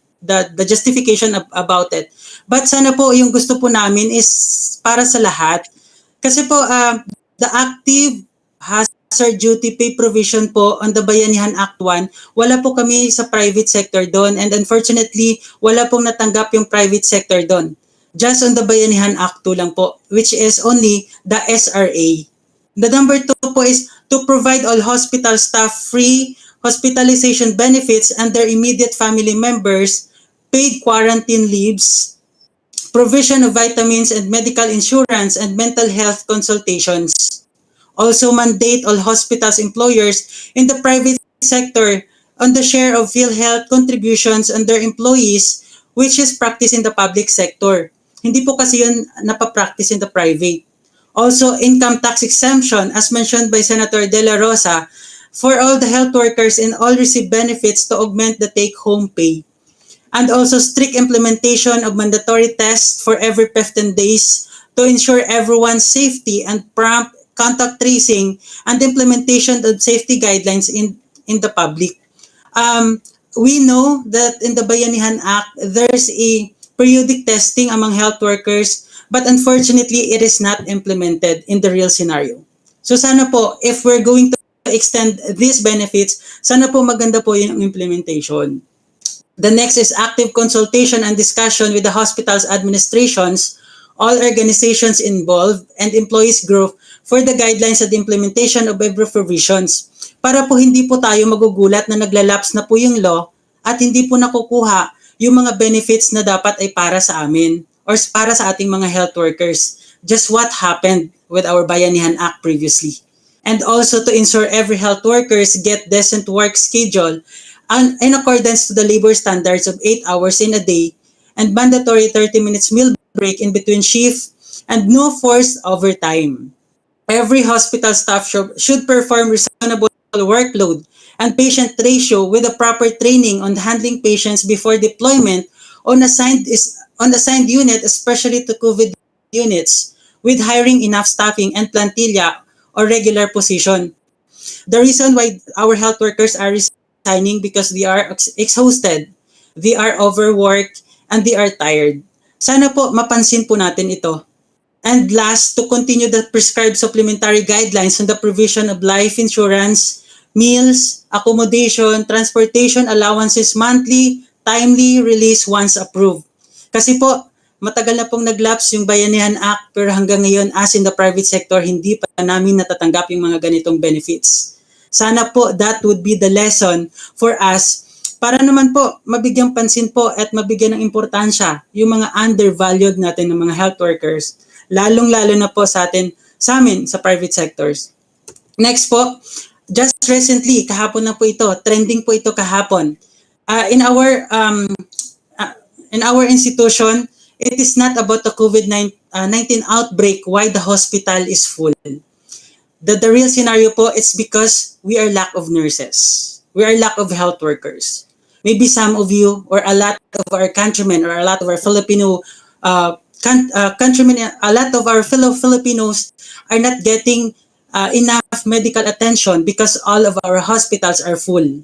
justification about it. But sana po, yung gusto po namin is para sa lahat. Kasi po, the active hazard duty pay provision po on the Bayanihan Act 1, wala po kami sa private sector doon. And unfortunately, wala pong natanggap yung private sector doon. Just on the Bayanihan Act 2 lang po, which is only the SRA. The number 2 po is to provide all hospital staff free hospitalization benefits and their immediate family members, paid quarantine leaves, provision of vitamins and medical insurance and mental health consultations. Also mandate all hospitals employers in the private sector on the share of PhilHealth contributions on their employees, which is practiced in the public sector. Hindi po kasi yun napapractice in the private. Also, income tax exemption, as mentioned by Senator De La Rosa, for all the health workers and all receive benefits to augment the take-home pay. And also strict implementation of mandatory tests for every 15 days to ensure everyone's safety, and prompt contact tracing and implementation of safety guidelines in the public. We know that in the Bayanihan Act, there's a periodic testing among health workers, but unfortunately, it is not implemented in the real scenario. So sana po, if we're going to extend these benefits, sana po maganda po yung implementation. The next is active consultation and discussion with the hospital's administrations, all organizations involved, and employees group for the guidelines at the implementation of every provisions. Para po hindi po tayo magugulat na naglalaps na po yung law at hindi po nakukuha yung mga benefits na dapat ay para sa amin or para sa ating mga health workers. Just what happened with our Bayanihan Act previously. And also to ensure every health workers get decent work schedule in accordance to the labor standards of 8 hours in a day and mandatory 30 minutes meal break in between shift and no forced overtime. Every hospital staff should perform reasonable workload and patient ratio with a proper training on handling patients before deployment on assigned unit, especially to COVID units, with hiring enough staffing and plantilla or regular position. The reason why our health workers are resigning because they are exhausted, they are overworked, and they are tired. Sana po mapansin po natin ito. And last, to continue the prescribed supplementary guidelines on the provision of life insurance, meals, accommodation, transportation allowances monthly, timely release once approved. Kasi po, matagal na pong naglaps yung Bayanihan Act, pero hanggang ngayon, as in the private sector, hindi pa namin natatanggap yung mga ganitong benefits. Sana po that would be the lesson for us para naman po mabigyang pansin po at mabigyan ng importansya yung mga undervalued natin ng mga health workers, lalong-lalo na po sa amin sa private sectors. Next po, just recently, kahapon na po ito, trending po ito kahapon. In our institution, it is not about the COVID-19 outbreak why the hospital is full. The real scenario po, it's because we are lack of nurses. We are lack of health workers. Maybe some of you or a lot of our countrymen or a lot of our Filipino countrymen, a lot of our fellow Filipinos are not getting enough medical attention because all of our hospitals are full.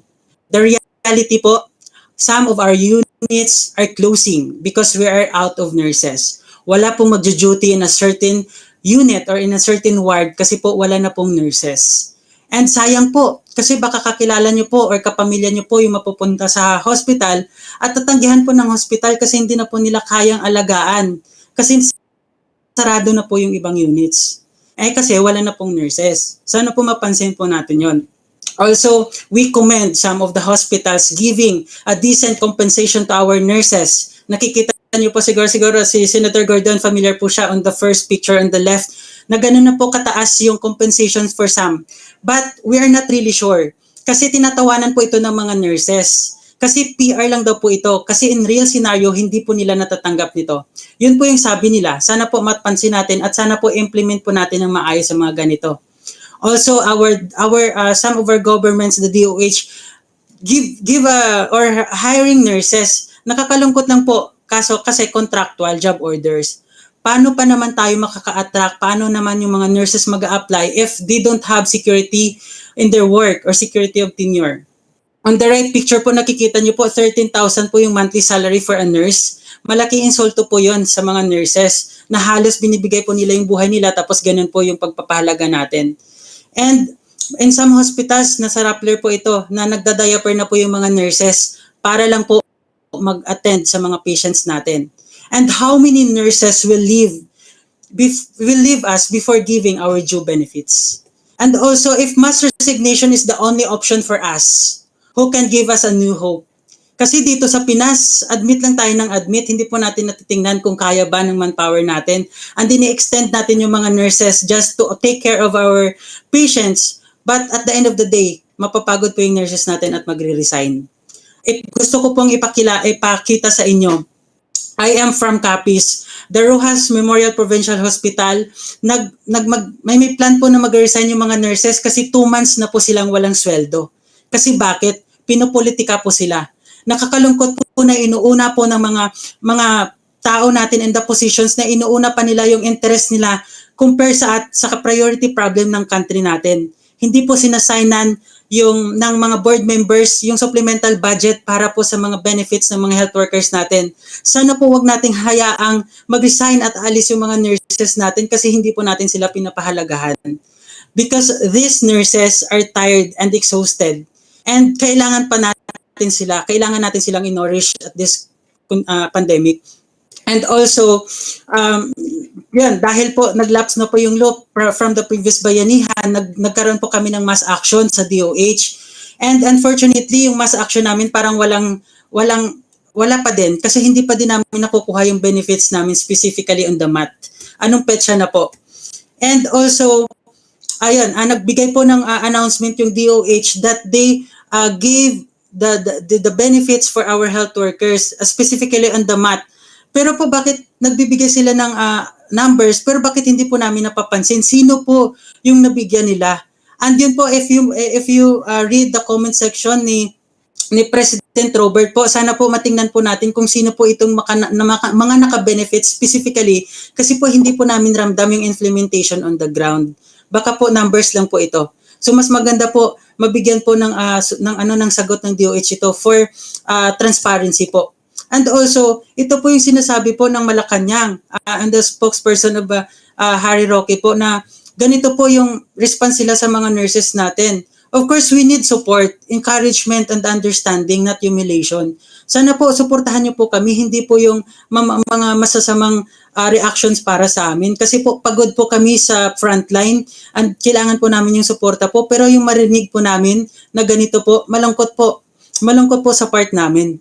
The reality po, some of our units are closing because we are out of nurses. Wala pong magjo-duty in a certain unit or in a certain ward kasi po wala na pong nurses. And sayang po, kasi baka kakilala nyo po or kapamilya nyo po yung mapupunta sa hospital at tatanggihan po ng hospital kasi hindi na po nila kayang alagaan. Kasi sarado na po yung ibang units. Eh kasi wala na pong nurses. Sana po mapansin po natin yon. Also, we commend some of the hospitals giving a decent compensation to our nurses. Nakikita niyo po siguro si Senator Gordon, familiar po siya on the first picture on the left, na ganun na po kataas yung compensations for some. But we are not really sure. Kasi tinatawanan po ito ng mga nurses. Kasi PR lang daw po ito. Kasi in real scenario, hindi po nila natatanggap nito. Yun po yung sabi nila. Sana po mapansin natin at sana po implement po natin ng maayos sa mga ganito. Also, some of our governments, the DOH, or hiring nurses. Nakakalungkot lang po kasi contractual job orders. Paano pa naman tayo makaka-attract? Paano naman yung mga nurses mag-a-apply if they don't have security in their work or security of tenure? On the right picture po, nakikita nyo po, 13,000 po yung monthly salary for a nurse. Malaking insulto po yon sa mga nurses na halos binibigay po nila yung buhay nila tapos ganun po yung pagpapahalaga natin. And in some hospitals, nasa Rappler po ito, na nagda-diaper na po yung mga nurses para lang po mag-attend sa mga patients natin. And how many nurses will leave us before giving our due benefits? And also, if mass resignation is the only option for us, who can give us a new hope? Kasi dito sa Pinas, admit lang tayo ng admit, hindi po natin natitingnan kung kaya ba ng manpower natin. And ini-extend natin yung mga nurses just to take care of our patients. But at the end of the day, mapapagod po yung nurses natin at magre-resign. Gusto ko pong ipakita sa inyo. I am from Capiz. The Rojas Memorial Provincial Hospital, may plan po na mag-resign yung mga nurses kasi 2 months na po silang walang sweldo. Kasi bakit? Pinopolitika po sila. Nakakalungkot po na inuuna po ng mga tao natin in the positions na inuuna pa nila yung interest nila compare sa priority problem ng country natin. Hindi po sinasaynan ng mga board members yung supplemental budget para po sa mga benefits ng mga health workers natin. Sana po wag nating hayaang mag-resign at alis yung mga nurses natin kasi hindi po natin sila pinapahalagahan. Because these nurses are tired and exhausted. And kailangan natin silang in-nourish at this pandemic. And also, dahil po naglapse na po yung loop from the previous bayanihan, nagkaroon po kami ng mass action sa DOH. And unfortunately, yung mass action namin parang wala pa din kasi hindi pa din namin nakukuha yung benefits namin specifically on the mat. Anong petsa na po? And also, nagbigay po ng announcement yung DOH that they gave the benefits for our health workers, specifically on the mat. Pero po bakit nagbibigay sila ng numbers pero bakit hindi po namin napapansin sino po yung nabigyan nila? And yun po, if you read the comment section ni President Robert po, sana po matingnan po natin kung sino po itong mga naka-benefits specifically kasi po hindi po namin ramdam yung implementation on the ground. Baka po numbers lang po ito. So mas maganda po mabigyan po ng sagot ng DOH ito for transparency po. And also, ito po yung sinasabi po ng Malacanang and the spokesperson of Harry Roque po na ganito po yung response sila sa mga nurses natin. Of course, we need support, encouragement, and understanding, not humiliation. Sana po, suportahan niyo po kami, hindi po yung mga masasamang reactions para sa amin. Kasi po, pagod po kami sa frontline and kailangan po namin yung suporta po. Pero yung marinig po namin na ganito po, malungkot po sa part namin.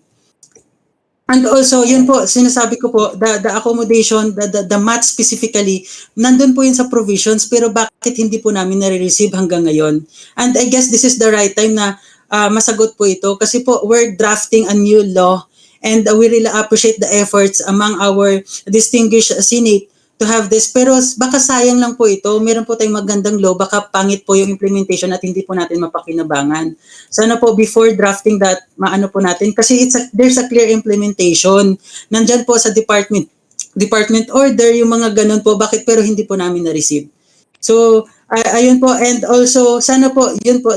And also, yun po, sinasabi ko po, the accommodation, the mat specifically, nandun po yun sa provisions, pero bakit hindi po namin nare-receive hanggang ngayon? And I guess this is the right time na masagot po ito kasi po, we're drafting a new law and we really appreciate the efforts among our distinguished Senate to have this. Pero baka sayang lang po ito, meron po tayong magandang law, baka pangit po yung implementation at hindi po natin mapakinabangan. Sana po before drafting that, maano po natin, kasi there's a clear implementation. Nandyan po sa Department department order, yung mga ganun po, bakit pero hindi po namin na-receive. So, ayun po, and also, sana po, yun po,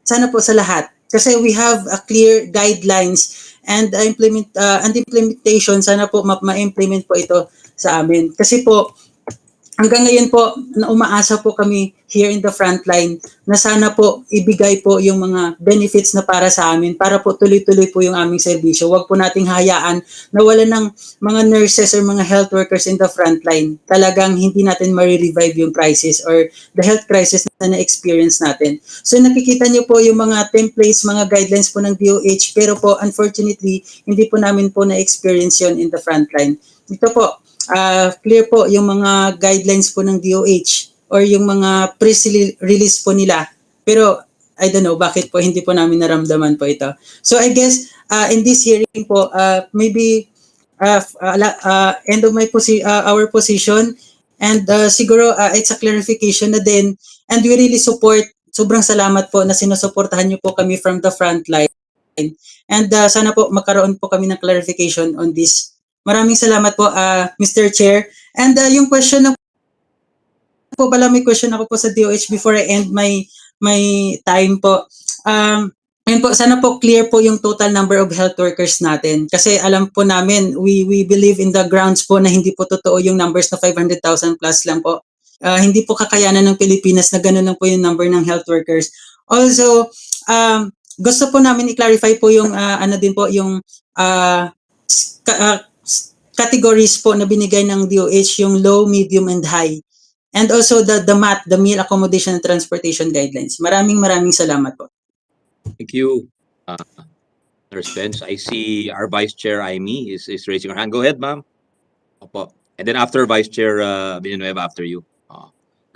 sana po sa lahat. Kasi we have a clear guidelines and implementation, sana po ma-implement po ito sa amin. Kasi po, hanggang ngayon po, na umaasa po kami here in the front line na sana po ibigay po yung mga benefits na para sa amin para po tuloy-tuloy po yung aming serbisyo. Huwag po nating hayaan na wala ng mga nurses or mga health workers in the front line. Talagang hindi natin ma-revive yung crisis or the health crisis na na-experience natin. So nakikita niyo po yung mga templates, mga guidelines po ng DOH, pero po unfortunately, hindi po namin po na-experience yon in the front line. Ito po, clear po yung mga guidelines po ng DOH or yung mga press release po nila. Pero I don't know bakit po hindi po namin naramdaman po ito. So I guess in this hearing po, maybe end of our position, and siguro it's a clarification na din, and we really support, sobrang salamat po na sinusuportahan niyo po kami from the front line. And sana po magkaroon po kami ng clarification on this. Maraming salamat po, Mr. Chair. And yung question na po pala, may question ako po sa DOH before I end my time po. Ayun po, sana po clear po yung total number of health workers natin. Kasi alam po namin, we believe in the grounds po na hindi po totoo yung numbers na 500,000 plus lang po. Hindi po kakayanan ng Pilipinas na ganun lang po yung number ng health workers. Also, gusto po namin i-clarify po yung ano din po yung categories po na binigay ng DOH, yung low, medium, and high. And also the MAT, the Meal Accommodation and Transportation Guidelines. Maraming salamat po. Thank you, Nurse Benz. I see our Vice Chair, Aimee, is raising her hand. Go ahead, ma'am. Opo. And then after Vice Chair Villanueva, after you.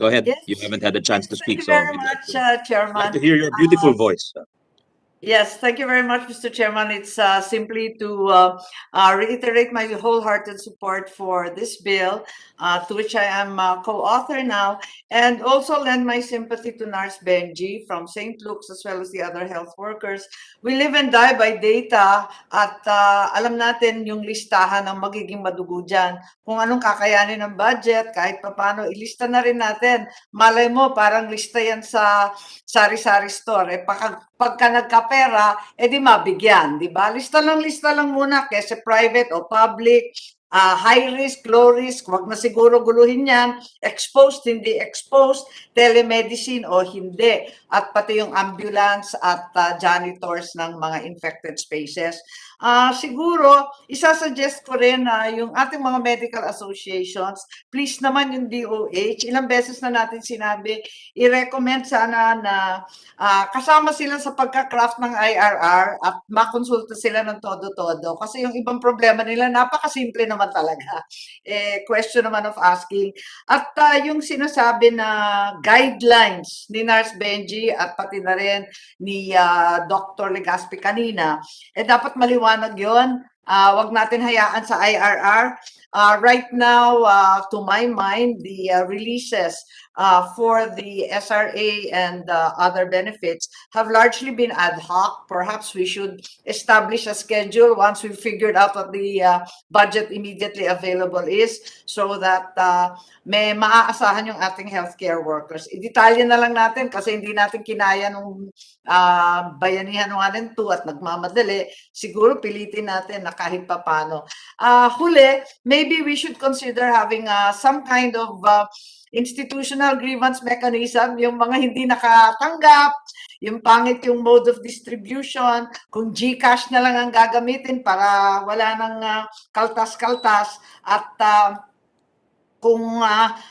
Go ahead. Yes. You haven't had a chance to speak, Thank you very we'd much, like Chairman. to hear your beautiful voice. Yes, thank you very much, Mr. Chairman. It's simply to reiterate my wholehearted support for this bill, to which I am co-author now, and also lend my sympathy to Nurse Benji from St. Luke's as well as the other health workers. We live and die by data at alam natin yung listahan ng magiging madugo dyan. Kung anong kakayanin ng budget, kahit papano, ilista na rin natin. Malay mo, parang lista yan sa sari-sari store. Pagka nagkapera, di mabigyan, di ba? Lista lang muna, kasi private o public, high risk, low risk, wag na siguro guluhin yan, exposed, hindi exposed, telemedicine o hindi, at pati yung ambulance at janitors ng mga infected spaces. Siguro, isasuggest ko rin na yung ating mga medical associations, please naman yung DOH, ilang beses na natin sinabi, i-recommend sana na kasama sila sa pagka-craft ng IRR at makonsulta sila ng todo-todo. Kasi yung ibang problema nila, napakasimple naman talaga. Question naman of asking. At yung sinasabi na guidelines ni Nurse Benji at pati na rin ni Dr. Legaspi kanina, dapat maliwanag yon. Wag natin hayaan sa IRR. Right now, to my mind, the releases for the SRA and other benefits have largely been ad hoc. Perhaps we should establish a schedule once we've figured out what the budget immediately available is, so that may maaasahan yung ating healthcare workers. I-detalye na lang natin kasi hindi natin kinaya nung bayanihan 1 and 2 at nagmamadali. Siguro pilitin natin na kahit papano. Huli, maybe we should consider having some kind of institutional grievance mechanism, yung mga hindi nakatanggap, yung pangit yung mode of distribution, kung GCash na lang ang gagamitin para wala nang kaltas-kaltas, at kung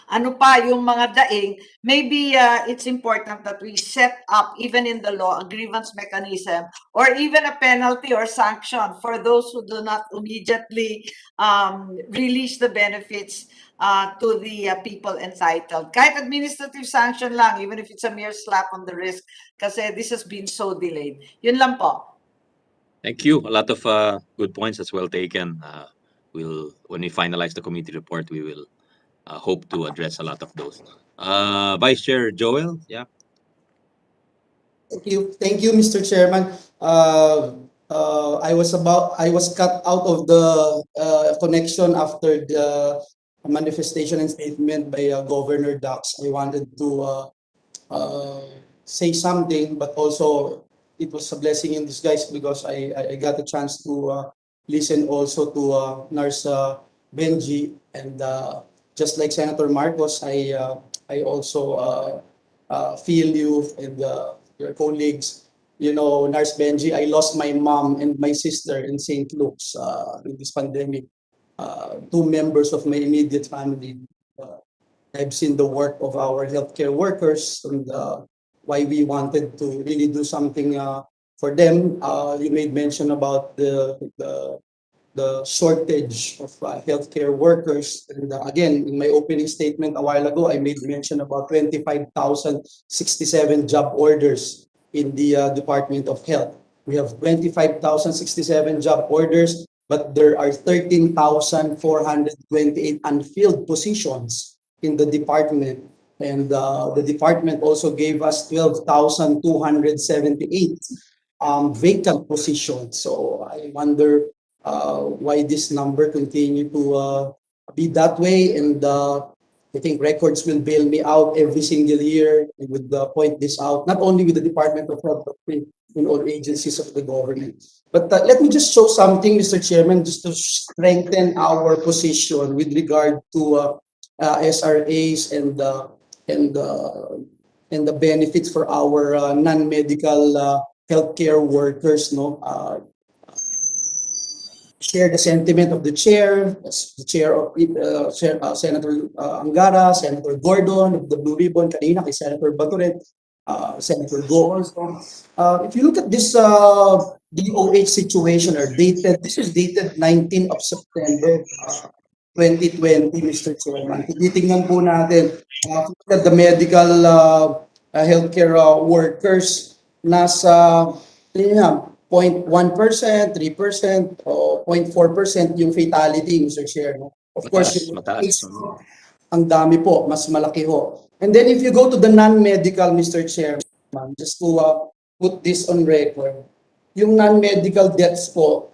ano pa yung mga daing, maybe it's important that we set up, even in the law, a grievance mechanism or even a penalty or sanction for those who do not immediately release the benefits to the people entitled. Kahit administrative sanction lang, even if it's a mere slap on the wrist, kasi this has been so delayed. Yun lang po. Thank you. A lot of good points as well taken. When we finalize the committee report, we will hope to address a lot of those. Vice Chair Joelle, yeah. Thank you, Mr. Chairman. I was cut out of the connection after the manifestation and statement by Governor Dax. I wanted to uh, say something, but also it was a blessing in disguise because I got a chance to listen also to Nurse Benji, and just like Senator Marcos, I also feel you and your colleagues. You know, Nurse Benji, I lost my mom and my sister in St. Luke's in this pandemic. Two members of my immediate family. I've seen the work of our healthcare workers and why we wanted to really do something for them. You made mention about the shortage of healthcare workers. And again, in my opening statement a while ago, I made mention about 25,067 job orders in the Department of Health. We have 25,067 job orders, but there are 13,428 unfilled positions in the department. And the department also gave us 12,278 vacant positions. So I wonder why this number continue to be that way. And I think records will bail me out every single year. I would point this out, not only with the Department of Health, but in all agencies of the government. But let me just show something, Mr. Chairman, just to strengthen our position with regard to SRAs and and the benefits for our non-medical healthcare workers. No, share the sentiment of the chair, the chair of Senator Angara, Senator Gordon of the Blue Ribbon, kanina kay Senator Baturet, Senator Go also. If you look at this DOH situation or dated, this is dated 19 of September 2020, Mr. Chairman. Titingnan po natin the medical healthcare workers nasa 0.1%, 3%, o 0.4% yung fatality, Mr. Chair. No? Of course, yung Mataas. ang dami po, mas malaki ho. And then if you go to the non-medical, Mr. Chairman, just to put this on record, yung non-medical deaths po,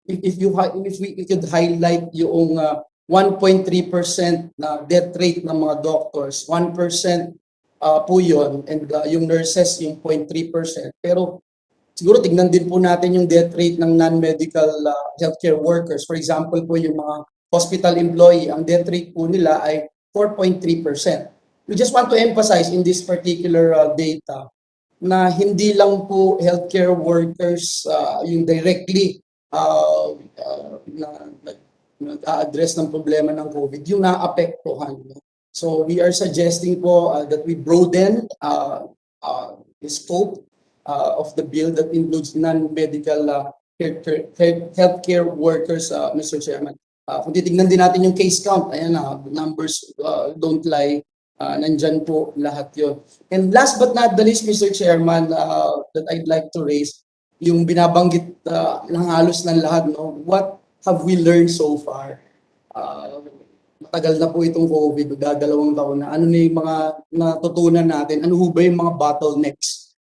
if we could highlight yung 1.3% na death rate ng mga doctors, 1% po yun, and yung nurses yung 0.3%. Pero siguro tignan din po natin yung death rate ng non-medical healthcare workers. For example po yung mga hospital employee, ang death rate po nila ay 4.3%. We just want to emphasize in this particular data na hindi lang po healthcare workers yung directly na-address ng problema ng COVID, yung naapektuhan. So we are suggesting po that we broaden the scope of the bill that includes non-medical healthcare workers, Mr. Chairman. Kung titignan din natin yung case count, ayan na, numbers don't lie, nandyan po lahat yun. And last but not the least, Mr. Chairman, that I'd like to raise, yung binabanggit ng halos ng lahat, no? What have we learned so far? Matagal na po itong COVID, dadalawang taon na. Ano na yung mga natutunan natin? Ano ba yung mga bottlenecks?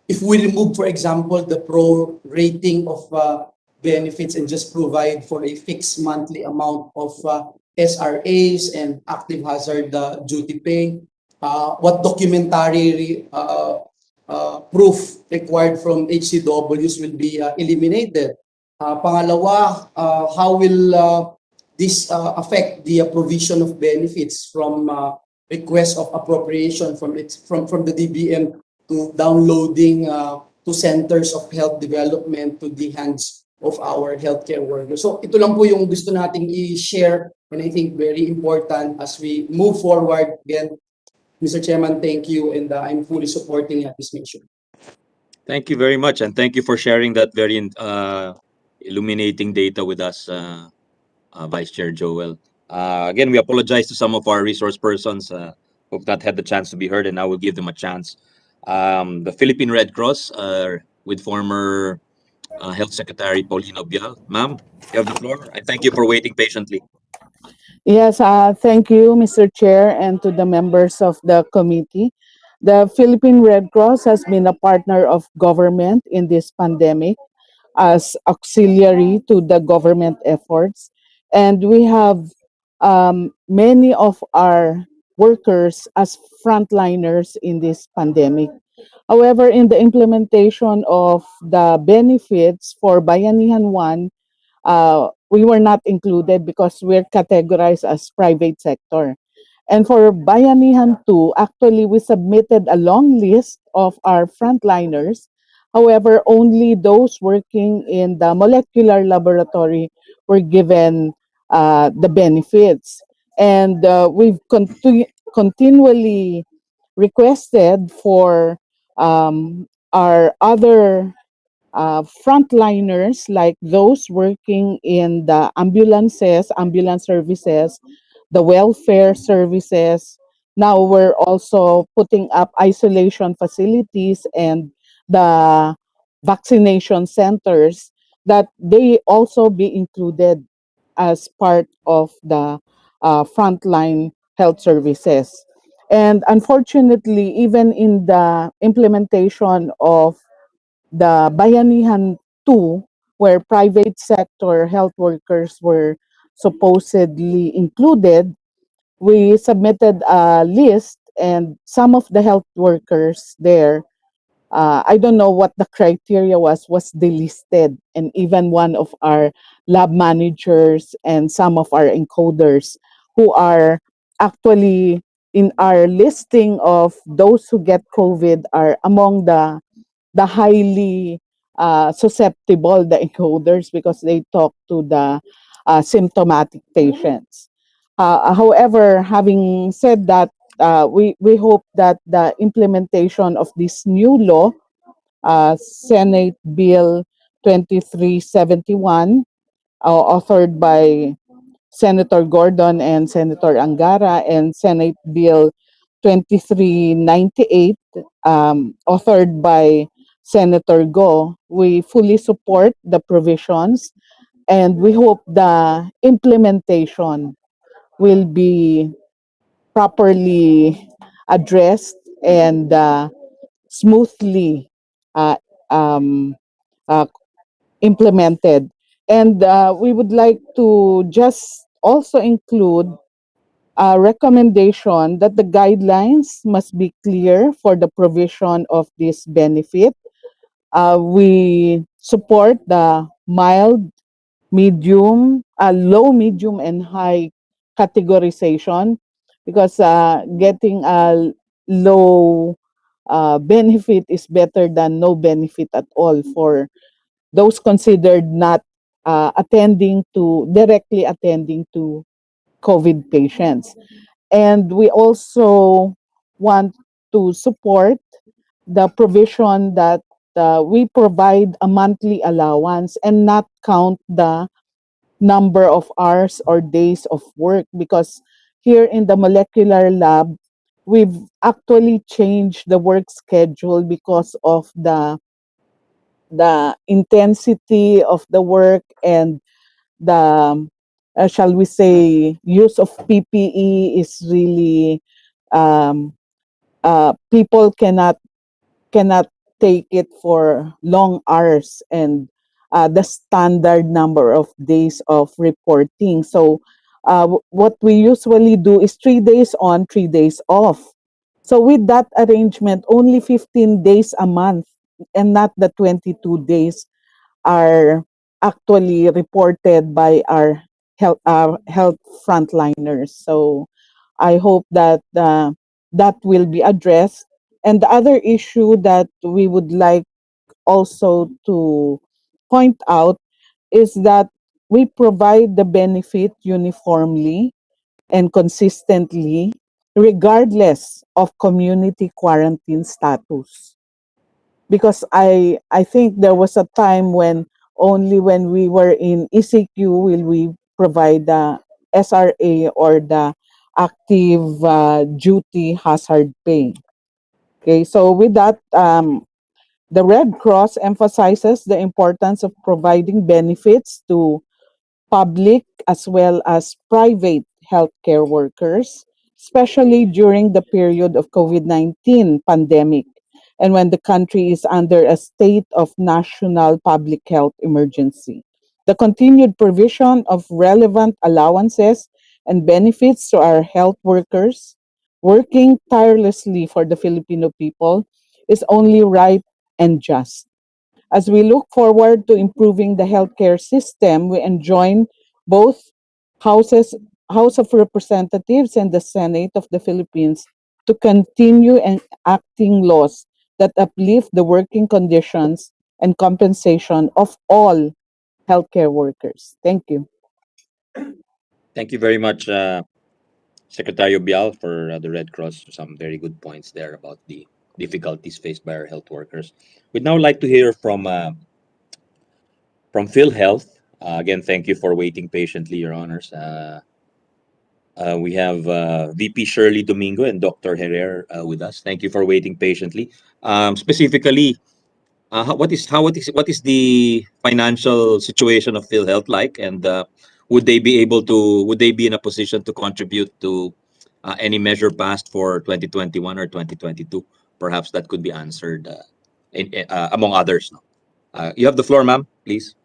If we remove, for example, the pro rating of benefits and just provide for a fixed monthly amount of SRAs and active hazard duty pay, what documentary proof required from HCWs will be eliminated? Pangalawa, how will this affect the provision of benefits from request of appropriation from the DBM to downloading to centers of health development to the hands of our healthcare workers? So ito lang po yung gusto nating i-share, and I think very important as we move forward. Again, Mr. Chairman, thank you, and I'm fully supporting this mission. Thank you very much, and thank you for sharing that very illuminating data with us, Vice Chair Joelle. Again, we apologize to some of our resource persons who've not had the chance to be heard, and now we'll give them a chance. The Philippine Red Cross with former Health Secretary Paulina Bial. Ma'am, you have the floor. I thank you for waiting patiently. Yes, thank you, Mr. Chair, and to the members of the committee. The Philippine Red Cross has been a partner of government in this pandemic. as auxiliary to the government efforts. And we have many of our workers as frontliners in this pandemic. However, in the implementation of the benefits for Bayanihan 1, we were not included because we're categorized as private sector. And for Bayanihan 2, actually, we submitted a long list of our frontliners. However, only those working in the molecular laboratory were given the benefits. And we've continually requested for our other frontliners, like those working in the ambulances, ambulance services, the welfare services. Now we're also putting up isolation facilities and the vaccination centers, that they also be included as part of the frontline health services. And unfortunately, even in the implementation of the Bayanihan 2, where private sector health workers were supposedly included, we submitted a list, and some of the health workers there, I don't know what the criteria was delisted. And even one of our lab managers and some of our encoders who are actually in our listing of those who get COVID are among the highly susceptible, the encoders, because they talk to the symptomatic patients. However, having said that, we hope that the implementation of this new law, Senate Bill 2371, authored by Senator Gordon and Senator Angara, and Senate Bill 2398, authored by Senator Go, we fully support the provisions, and we hope the implementation will be properly addressed and smoothly uh, um, uh, implemented. And we would like to just also include a recommendation that the guidelines must be clear for the provision of this benefit. We support the mild, medium, low, medium, and high categorization, because getting a low benefit is better than no benefit at all for those considered not directly attending to COVID patients. And we also want to support the provision that we provide a monthly allowance and not count the number of hours or days of work, because here in the molecular lab, we've actually changed the work schedule because of the intensity of the work and the shall we say, use of PPE is really people cannot take it for long hours, and the standard number of days of reporting. So what we usually do is 3 days on, 3 days off. So with that arrangement, only 15 days a month and not the 22 days are actually reported by our health frontliners. So I hope that that will be addressed. And the other issue that we would like also to point out is that we provide the benefit uniformly and consistently, regardless of community quarantine status. Because I think there was a time when only when we were in ECQ will we provide the SRA or the active duty hazard pay. Okay, so with that, the Red Cross emphasizes the importance of providing benefits to public as well as private healthcare workers, especially during the period of COVID-19 pandemic, and when the country is under a state of national public health emergency. The continued provision of relevant allowances and benefits to our health workers working tirelessly for the Filipino people is only right and just. As we look forward to improving the healthcare system, we enjoin both houses, House of Representatives and the Senate of the Philippines to continue enacting laws that uplift the working conditions and compensation of all healthcare workers. Thank you. Thank you very much, Secretary Bial, for the Red Cross. Some very good points there about the difficulties faced by our health workers. We'd now like to hear from PhilHealth. Again, thank you for waiting patiently, Your Honors. We have VP Shirley Domingo and Dr. Herrera with us. Thank you for waiting patiently. Specifically, what is the financial situation of PhilHealth like, and would they be in a position to contribute to any measure passed for 2021 or 2022? Perhaps that could be answered among others. No? You have the floor, ma'am, please.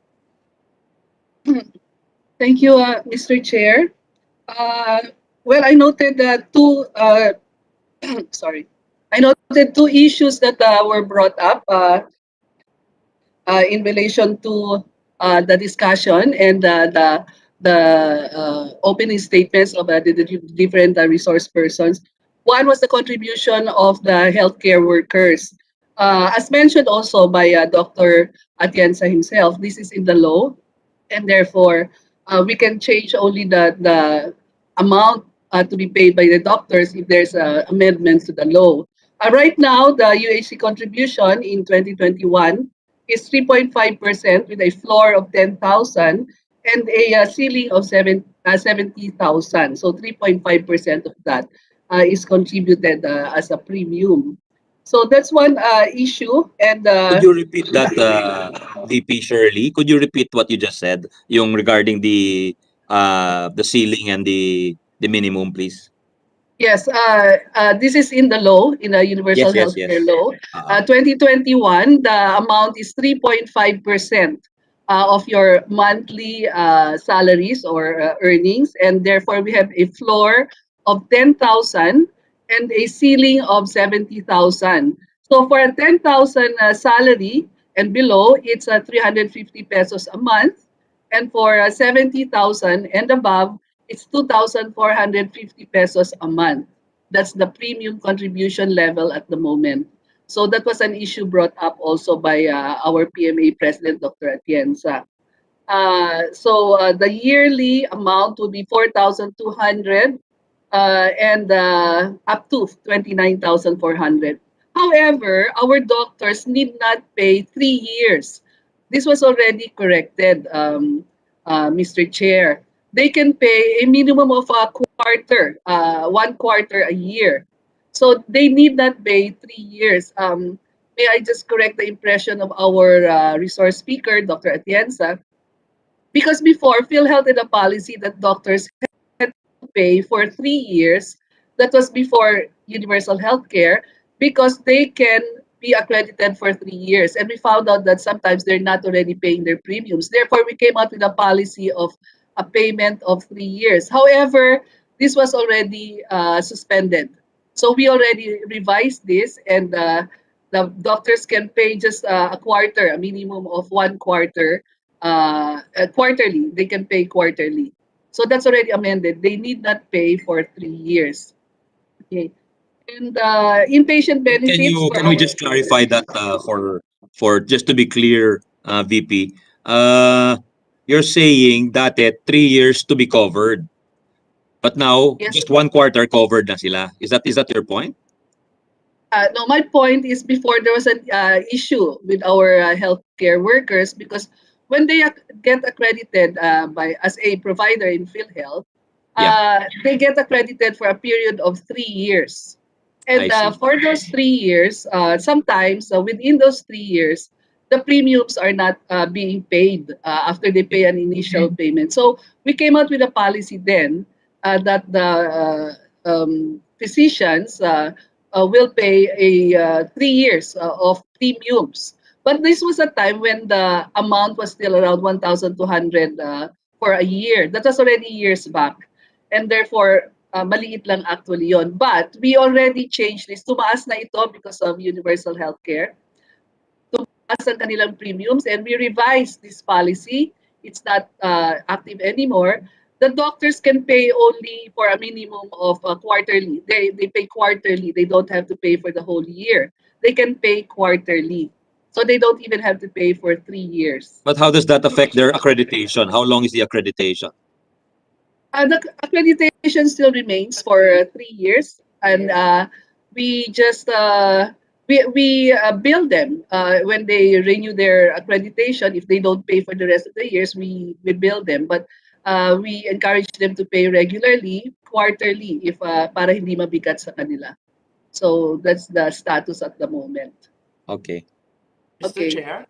Thank you, Mr. Chair. Well, I noted two. Sorry, I noted two issues that were brought up in relation to the discussion and the opening statements of the different resource persons. One was the contribution of the healthcare workers. As mentioned also by Dr. Atienza himself, this is in the law, and therefore we can change only the amount to be paid by the doctors if there's amendments to the law. Right now, the UHC contribution in 2021 is 3.5% with a floor of 10,000 and a ceiling of 70,000. So 3.5% of that is contributed as a premium. So that's one issue. And Could you repeat that, VP Shirley? Could you repeat what you just said, yung regarding the ceiling and the minimum, please? yes, this is in the law, in the Universal Yes, Healthcare yes. Law. 2021, the amount is 3.5% of your monthly salaries or earnings, and therefore we have a floor of 10,000 and a ceiling of 70,000. So for a 10,000 salary and below, it's 350 pesos a month, and for 70,000 and above, it's 2,450 pesos a month. That's the premium contribution level at the moment. So that was an issue brought up also by our PMA President, Dr. Atienza. The yearly amount would be 4,200 and up to 29,400. However, our doctors need not pay 3 years. This was already corrected, Mr. Chair. They can pay a minimum of a quarter, 1 quarter a year. So they need not pay 3 years. May I just correct the impression of our resource speaker, Dr. Atienza? Because before, PhilHealth had a policy that doctors had to pay for 3 years. That was before universal healthcare, because they can be accredited for 3 years. And we found out that sometimes they're not already paying their premiums. Therefore, we came out with a policy of a payment of 3 years. However, this was already suspended. So we already revised this, and the doctors can pay just a quarter, a minimum of 1 quarter quarterly. They can pay quarterly. So that's already amended. They need not pay for 3 years. Okay. And inpatient benefits for Can we just clarify that for just to be clear, VP? You're saying that 3 years to be covered, but now Yes. just 1 quarter covered na sila. Is that your point? No, my point is before there was an issue with our healthcare workers, because when they get accredited by as a provider in PhilHealth, they get accredited for a period of 3 years. And I see. for those 3 years, sometimes within those 3 years, the premiums are not being paid after they pay an initial payment. So we came out with a policy then that the physicians will pay a 3 years of premiums. But this was a time when the amount was still around 1,200 for a year. That was already years back. And therefore, maliit lang actually yon. But we already changed this. Tumaas na ito because of universal healthcare. Tumaas ang kanilang premiums and we revised this policy. It's not active anymore. The doctors can pay only for a minimum of quarterly. They pay quarterly. They don't have to pay for the whole year. They can pay quarterly. So they don't even have to pay for 3 years. But how does that affect their accreditation? How long is the accreditation? The accreditation still remains for 3 years, and we just we bill them when they renew their accreditation. If they don't pay for the rest of the years, we bill them. But we encourage them to pay regularly, quarterly, if para hindi mabigat sa kanila. So that's the status at the moment. Okay. Mr. Okay. Chair?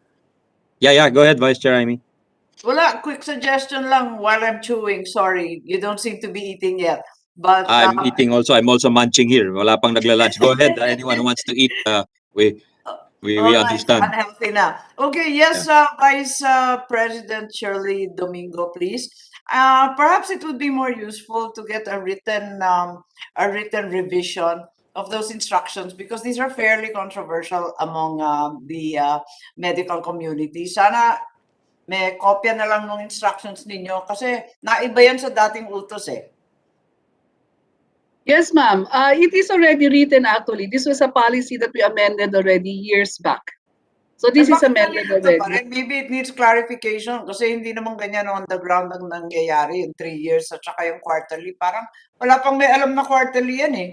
Yeah, go ahead, Vice Chair Amy. Wala, quick suggestion lang while I'm chewing. Sorry, you don't seem to be eating yet. But I'm eating also. I'm also munching here. Wala pang nagla-lunch. Go ahead. Anyone who wants to eat, we nice, understand. unhealthy na. Okay, yes, Vice President Shirley Domingo, please. Perhaps it would be more useful to get a written revision of those instructions because these are fairly controversial among the medical community. Sana may kopya na lang ng instructions ninyo kasi naiba yan sa dating utos eh. Yes, ma'am. It is already written actually. This was a policy that we amended already years back. So this is amended already. Maybe it needs clarification kasi hindi naman ganyan on the ground ang nangyayari in 3 years at saka yung quarterly. Parang wala pang may alam na quarterly yan eh.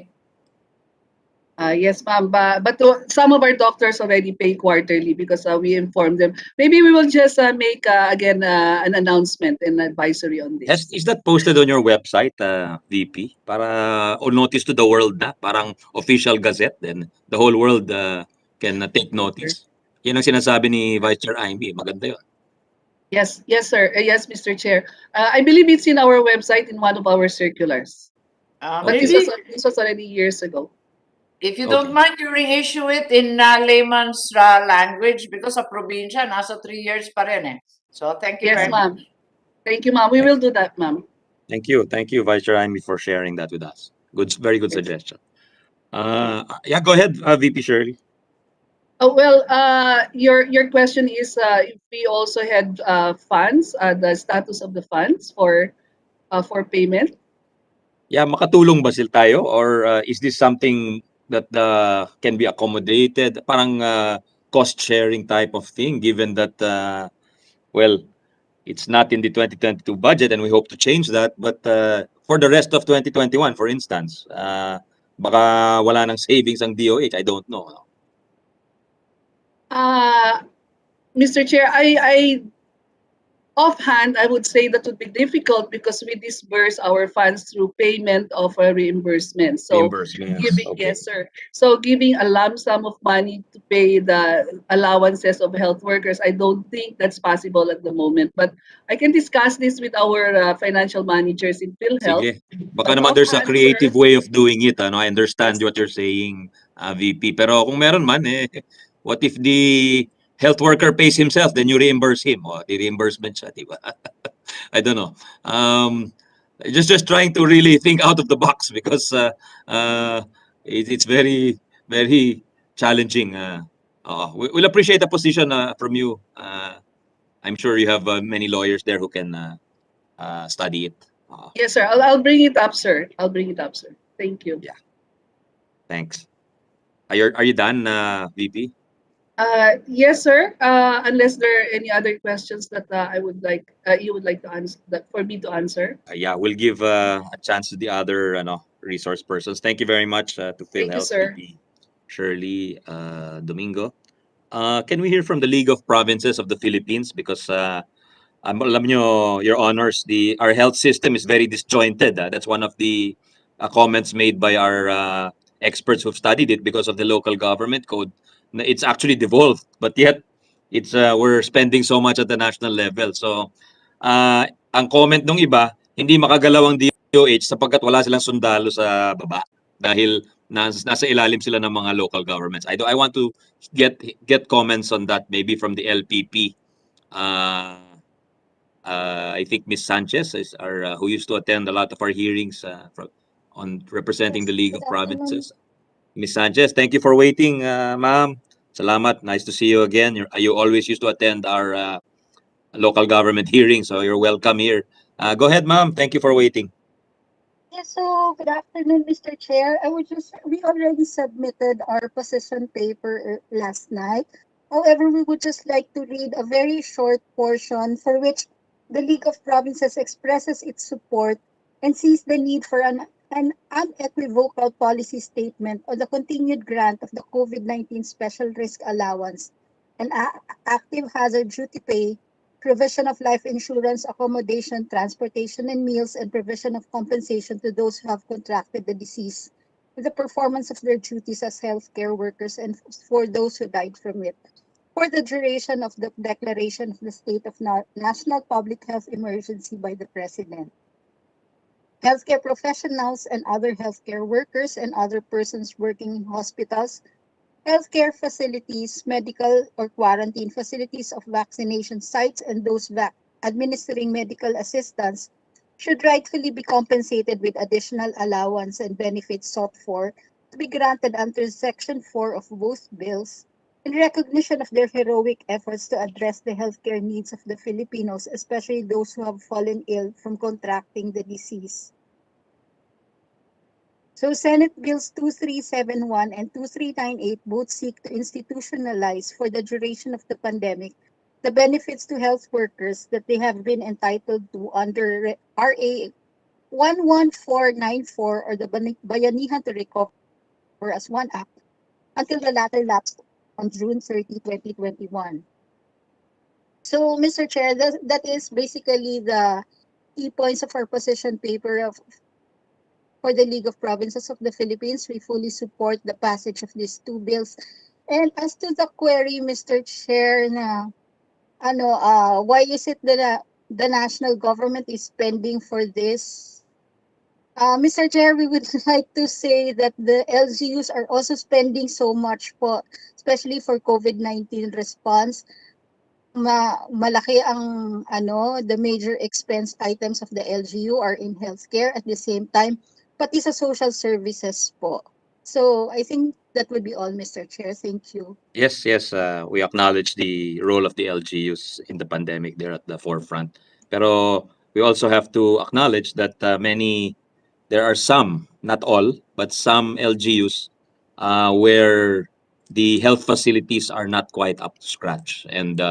Yes, ma'am. But some of our doctors already pay quarterly because we informed them. Maybe we will just make again an announcement and advisory on this. Is that posted on your website, VP? Para or notice to the world na? Parang official gazette, then the whole world can take notice. Yan ang sinasabi ni Vice Chair Amy. Maganda yun. Yes, sir. Yes, Mr. Chair. I believe it's in our website in one of our circulars. But this was already years ago. If you don't mind, you reissue it in layman's language because sa probinsya, nasa 3 years pa rin eh. So, thank you very much. Thank you, ma'am. We will do that, ma'am. Thank you, Vice Chair Amy, for sharing that with us. Very good suggestion. Yeah, go ahead, VP Shirley. Oh, well, your question is if we also had funds, the status of the funds for payment. Yeah, makatulong ba sila tayo or is this something that can be accommodated? Parang cost sharing type of thing, given that well, it's not in the 2022 budget and we hope to change that. But for the rest of 2021, for instance, baka wala nang savings ang DOH. I don't know. Mr. Chair, I offhand, I would say that would be difficult because we disburse our funds through payment of a reimbursement. So yes, sir. So giving a lump sum of money to pay the allowances of health workers, I don't think that's possible at the moment. But I can discuss this with our financial managers in PhilHealth. Sige. Baka naman there's a creative way of doing it. Ano? I understand what you're saying, VP. Pero kung meron man, what if the health worker pays himself, then you reimburse him? O, the reimbursement siya, di ba? I don't know. Just trying to really think out of the box because it's very, very challenging. We'll appreciate a position from you. I'm sure you have many lawyers there who can study it. Yes, sir. I'll bring it up, sir. I'll bring it up, sir. Thank you. Yeah. Thanks. Are you done, VP? Yes, sir. Unless there are any other questions that I would like you would like to answer, for me to answer. Yeah, we'll give a chance to the other resource persons. Thank you very much to PhilHealth VP Shirley Domingo. Can we hear from the League of Provinces of the Philippines? Because alam nyo, Your Honors, our health system is very disjointed. That's one of the comments made by our experts who've studied it because of the local government code. It's actually devolved, but yet it's we're spending so much at the national level. So ang comment nung iba, hindi makagalaw ang DOH sapagkat wala silang sundalo sa baba dahil nasa ilalim sila ng mga local governments. I want to get comments on that, maybe from the LPP. I think Miss Sanchez is our who used to attend a lot of our hearings on representing the League of Provinces. Miss Sanchez, thank you for waiting, ma'am. Salamat. Nice to see you again. You always used to attend our local government hearings, so you're welcome here. Go ahead, ma'am. Thank you for waiting. Yes, so good afternoon, Mr. Chair. We already submitted our position paper last night. However, we would just like to read a very short portion for which the League of Provinces expresses its support and sees the need for an unequivocal policy statement on the continued grant of the COVID-19 Special Risk Allowance and active hazard duty pay, provision of life insurance, accommodation, transportation, and meals, and provision of compensation to those who have contracted the disease with the performance of their duties as healthcare workers and for those who died from it, for the duration of the declaration of the state of national public health emergency by the President. Healthcare professionals and other healthcare workers and other persons working in hospitals, healthcare facilities, medical or quarantine facilities of vaccination sites, and those administering medical assistance should rightfully be compensated with additional allowance and benefits sought for to be granted under Section 4 of both bills in recognition of their heroic efforts to address the healthcare needs of the Filipinos, especially those who have fallen ill from contracting the disease. So Senate Bills 2371 and 2398 both seek to institutionalize for the duration of the pandemic the benefits to health workers that they have been entitled to under RA 11494 or the Bayanihan to Recover as One Act until the latter lapsed on June 30, 2021. So, Mr. Chair, that is basically the key points of our position paper for the League of Provinces of the Philippines. We fully support the passage of these two bills. And as to the query, Mr. Chair, why is it that the national government is spending for this? Mr. Chair, we would like to say that the LGUs are also spending so much especially for COVID-19 response. Malaki ang the major expense items of the LGU are in healthcare at the same time, pati sa social services po. So I think that would be all, Mr. Chair. Thank you. Yes, we acknowledge the role of the LGUs in the pandemic. They're at the forefront. Pero we also have to acknowledge that there are some, not all, but some LGUs where the health facilities are not quite up to scratch. And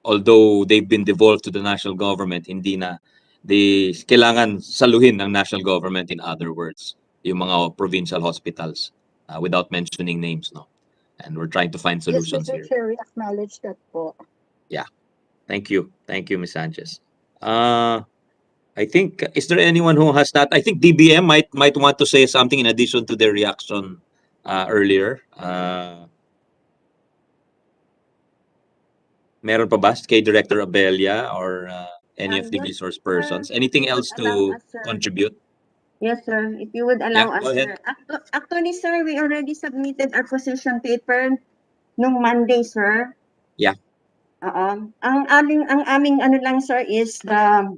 although they've been devolved to the national government, hindi na kailangan saluhin ng national government, in other words, yung mga provincial hospitals, without mentioning names, no? And we're trying to find solutions Yes, Mr. here. Chair, we acknowledge that po. Yeah. Thank you, Ms. Sanchez. I think, is there anyone who has not? I think DBM might want to say something in addition to their reaction earlier. Meron pa ba kay Director Abella or any of the Yes, resource sir. persons? Anything If you would else allow to us, sir. contribute? Yes, sir. If you would allow Yeah, us, go ahead. sir. Actually, sir, we already submitted our position paper nung Monday, sir. Yeah. Ang aming ano lang, sir, is the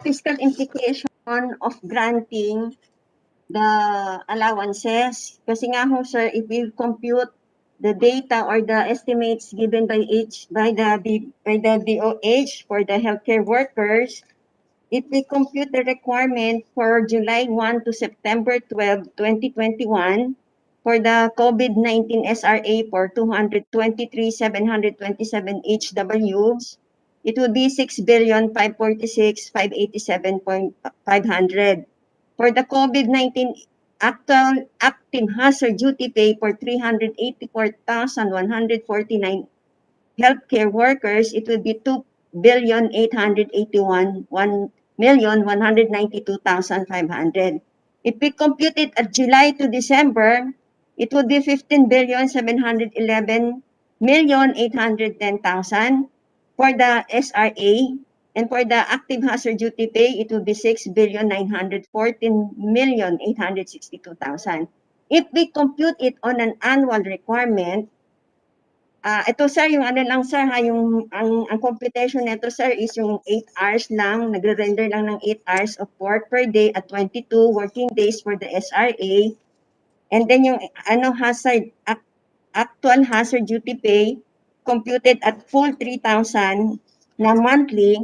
fiscal implication of granting the allowances. Kasi nga ho, sir, if we compute the data or the estimates given by the DOH for the healthcare workers, if we compute the requirement for July 1 to September 12, 2021, for the COVID-19 SRA for 223,727 HWs, it would be 6,546,587,500. For the COVID-19 active hazard duty pay for 384,149 healthcare workers, it would be 2,881,192,500. If we compute it at July to December, it would be 15,711,810,000 for the SRA, and for the active hazard duty pay, it would be 6,914,862,000. if we compute it on an annual requirement, ito sir, yung ano lang sir ha, yung ang computation nito sir is yung 8 hours lang, nagre-render lang ng 8 hours of work per day at 22 working days for the SRA. And then yung actual hazard duty pay computed at full 3,000 na monthly.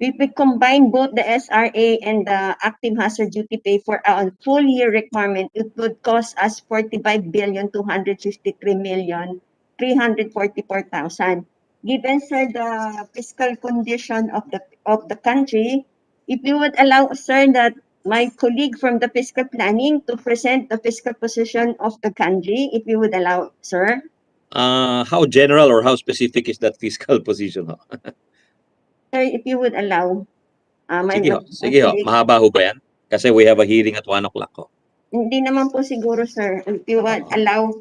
If we combine both the SRA and the active hazard duty pay for a full year requirement, it would cost us 45,253,344,000. Given sir the fiscal condition of the country, if you would allow sir that my colleague from the fiscal planning to present the fiscal position of the country, if you would allow sir. How general or how specific is that fiscal position ho? Sir, if you would allow. Sige ho. Mahaba ho ba yan? Kasi we have a hearing at 1 o'clock ho. Hindi naman po siguro, sir. If you would allow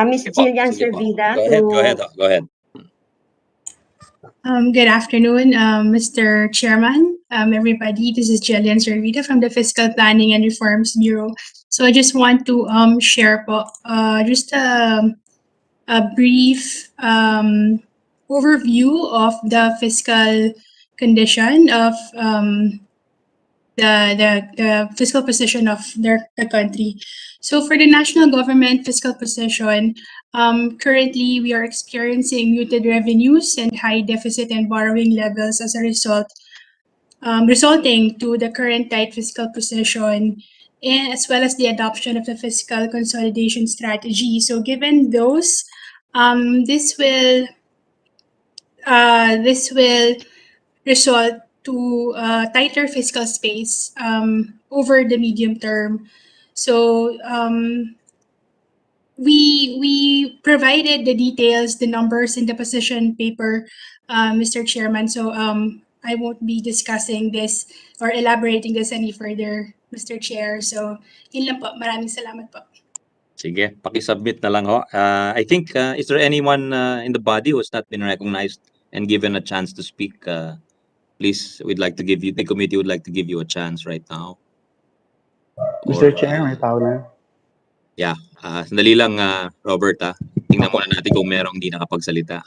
Miss Jillian Cerivita to... Go ahead. Go ahead. Good afternoon, Mr. Chairman, everybody. This is Jillian Cerivita from the Fiscal Planning and Reforms Bureau. So I just want to share po, just a brief overview of the fiscal condition of the fiscal position of the country. So for the national government fiscal position, currently we are experiencing muted revenues and high deficit and borrowing levels as a result, resulting to the current tight fiscal position, and as well as the adoption of the fiscal consolidation strategy. So given those, this will result to tighter fiscal space over the medium term. So we provided the details, the numbers in the position paper, Mr. Chairman. So I won't be discussing this or elaborating this any further, Mr. Chair. So yun lang po. Maraming salamat po. Sige, paki-submit na lang ho. I think, is there anyone in the body who has not been recognized and given a chance to speak? Please, the committee would like to give you a chance right now. Mr. Chair, may tao na. Yeah, sandali lang, Robert. Tingnan muna natin kung merong hindi nakapagsalita.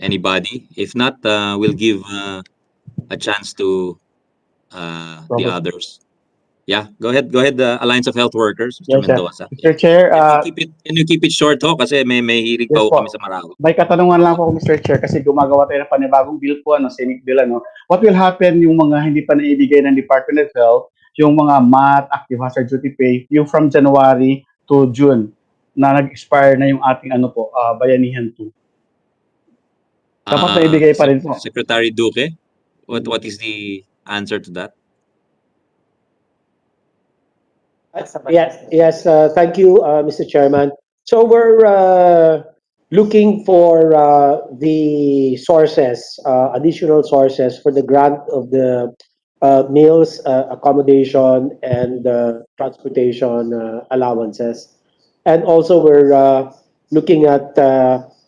Anybody? If not, we'll give a chance to the others. Yeah, go ahead, Alliance of Health Workers, Mr. Yes, sir. Mendoza. Mr. Chair, Can you keep it short ho? Kasi may hirig pa yes ho po. kami sa Marawi. May katanungan lang po ako, Mr. Chair, kasi gumagawa tayo ng panibagong bill po, Senate bill, What will happen yung mga hindi pa naibigay ng Department of Health, yung mga MAT, active hazard duty pay, yung from January to June, na nag-expire na yung ating bayanihan 2? Dapat naibigay pa rin po. Secretary Duque, what is the answer to that? Yes. Thank you, Mr. Chairman. So we're looking for the sources, additional sources for the grant of the meals, accommodation, and transportation allowances. And also we're looking at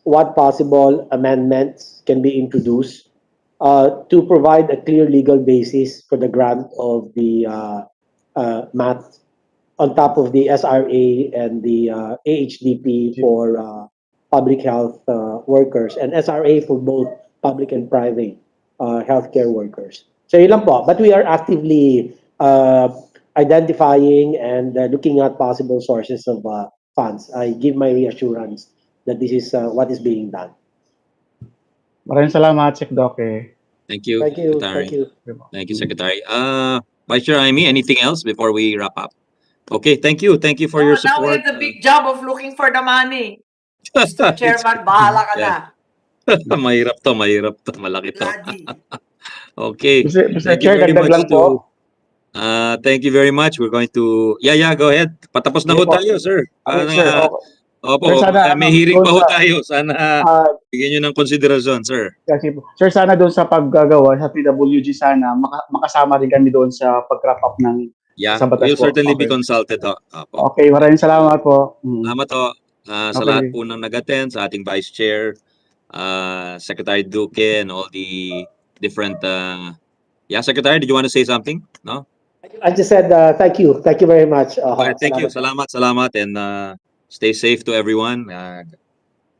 what possible amendments can be introduced to provide a clear legal basis for the grant of the MAT on top of the SRA and the AHDP for public health workers and SRA for both public and private healthcare workers. So yun lang po. But we are actively identifying and looking at possible sources of funds. I give my reassurance that this is what is being done. Maraming salamat, Sec Doke. Thank you, Thank you. Secretary. Thank you. Thank you, Secretary. Vice Chair Amy, anything else before we wrap up? Okay, thank you. Thank you for your Now we support. have the big job of looking for the money. Mr. Chairman, bahala ka na. Mahirap to. Malaki to. Okay. Mr. Thank you Chair, very dagdag much lang po. thank you very much. We're going to... Yeah, go ahead. Patapos na ho tayo, sir. Okay, sir. Opo, Sir, sana, may hearing pa ho doon tayo. Sana bigyan nyo ng konsiderasyon, sir. Kasi, sir, sana doon sa paggagawa sa PWG, sana makasama rin kami doon sa pag-wrap up ng sa batas We'll po. certainly be consulted ho. Opo. Okay, maraming salamat po. Salamat ho sa lahat po ng nag-attend, sa ating Vice Chair, Secretary Duque, and all the different... Secretary, did you want to say something? No? I just said thank you. Thank you very much. Okay, thank you. Salamat. Salamat, and stay safe to everyone.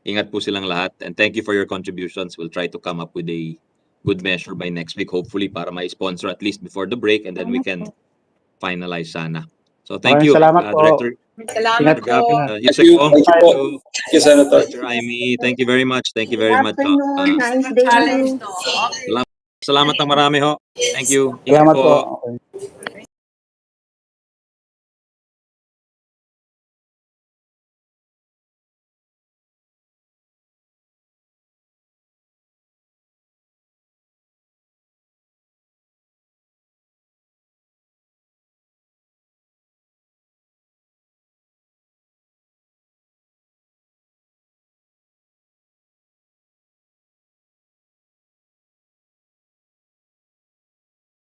Ingat po silang lahat, and thank you for your contributions. We'll try to come up with a good measure by next week, hopefully, para ma-sponsor at least before the break, and then we can finalize sana. So thank Maraming you, salamat po. Director. Salamat Ingat po. Yusek Ong, Thank you po. Thank you, Senator. Dr. Amy, thank you very much. Thank you Good very much. afternoon. Nice day to Challenge you. to. Okay. Salamat ng marami ho. Thank you. Ingat Salamat po. po. Okay.